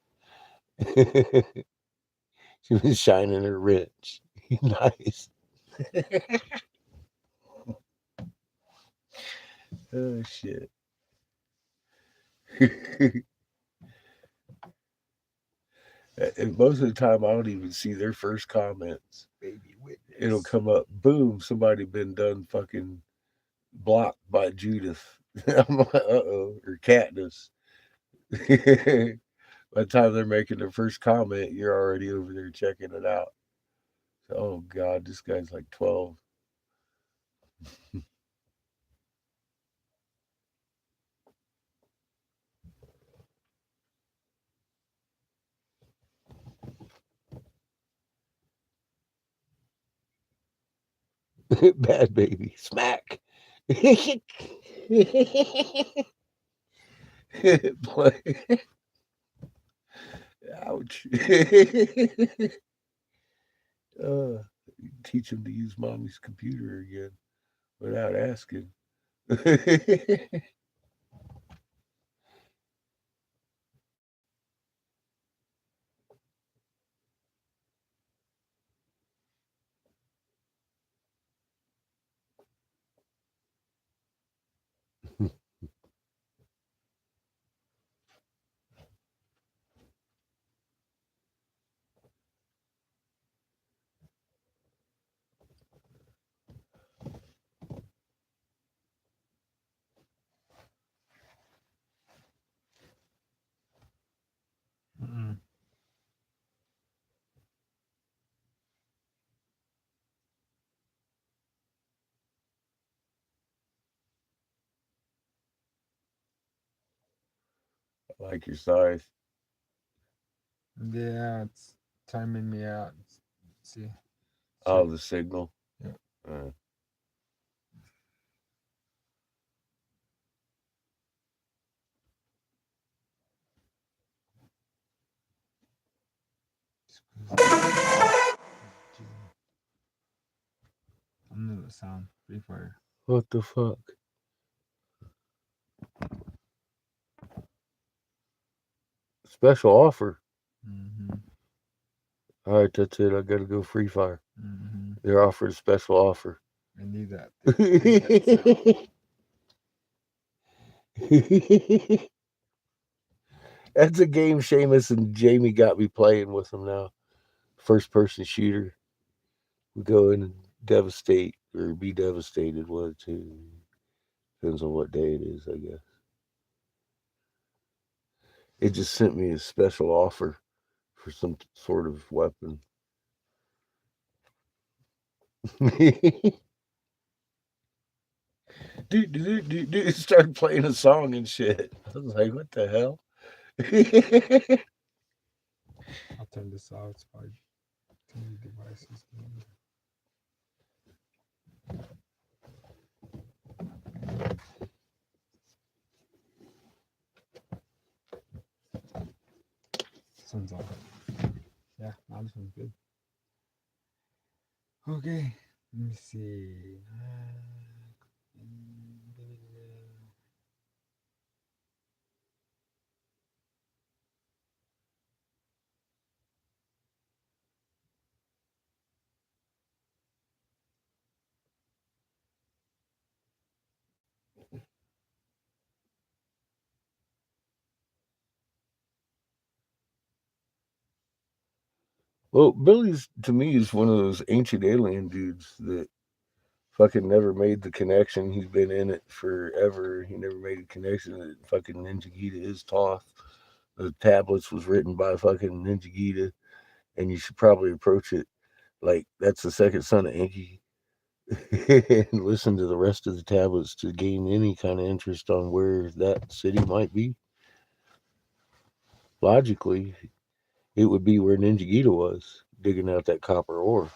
She was shining her wrench. Nice. Oh shit. And most of the time, I don't even see their first comments.
Baby witness.
It'll come up, boom, somebody been done fucking blocked by Judith. I'm like, uh-oh, or Katniss. By the time they're making their first comment, you're already over there checking it out. So, oh God, this guy's like 12. Bad baby. Smack. Play. Ouch. uh, teach him to use mommy's computer again without asking.
Mm-mm.
I like your size.
Yeah, it's timing me out. See.
Oh, the signal.
Yeah.
Uh,
I'm gonna sound free fire.
what the fuck? Special offer.
Mm-hmm.
All right, that's it. I gotta go free fire.
Mm-hmm.
They're offered a special offer.
I need that. I need that sound.
That's a game Seamus and Jamie got me playing with them now. First person shooter. We go in and devastate or be devastated. One or two. Depends on what day it is, I guess. It just sent me a special offer for some sort of weapon. Dude, started playing a song and shit. I was like, what the hell?
I'll turn this off. It's probably too many devices. This one's off. Yeah, now this one's good. Okay, let me see.
Well, Billy's to me is one of those ancient alien dudes that fucking never made the connection. He's been in it forever. He never made a connection that fucking Ninja Gita is Toth. The tablets was written by fucking Ninja Gita, and you should probably approach it like that's the second son of Enki. And listen to the rest of the tablets to gain any kind of interest on where that city might be. Logically, it would be where Ninja Gita was, digging out that copper ore.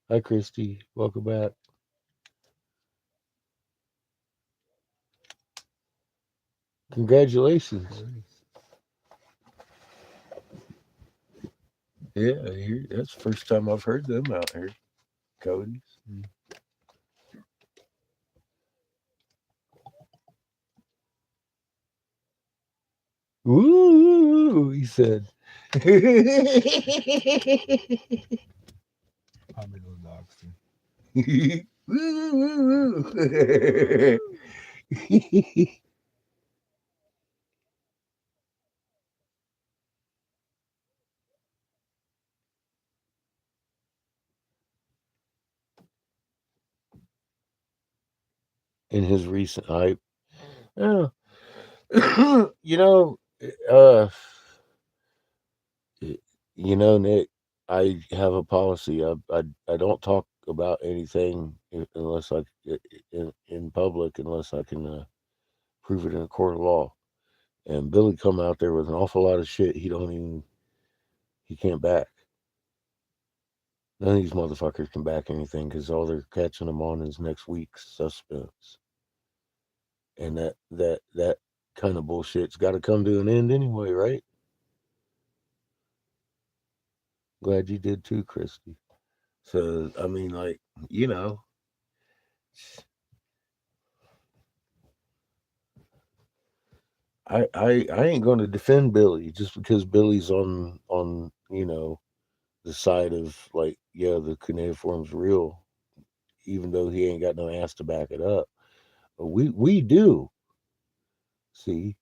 Hi, Christy. Welcome back. Congratulations. Yeah, that's the first time I've heard them out here. Cody's. Ooh, he said.
Probably those dogs too.
In his recent hype. Oh. you know, uh, Nick, I have a policy. I don't talk about anything unless in public unless I can prove it in a court of law. And Billy come out there with an awful lot of shit he can't back. None of these motherfuckers can back anything because all they're catching them on is next week's suspense. And that kind of bullshit's got to come to an end anyway, right? Glad you did too, Christy. So I mean, like, you know, I ain't going to defend Billy just because Billy's on the side of like, yeah, the cuneiform's real, even though he ain't got no ass to back it up. But we do see.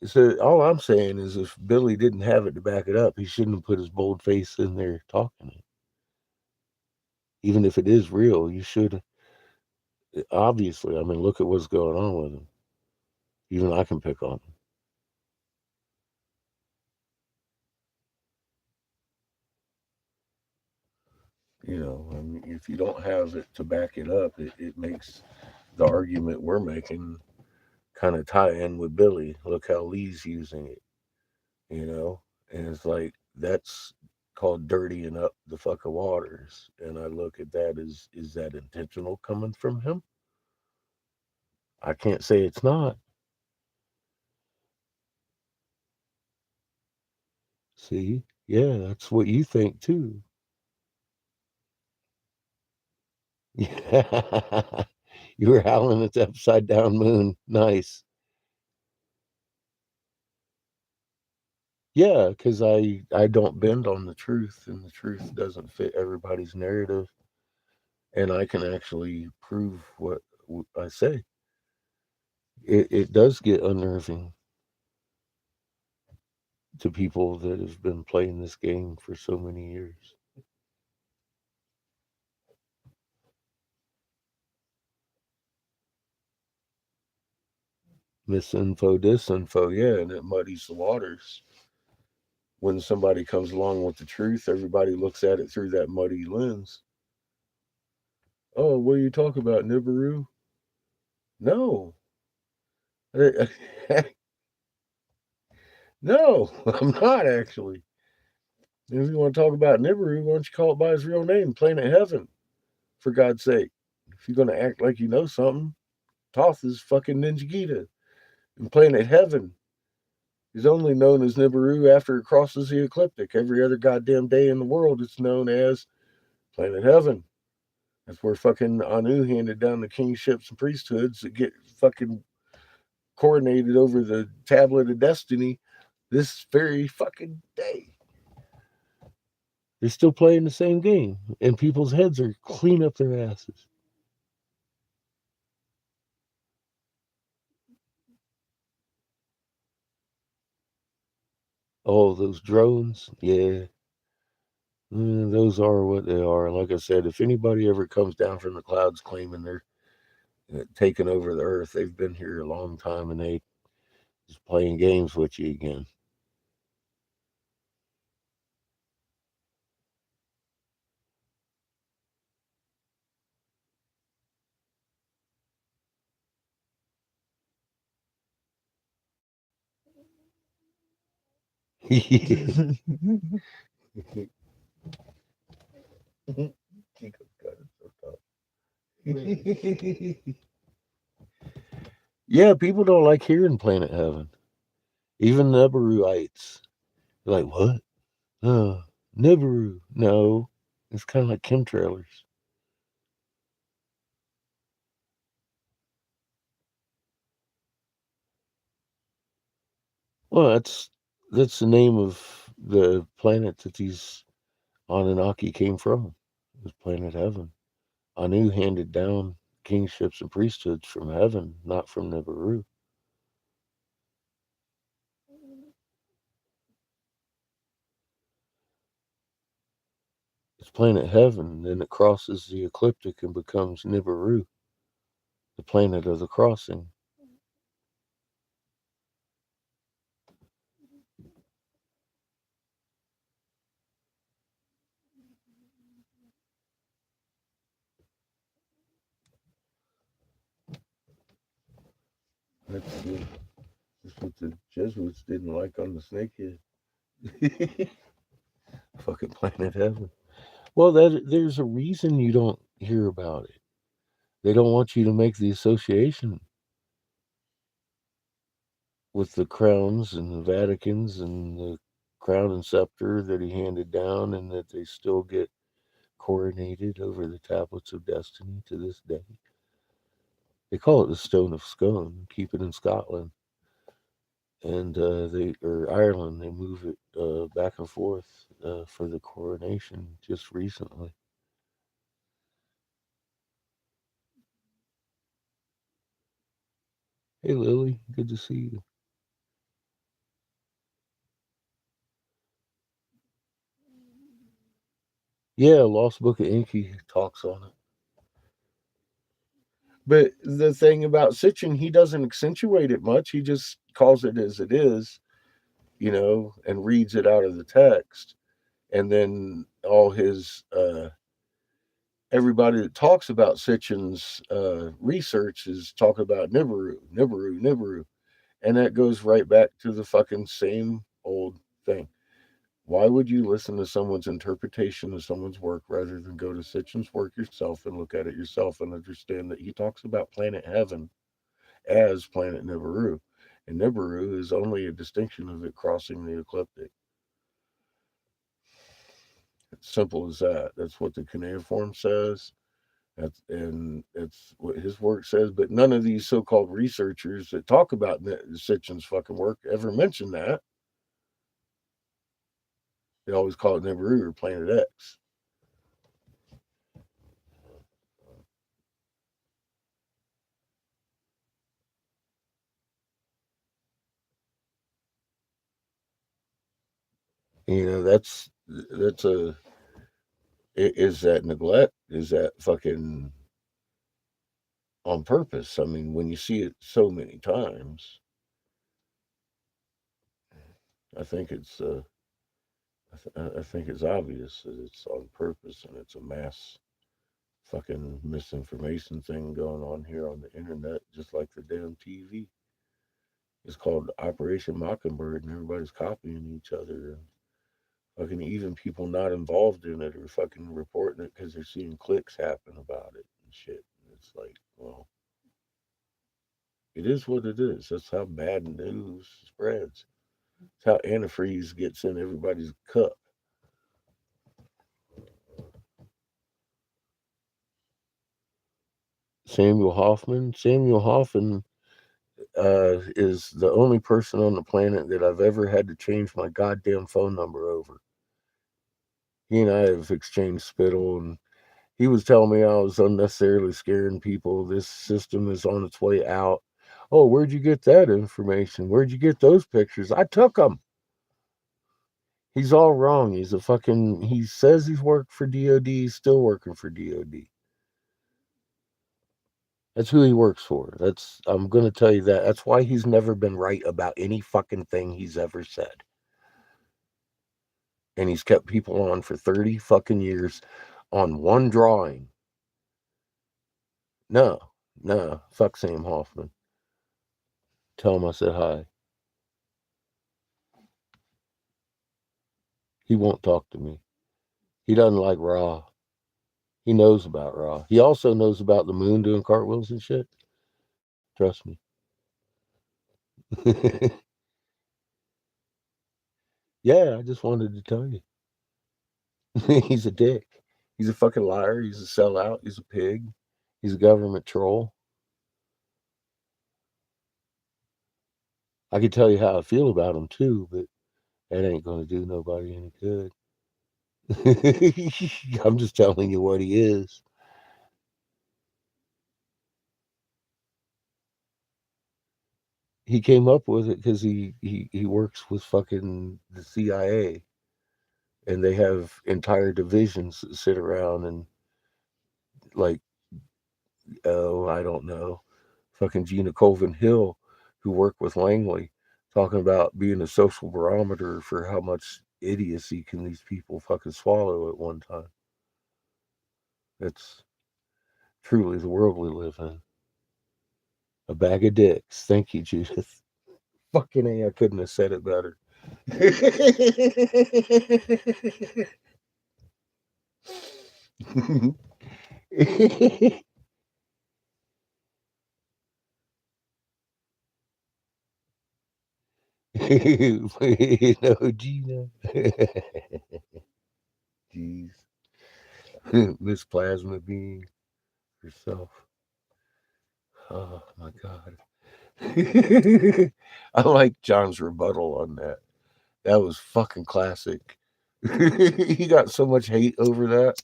So all I'm saying is, if Billy didn't have it to back it up, he shouldn't have put his bold face in there talking it. Even if it is real, you should obviously. I mean, look at what's going on with him. Even I can pick on him. I mean, if you don't have it to back it up, it makes the argument we're making kind of tie in with Billy. Look how Lee's using it, and it's like that's called dirtying up the fucking waters. And I look at that as, is that intentional coming from him? I can't say it's not. See, yeah, that's what you think too. Yeah, you were howling at the upside down moon. Nice. Yeah, because I don't bend on the truth, and the truth doesn't fit everybody's narrative. and I can actually prove what I say. It does get unnerving to people that have been playing this game for so many years. Misinfo, disinfo, yeah, and it muddies the waters. When somebody comes along with the truth, everybody looks at it through that muddy lens. Oh, what are you talking about, Nibiru? No. No, I'm not actually. If you want to talk about Nibiru, why don't you call it by his real name, Planet Heaven, for God's sake? If you're going to act like you know something, Toth is fucking Ninja Gita. And Planet Heaven is only known as Nibiru after it crosses the ecliptic. Every other goddamn day in the world, it's known as Planet Heaven. That's where fucking Anu handed down the kingships and priesthoods that get fucking coronated over the tablet of destiny this very fucking day. They're still playing the same game, and people's heads are clean up their asses. Oh, those drones, yeah. Those are what they are. Like I said, if anybody ever comes down from the clouds claiming they're taking over the earth, they've been here a long time and they just playing games with you again. Chico's got it so tough. Yeah, people don't like hearing Planet Heaven. Even Neburuites. They're like, what? Nibiru. No. It's kind of like chemtrailers. Well, that's the name of the planet that these Anunnaki came from. It was Planet Heaven. Anu handed down kingships and priesthoods from heaven, not from Nibiru. It's Planet Heaven, then it crosses the ecliptic and becomes Nibiru, the planet of the crossing. That's what the Jesuits didn't like on the snakehead. Fucking Planet Heaven. Well, there's a reason you don't hear about it. They don't want you to make the association with the crowns and the Vaticans and the crown and scepter that he handed down, and that they still get coronated over the tablets of destiny to this day. They call it the Stone of Scone. Keep it in Scotland, and they or Ireland. They move it back and forth for the coronation just recently. Hey, Lily, good to see you. Yeah, Lost Book of Inky talks on it. But the thing about Sitchin, he doesn't accentuate it much. He just calls it as it is, and reads it out of the text. And then all his everybody that talks about Sitchin's research is talking about Nibiru, Nibiru, Nibiru, and that goes right back to the fucking same old thing. Why would you listen to someone's interpretation of someone's work rather than go to Sitchin's work yourself and look at it yourself and understand that he talks about planet heaven as planet Nibiru? And Nibiru is only a distinction of it crossing the ecliptic. It's simple as that. That's what the cuneiform says. That's what his work says. But none of these so-called researchers that talk about Sitchin's fucking work ever mention that. They always call it Nibiru or Planet X. That's is that neglect? Is that fucking on purpose? I mean, when you see it so many times, I think it's I think it's obvious that it's on purpose and it's a mass fucking misinformation thing going on here on the internet, just like the damn TV. It's called Operation Mockingbird, and everybody's copying each other. And fucking even people not involved in it are fucking reporting it because they're seeing clicks happen about it and shit. It's like, well, it is what it is. That's how bad news spreads. It's how antifreeze gets in everybody's cup. Samuel Hoffman is the only person on the planet that I've ever had to change my goddamn phone number over. He and I have exchanged spittle, and he was telling me I was unnecessarily scaring people. This system is on its way out. Oh, where'd you get that information? Where'd you get those pictures? I took them. He's all wrong. He's a fucking. He says he's worked for DOD. He's still working for DOD. That's who he works for. I'm gonna tell you that. That's why he's never been right about any fucking thing he's ever said. And he's kept people on for 30 fucking years on one drawing. No, no, fuck Sam Hoffman. Tell him I said hi. He won't talk to me. He doesn't like Ra. He knows about Ra. He also knows about the moon doing cartwheels and shit. Trust me. Yeah, I just wanted to tell you. He's a dick. He's a fucking liar. He's a sellout. He's a pig. He's a government troll. I can tell you how I feel about him too, but that ain't gonna do nobody any good. I'm just telling you what he is. He came up with it because he works with fucking the CIA, and they have entire divisions that sit around and like, oh, I don't know, fucking Gina Colvin Hill, who worked with Langley, talking about being a social barometer for how much idiocy can these people fucking swallow at one time. It's truly the world we live in. A bag of dicks. Thank you, Judith. Fucking A, I couldn't have said it better. No, Gina. Jeez. Miss Plasma being herself. Oh my God. I like John's rebuttal on that. That was fucking classic. He got so much hate over that.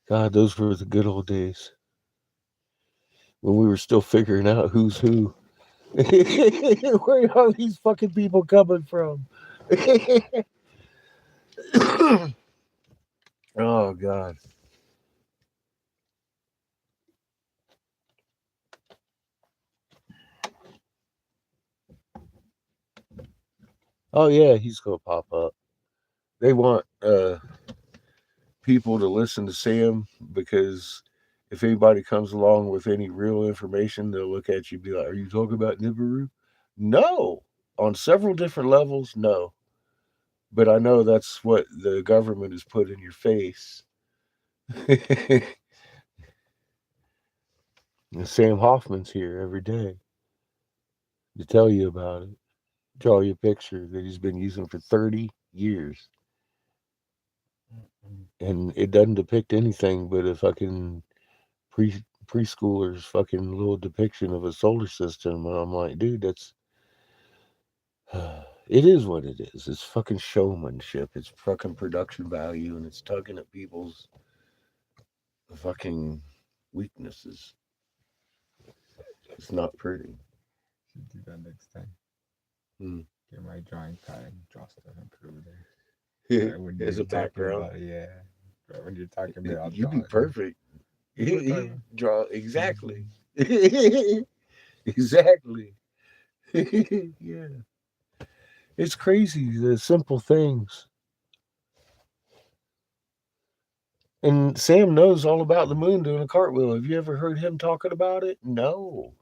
God, those were the good old days when we were still figuring out who's who. Where are all these fucking people coming from? Oh God. Oh yeah, he's gonna pop up. They want people to listen to Sam because if anybody comes along with any real information, they'll look at you and be like, "Are you talking about Nibiru?" No. On several different levels, no. But I know that's what the government has put in your face. And Sam Hoffman's here every day to tell you about it, draw you a picture that he's been using for 30 years. And it doesn't depict anything but a fucking preschooler's fucking little depiction of a solar system. And I'm like, dude, that's it is what it is. It's fucking showmanship. It's fucking production value, and it's tugging at people's fucking weaknesses. It's not pretty.
Should do that next time.
Hmm.
Get my drawing pad and draw stuff and put it over there. Right when
As
you're
a
talking
background,
about it, yeah. Right when you're talking about it, I'll
you'd
draw
be
it.
perfect.
You know what I'm talking about?
Draw exactly. Exactly. Yeah. It's crazy, the simple things. And Sam knows all about the moon doing a cartwheel. Have you ever heard him talking about it? No.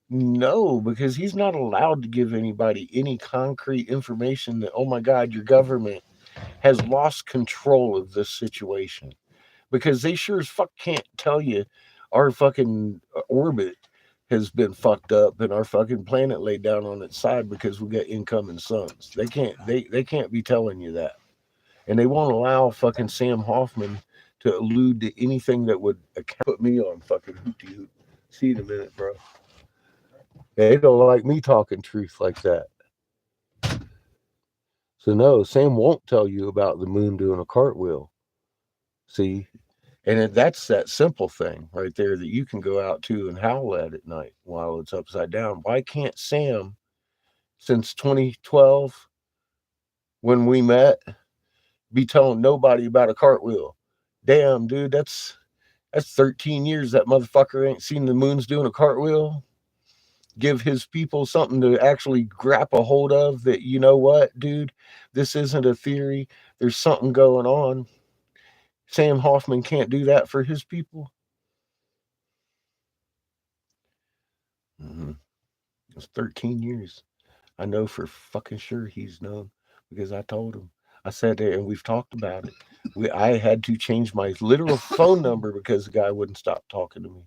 No, because he's not allowed to give anybody any concrete information that, oh my God, your government has lost control of this situation. Because they sure as fuck can't tell you our fucking orbit has been fucked up and our fucking planet laid down on its side because we got incoming suns. They can't be telling you that. And they won't allow fucking Sam Hoffman to allude to anything that would put me on fucking hooty hoot. See you in a minute, bro. They don't like me talking truth like that. So no, Sam won't tell you about the moon doing a cartwheel. See, and that's that simple thing right there that you can go out to and howl at night while it's upside down. Why can't Sam, since 2012, when we met, be telling nobody about a cartwheel? Damn, dude, that's 13 years that motherfucker ain't seen the moon's doing a cartwheel. Give his people something to actually grab a hold of that, you know what, dude, this isn't a theory. There's something going on. Sam Hoffman can't do that for his people. Mm-hmm. It's 13 years. I know for fucking sure he's known because I told him. I said it and we've talked about it. I had to change my literal phone number because the guy wouldn't stop talking to me.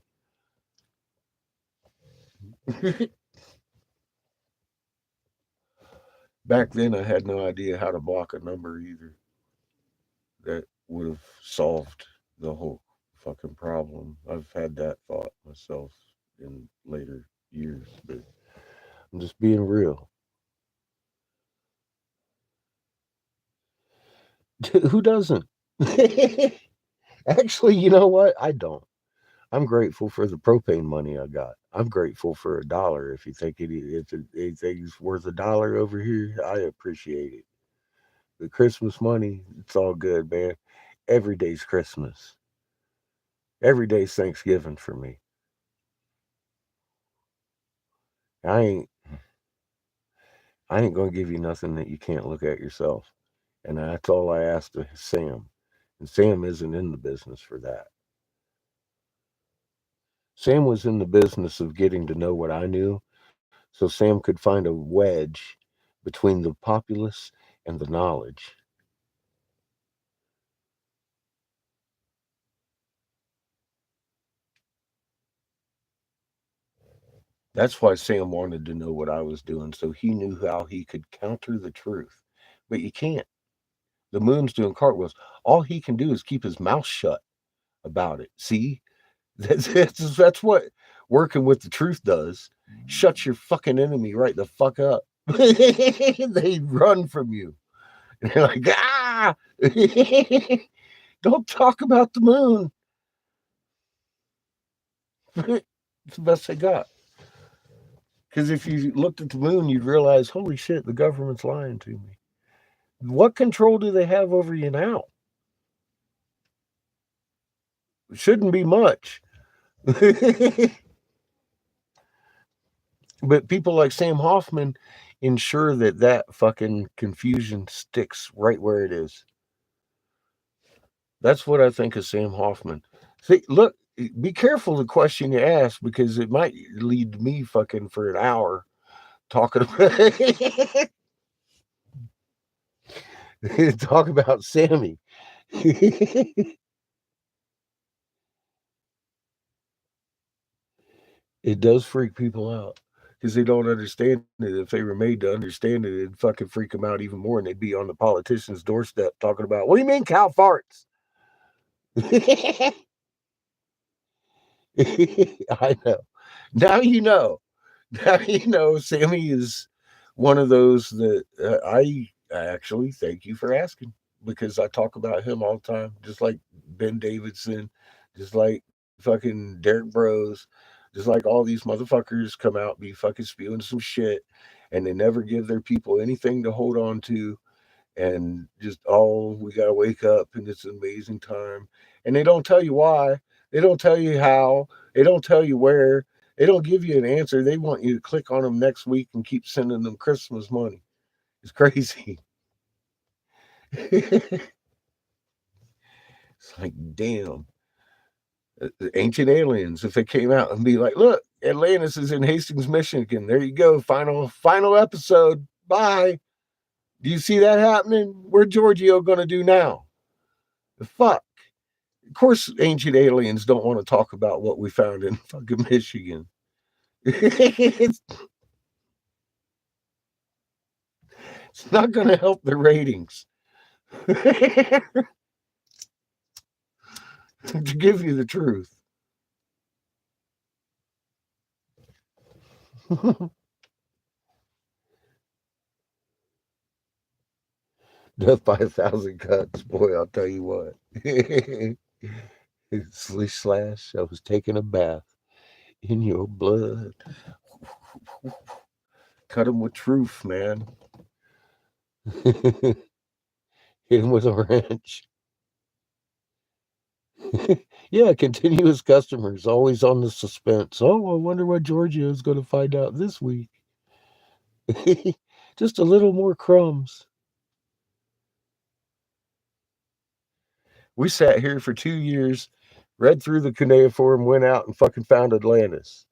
Back then, I had no idea how to block a number either. That would have solved the whole fucking problem. I've had that thought myself in later years, but I'm just being real. Who doesn't? Actually, you know what? I don't. I'm grateful for the propane money I got. I'm grateful for $1. If you think if anything's worth $1 over here, I appreciate it. The Christmas money, it's all good, man. Every day's Christmas. Every day's Thanksgiving for me. I ain't I ain't gonna give you nothing that you can't look at yourself. And that's all I asked of Sam. And Sam isn't in the business for that. Sam was in the business of getting to know what I knew, so Sam could find a wedge between the populace and the knowledge. That's why Sam wanted to know what I was doing, so he knew how he could counter the truth. But you can't. The moon's doing cartwheels. All he can do is keep his mouth shut about it. See? That's what working with the truth does. Shut your fucking enemy right the fuck up. They run from you. And they're like, ah! Don't talk about the moon. It's the best they got. Because if you looked at the moon, you'd realize, holy shit, the government's lying to me. What control do they have over you now? Shouldn't be much. But people like Sam Hoffman ensure that that fucking confusion sticks right where it is. That's what I think of Sam Hoffman. See, look, be careful the question you ask because it might lead to me fucking for an hour talking about talk about Sammy. It does freak people out because they don't understand it. If they were made to understand it, it'd fucking freak them out even more, and they'd be on the politician's doorstep talking about, "What do you mean cow farts?" I know. Now you know. Now you know. Sammy is one of those that I actually thank you for asking because I talk about him all the time, just like Ben Davidson, Just like fucking Derek Bros, just like all these motherfuckers come out, be fucking spewing some shit, and they never give their people anything to hold on to. And just, oh, we got to wake up and it's an amazing time. And they don't tell you why. They don't tell you how. They don't tell you where. They don't give you an answer. They want you to click on them next week and keep sending them Christmas money. It's crazy. It's like, damn. The ancient aliens, if they came out and be like, look, Atlantis is in Hastings, Michigan. There you go. Final episode. Bye. Do you see that happening? Where's Giorgio going to do now? The fuck. Of course, ancient aliens don't want to talk about what we found in fucking Michigan. It's not going to help the ratings. To give you the truth. Death by 1,000 cuts. Boy, I'll tell you what. Slish slash, I was taking a bath in your blood. Cut him with truth, man. Hit him with a wrench. Yeah, continuous customers, always on the suspense. Oh, I wonder what Giorgio is going to find out this week. Just a little more crumbs. We sat here for 2 years, read through the cuneiform, went out and fucking found Atlantis.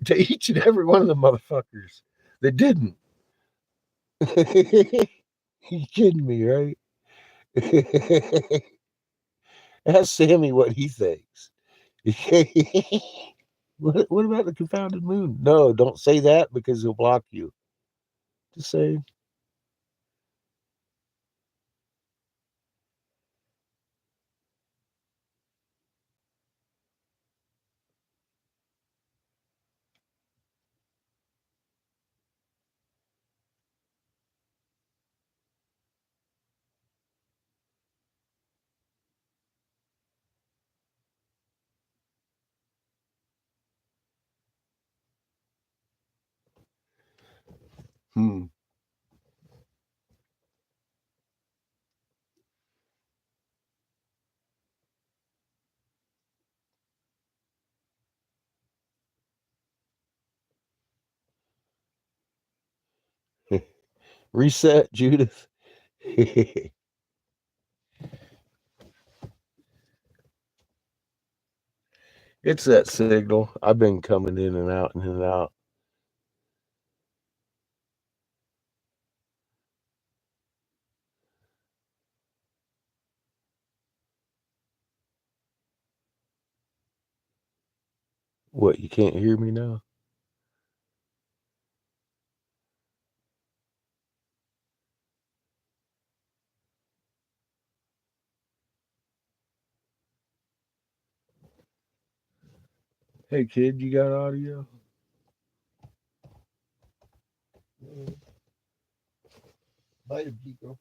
To each and every one of the motherfuckers that didn't. You kidding me, right? Ask Sammy what he thinks. What about the confounded moon? No, don't say that because he'll block you. Just say. Hmm. Reset, Judith. It's that signal. I've been coming in and out and in and out. What, you can't hear me now? Hey, kid, you got audio?
Bye, Pico.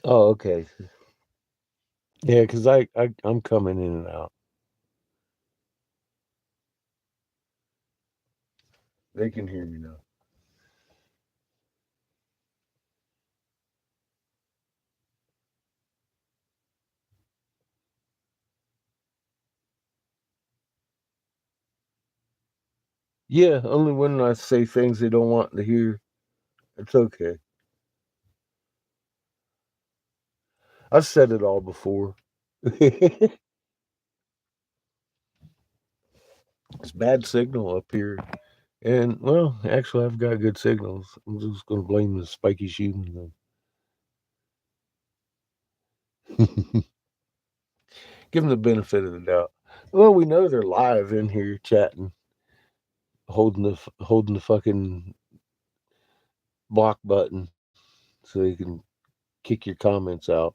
Oh, okay. Yeah, because I'm coming in and out. They can hear me now. Yeah, only when I say things they don't want to hear. It's okay. I've said it all before. It's bad signal up here. And, well, actually, I've got good signals. I'm just going to blame the spiky shooting. Give them the benefit of the doubt. Well, we know they're live in here chatting, holding the fucking block button so they can keep kick your comments out.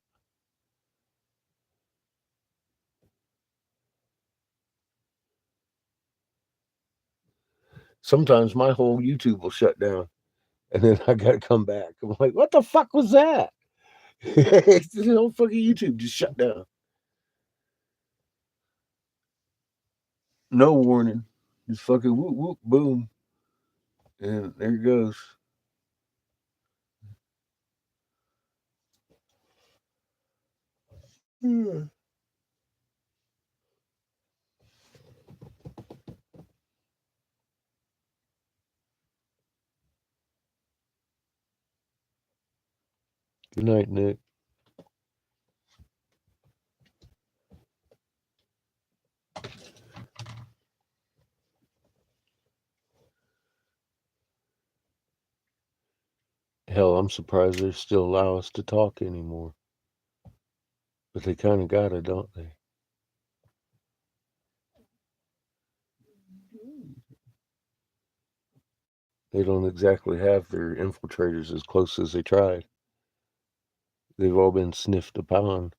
Sometimes my whole YouTube will shut down, and then I gotta come back. I'm like, what the fuck was that? The whole fucking YouTube just shut down. No warning. Just fucking whoop whoop boom. And there it goes. Good night, Nick. Hell, I'm surprised they still allow us to talk anymore. But they kind of gotta, don't they? They don't exactly have their infiltrators as close as they tried. They've all been sniffed upon.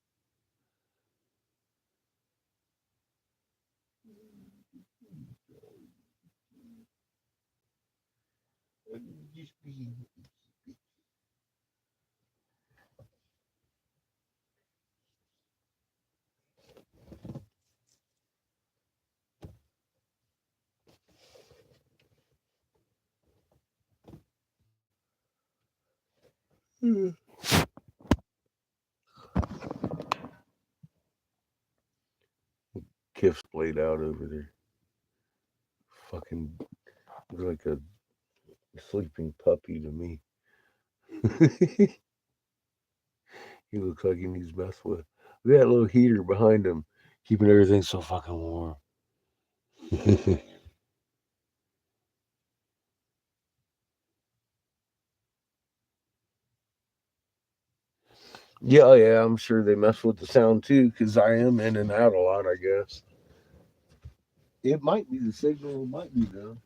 Kiff's played out over there. Fucking looks like a sleeping puppy to me. He looks like he needs messed with. Look at that little heater behind him, keeping everything so fucking warm. Yeah, I'm sure they mess with the sound too, because I am in and out a lot, I guess. It might be the signal, it might be them.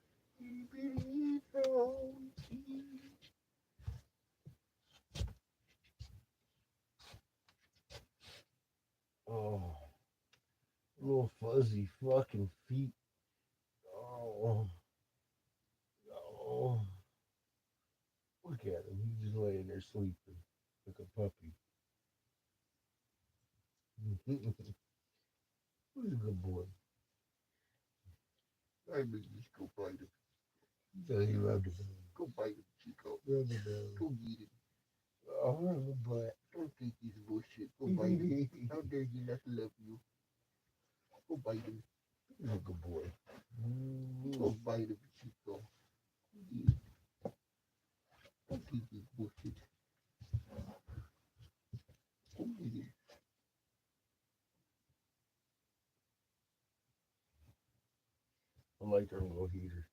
Oh, little fuzzy fucking feet. Oh, oh. Look at him. He's just laying there sleeping like a puppy. He's a good boy. I mean, just go bite him. So he rubbed him. Go bite him, Chico. Rub him down. Go eat him. Oh, rub him butt. Don't take this bullshit. Go bite him. How dare you not love you? Go bite him. He's a good boy. Go bite him, Chico. Don't take this bullshit. Go eat him. I like our little heater.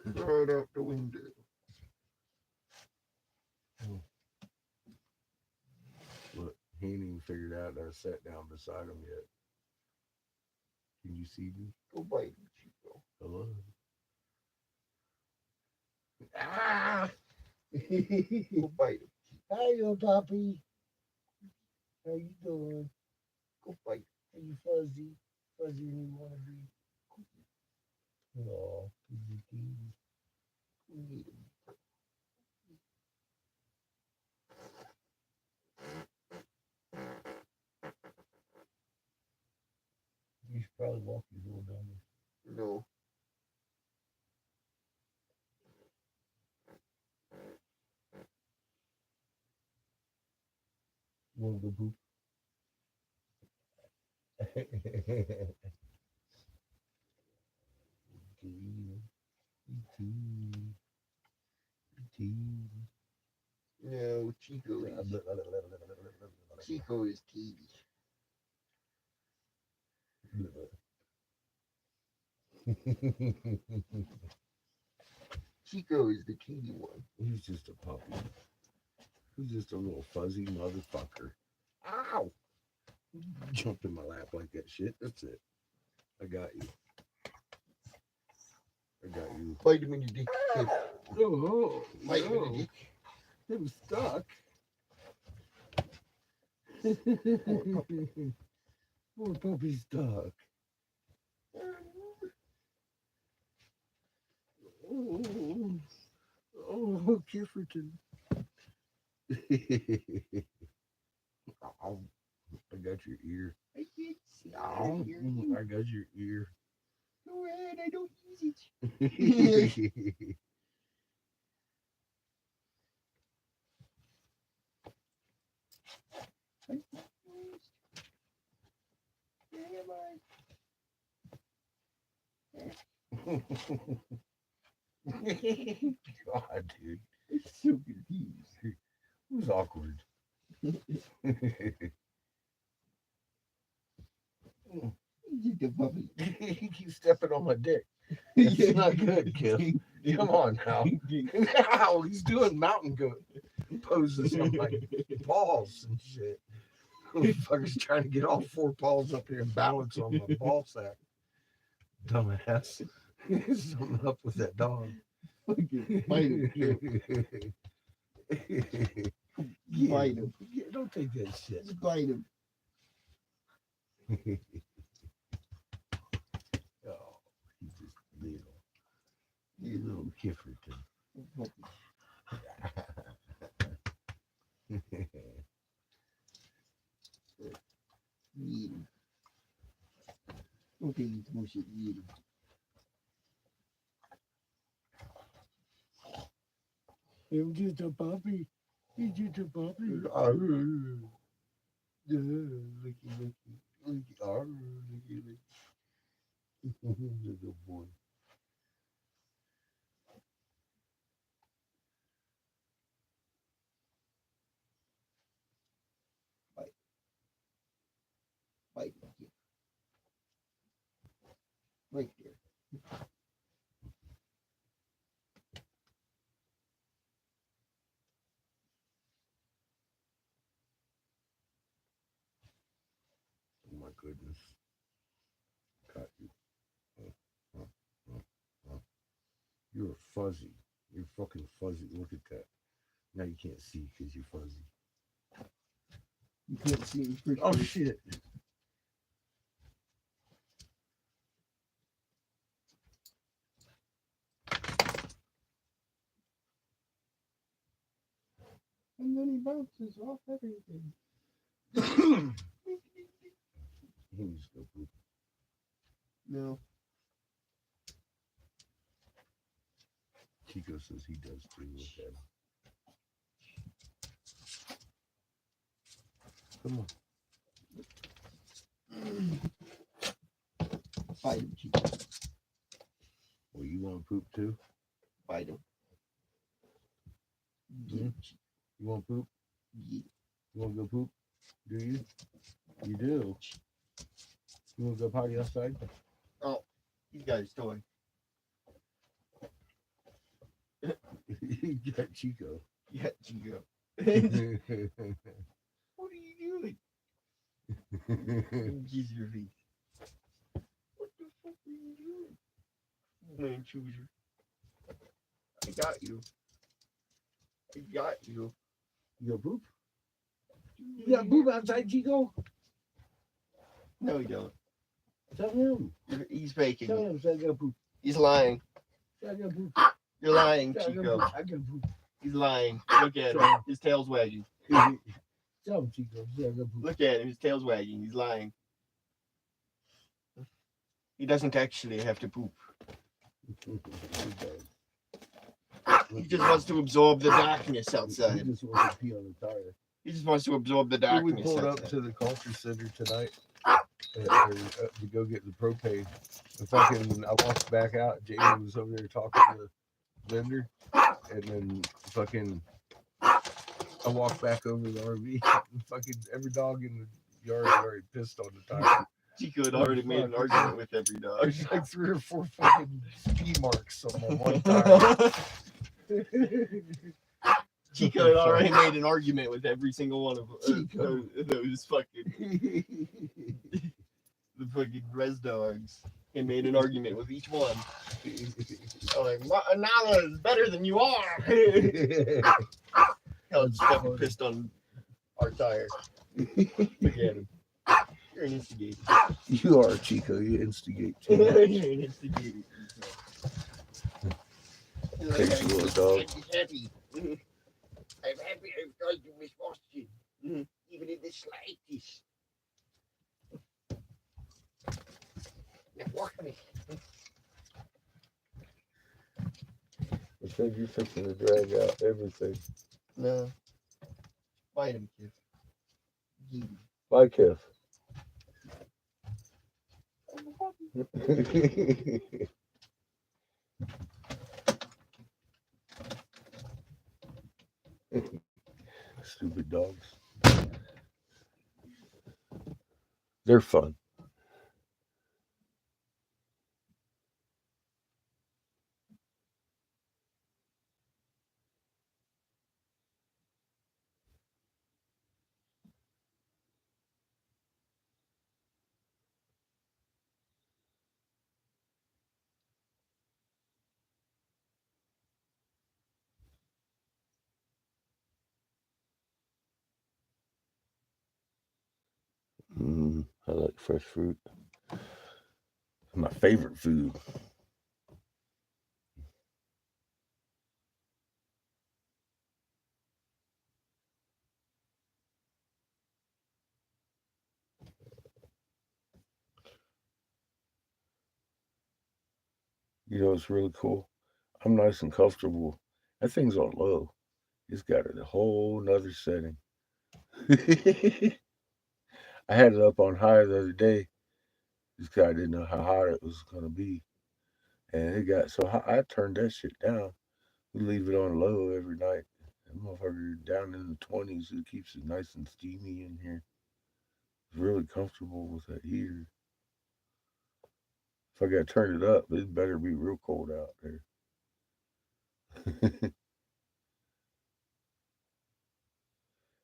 Right out the window. Look, he ain't even figured out that I sat down beside him yet. Can you see me? Go bite him, Chico. Hello? Ah! Go bite him. Hi, little puppy. How you doing? Go bite. Are you fuzzy? Fuzzy when you want to be. Oh, he's a kitty. We need him. You should probably walk these little dummies. No. You want to go poop? No, Chico is. Chico is TV. Chico is the teeny one. He's just a puppy. He's just a little fuzzy motherfucker. Ow! You jumped in my lap like that shit. That's it. I got you. I got you. Bite him in your dick. Oh,
Bite him in
no.
your dick.
It was stuck. Poor puppy's stuck. Oh, Kifferton. Oh, I got your ear.
I can't see.
Oh,
I hear you.
I got your ear.
Go ahead. I don't use it. Where am I?
God, dude.
It's so confused.
It was awkward.
Just a puppy.
He keeps stepping on my dick. It's not good, Kim. Come on now. Now he's doing mountain goat poses on my balls and shit. Fucker's trying to get all four paws up here and balance on my ball sack. Dumbass. Something up with that dog.
Fucking bite him.
Yeah,
Bite him.
yeah, don't take that shit.
Just bite him.
Oh, he's just little. You little Kifferton.
Eat him. Don't take him too much. Eat him.
I'm just a puppy. He's just a puppy. Looky, looky. Looky, looky. He's a good boy.
Bite him. Kid. Right there.
Oh my goodness. Got you. You're fuzzy. You're fucking fuzzy. Look at that. Now you can't see because you're fuzzy.
You can't see him for
Oh
sure.
shit.
And then he bounces off everything.
He needs to go poop.
No.
Chico says he does too. Look at him. Come on.
Bite him, Chico.
Well, you want to poop too?
Bite him.
Hmm? You want to poop?
Yeah.
You want to go poop? Do you? You do. You want to go potty outside?
He's got his toy.
You got Chico.
Yeah, Chico. What are you doing? Use your feet. What the fuck are you doing? Man, chooser. I got you. I got you.
You go poop? You got poop outside, Chico?
No, you don't.
Tell him.
He's faking.
Tell him. Say I got poop.
He's lying.
Say I got poop.
You're lying,
Say I got
Chico.
poop. I got poop.
He's lying. Look at him. His tail's wagging.
Tell him, Chico. Say I got poop.
Look at him. His tail's wagging. He's lying. He doesn't actually have to poop. He just wants to absorb the darkness
He
outside.
just wants to pee on the tire.
He just wants to absorb the
We
darkness
pulled up
outside.
to the culture center tonight to go get the propane. And fucking, I walked back out. Jamie was over there talking to the vendor, and then fucking, I walked back over to the RV. And fucking every dog in the yard had already pissed on the tire.
Chico had already made an argument with every dog.
There's like 3 or 4 fucking ski marks on my one tire.
Chico had already made an argument with every single one of
Chico.
those fucking the fucking res dogs. He made an argument with each one. I'm like, Nala is better than you are. Hell, just fucking pissed on our tire. Look at him. You're an instigator.
You are, Chico. You instigate too
You're
much.
an instigator.
Thanks, you little dog.
I'm just happy. I'm happy I've told you misfortune. Even in the slightest. Walk me.
I said you're fixing to drag out everything.
No. Fight him, kid.
Bye, Kev. Stupid dogs. They're fun. I like fresh fruit. My favorite food. You know, it's really cool. I'm nice and comfortable. That thing's on low. It's got a whole nother setting. I had it up on high the other day. This guy didn't know how hot it was going to be. And it got so hot, I turned that shit down. We leave it on low every night. That motherfucker down in the 20s. It keeps it nice and steamy in here. It's really comfortable with that heater. If I got to turn it up, it better be real cold out there.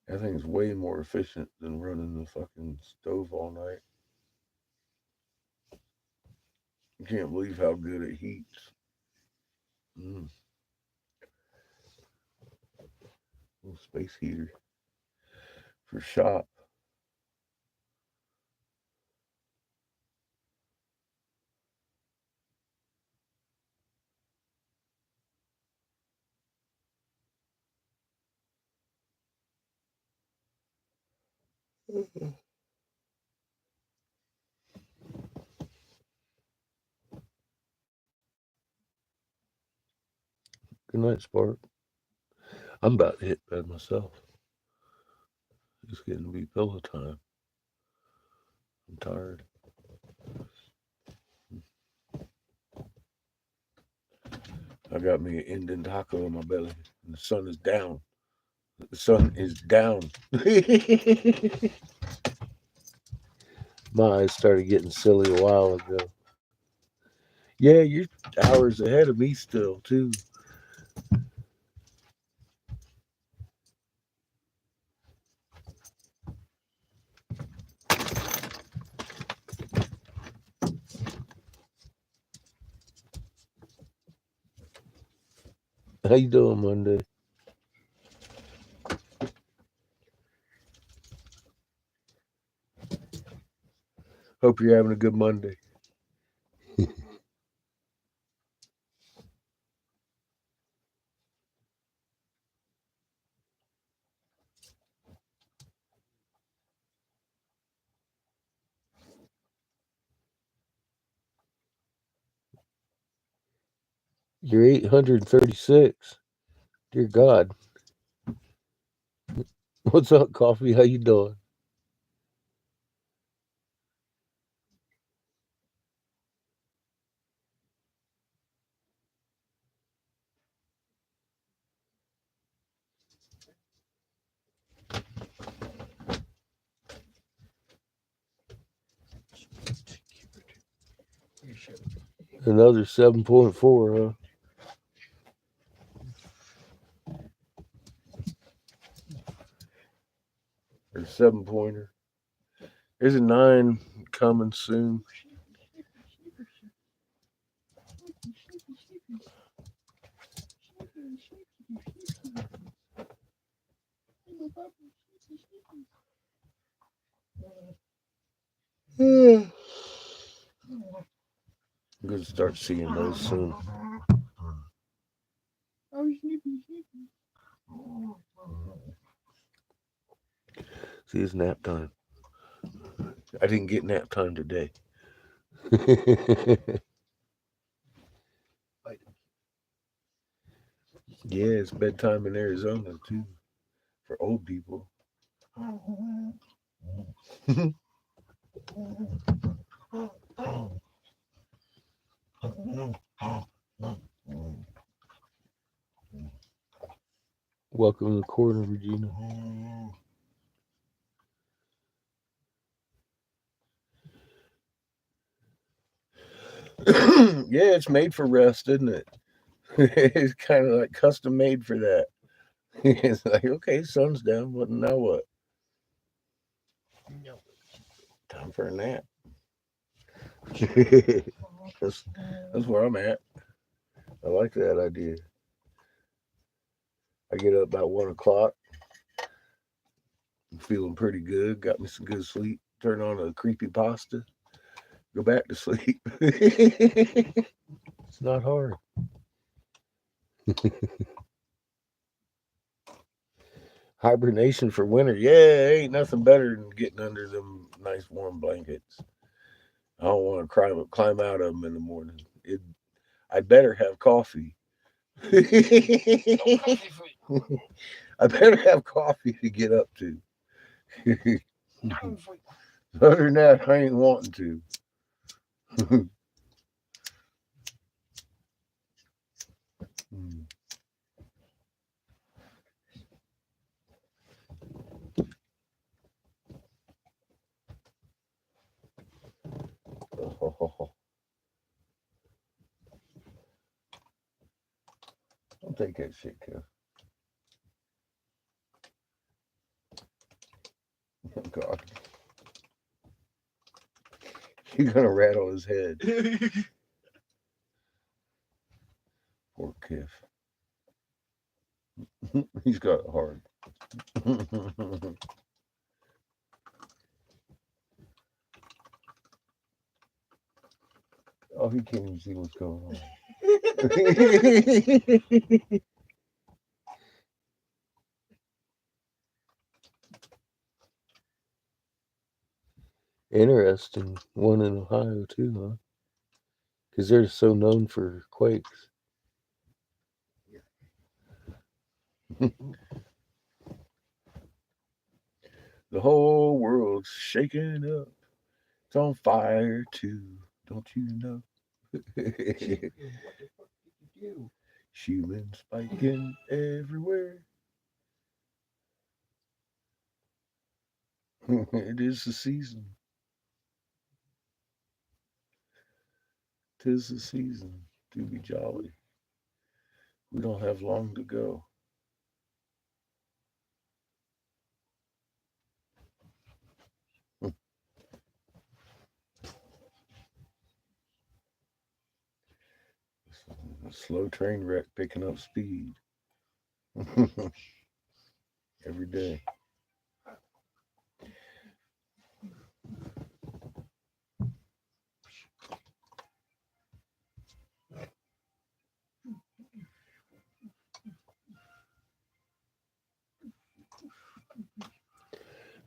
That thing's way more efficient than running the fucking stove all night. You can't believe how good it heats. Mm. Little space heater for shop. Good night, Spark. I'm about to hit bed myself. It's getting to be pillow time. I'm tired. I got me an Indian taco in my belly, and the sun is down. The sun is down. My eyes started getting silly a while ago. Yeah, you're hours ahead of me still, too. How you doing Monday? Hope you're having a good Monday. You're 836. Dear God. What's up, Coffee? How you doing? Another 7.4, huh? Or 7 pointer. There's a 9 coming soon. I'm gonna start seeing those soon.
Oh, snippy, snippy.
See, it's nap time. I didn't get nap time today. Yeah, it's bedtime in Arizona too for old people. Welcome to the corner, Regina. Yeah, it's made for rest, isn't it? It's kind of like custom made for that. It's like, okay, sun's down. What now? What?
No.
Time for a nap. that's, that's where I'm at. I like that idea. I get up about 1 o'clock. I'm feeling pretty good. Got me some good sleep. Turn on a creepy pasta. Go back to sleep. It's not hard. Hibernation for winter. Yeah, ain't nothing better than getting under them nice warm blankets. I don't want to climb out of them in the morning. I better have coffee. I better have coffee to get up to. Other than that, I ain't wanting to. Don't take that shit, Kev. Oh, God. You're going to rattle his head. Poor Kev. He's got it hard. Oh, he can't even see what's going on. Interesting. One in Ohio, too, huh? Because they're so known for quakes. The whole world's shaking up. It's on fire, too. Don't you know?
What the fuck did you
Human spiking everywhere. It is the season. 'Tis the season to be jolly. We don't have long to go. A slow train wreck picking up speed every day.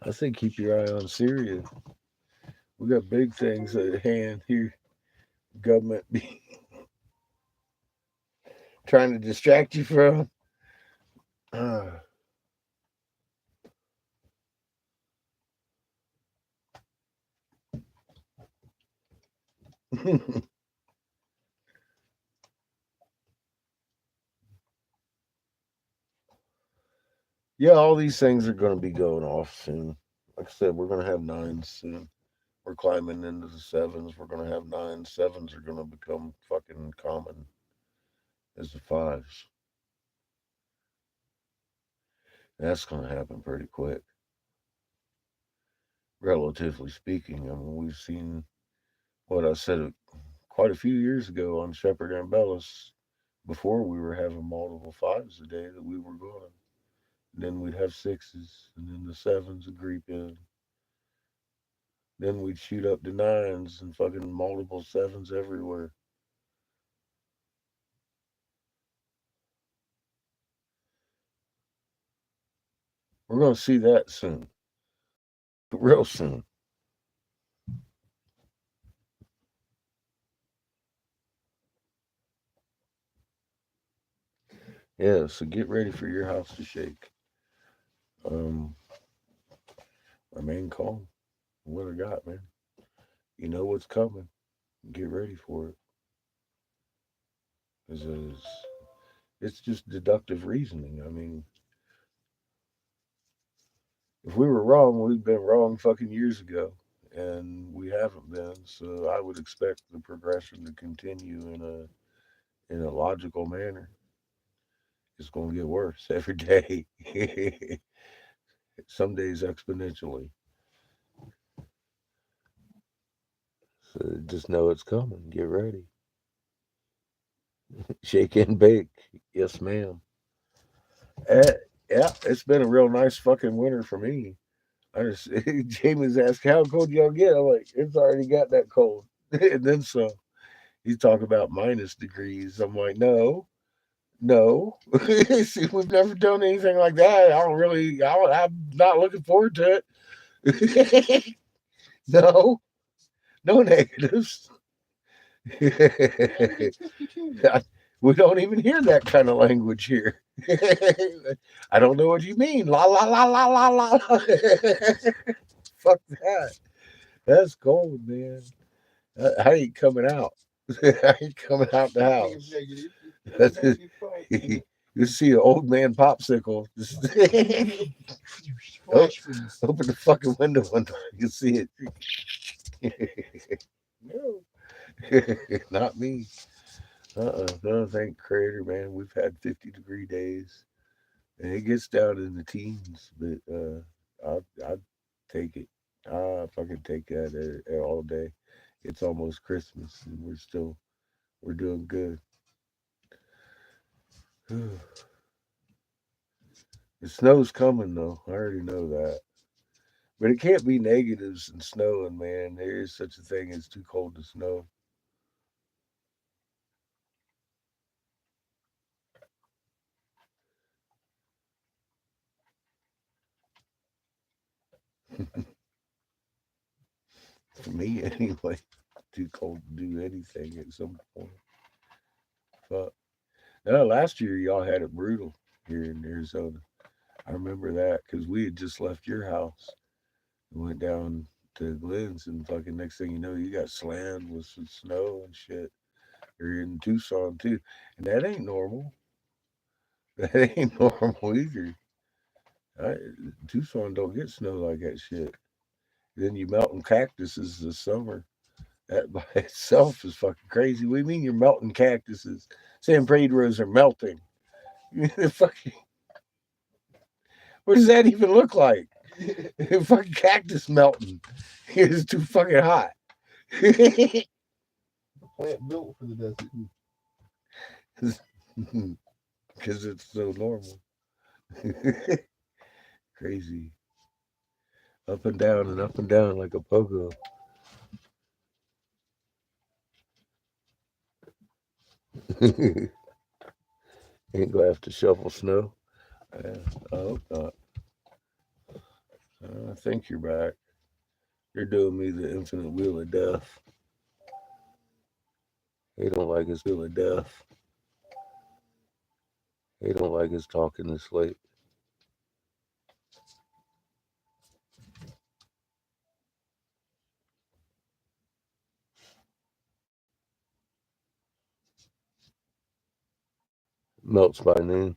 I say keep your eye on Syria. We got big things at hand here. Government be trying to distract you from. Uh, yeah, all these things are going to be going off soon. Like I said, we're going to have nines soon. We're climbing into the sevens. We're going to have nines. Sevens are going to become fucking common as the fives. That's going to happen pretty quick, relatively speaking. I mean, we've seen what I said quite a few years ago on Shepherd and Bellis before we were having multiple fives a day that we were going. Then we'd have sixes, and then the sevens would creep in. Then we'd shoot up to nines and fucking multiple sevens everywhere. We're gonna see that soon, real soon. Yeah, so get ready for your house to shake. Um, Remain calm. What I got, man. You know what's coming. Get ready for it. It's just deductive reasoning. I mean, if we were wrong, we'd been wrong fucking years ago, and we haven't been. So I would expect the progression to continue in a logical manner. It's going to get worse every day. Some days exponentially. So just know it's coming. Get ready. Shake and bake. Yes, ma'am. Eh, yeah, it's been a real nice fucking winter for me. I just Jamie's asking how cold y'all get. I'm like, it's already got that cold, and then some. He's talking about minus degrees. I'm like, no, no. See, we've never done anything like that. I don't really. I'm not looking forward to it. No, no negatives. We don't even hear that kind of language here. I don't know what you mean. La la la la la la. Fuck that. That's cold, man. I ain't coming out. I ain't coming out the house. That's it. You see an old man popsicle. Just open the fucking window and you see it. No, not me. No, thank Creator, man. We've had 50-degree days, and it gets down in the teens, but I'd take it. I fucking take that all day. It's almost Christmas, and we're doing good. The snow's coming though. I already know that. But it can't be negatives and snowing, man. There is such a thing as too cold to snow. For me, anyway. Too cold to do anything at some point. Fuck. No, last year y'all had it brutal here in Arizona. I remember that because we had just left your house and went down to Glenn's, and fucking next thing you know, you got slammed with some snow and shit. You're in Tucson too, and that ain't normal. That ain't normal either. I, Tucson don't get snow like that shit. Then you melting cactuses this summer. That by itself is fucking crazy. What do you mean you're melting cactuses? San Pedro's are melting. Fucking, what does that even look like? Fucking cactus melting. It's too fucking hot.
Plant built for the desert.
Because it's so normal. Crazy. Up and down like a pogo. Ain't gonna have to shovel snow. Yeah, I hope not. I think you're back. You're doing me the infinite wheel of death. He don't like his wheel of death. He don't like his talking this late. Melts by noon.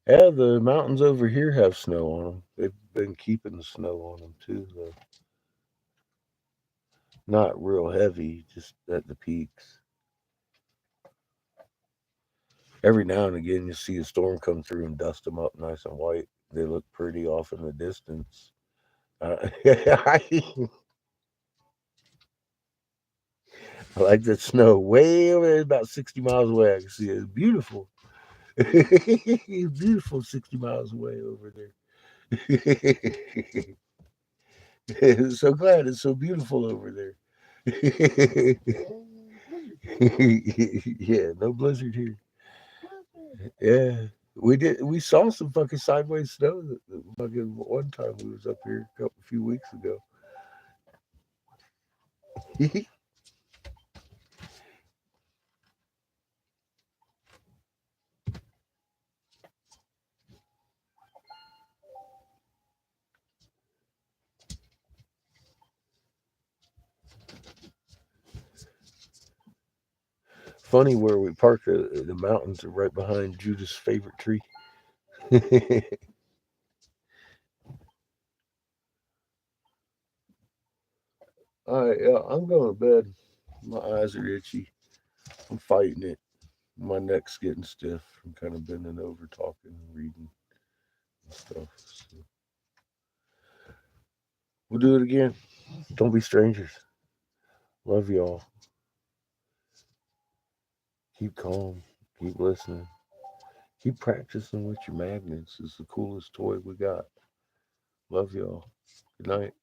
Yeah, the mountains over here have snow on them. They've been keeping the snow on them too, though. Not real heavy, just at the peaks. Every now and again, you see a storm come through and dust them up nice and white. They look pretty off in the distance. I like that snow way over there, about 60 miles away. I can see it. It's beautiful. It's beautiful 60 miles away over there. So glad it's so beautiful over there. Yeah, no blizzard here. Yeah, we did. We saw some fucking sideways snow. The fucking one time we was up here a few weeks ago. Funny where we parked. The mountains are right behind Judah's favorite tree. All right, yeah, I'm going to bed. My eyes are itchy. I'm fighting it. My neck's getting stiff. I'm kind of bending over, talking, and reading and stuff. So we'll do it again. Don't be strangers. Love y'all. Keep calm. Keep listening. Keep practicing with your magnets. It's the coolest toy we got. Love y'all. Good night.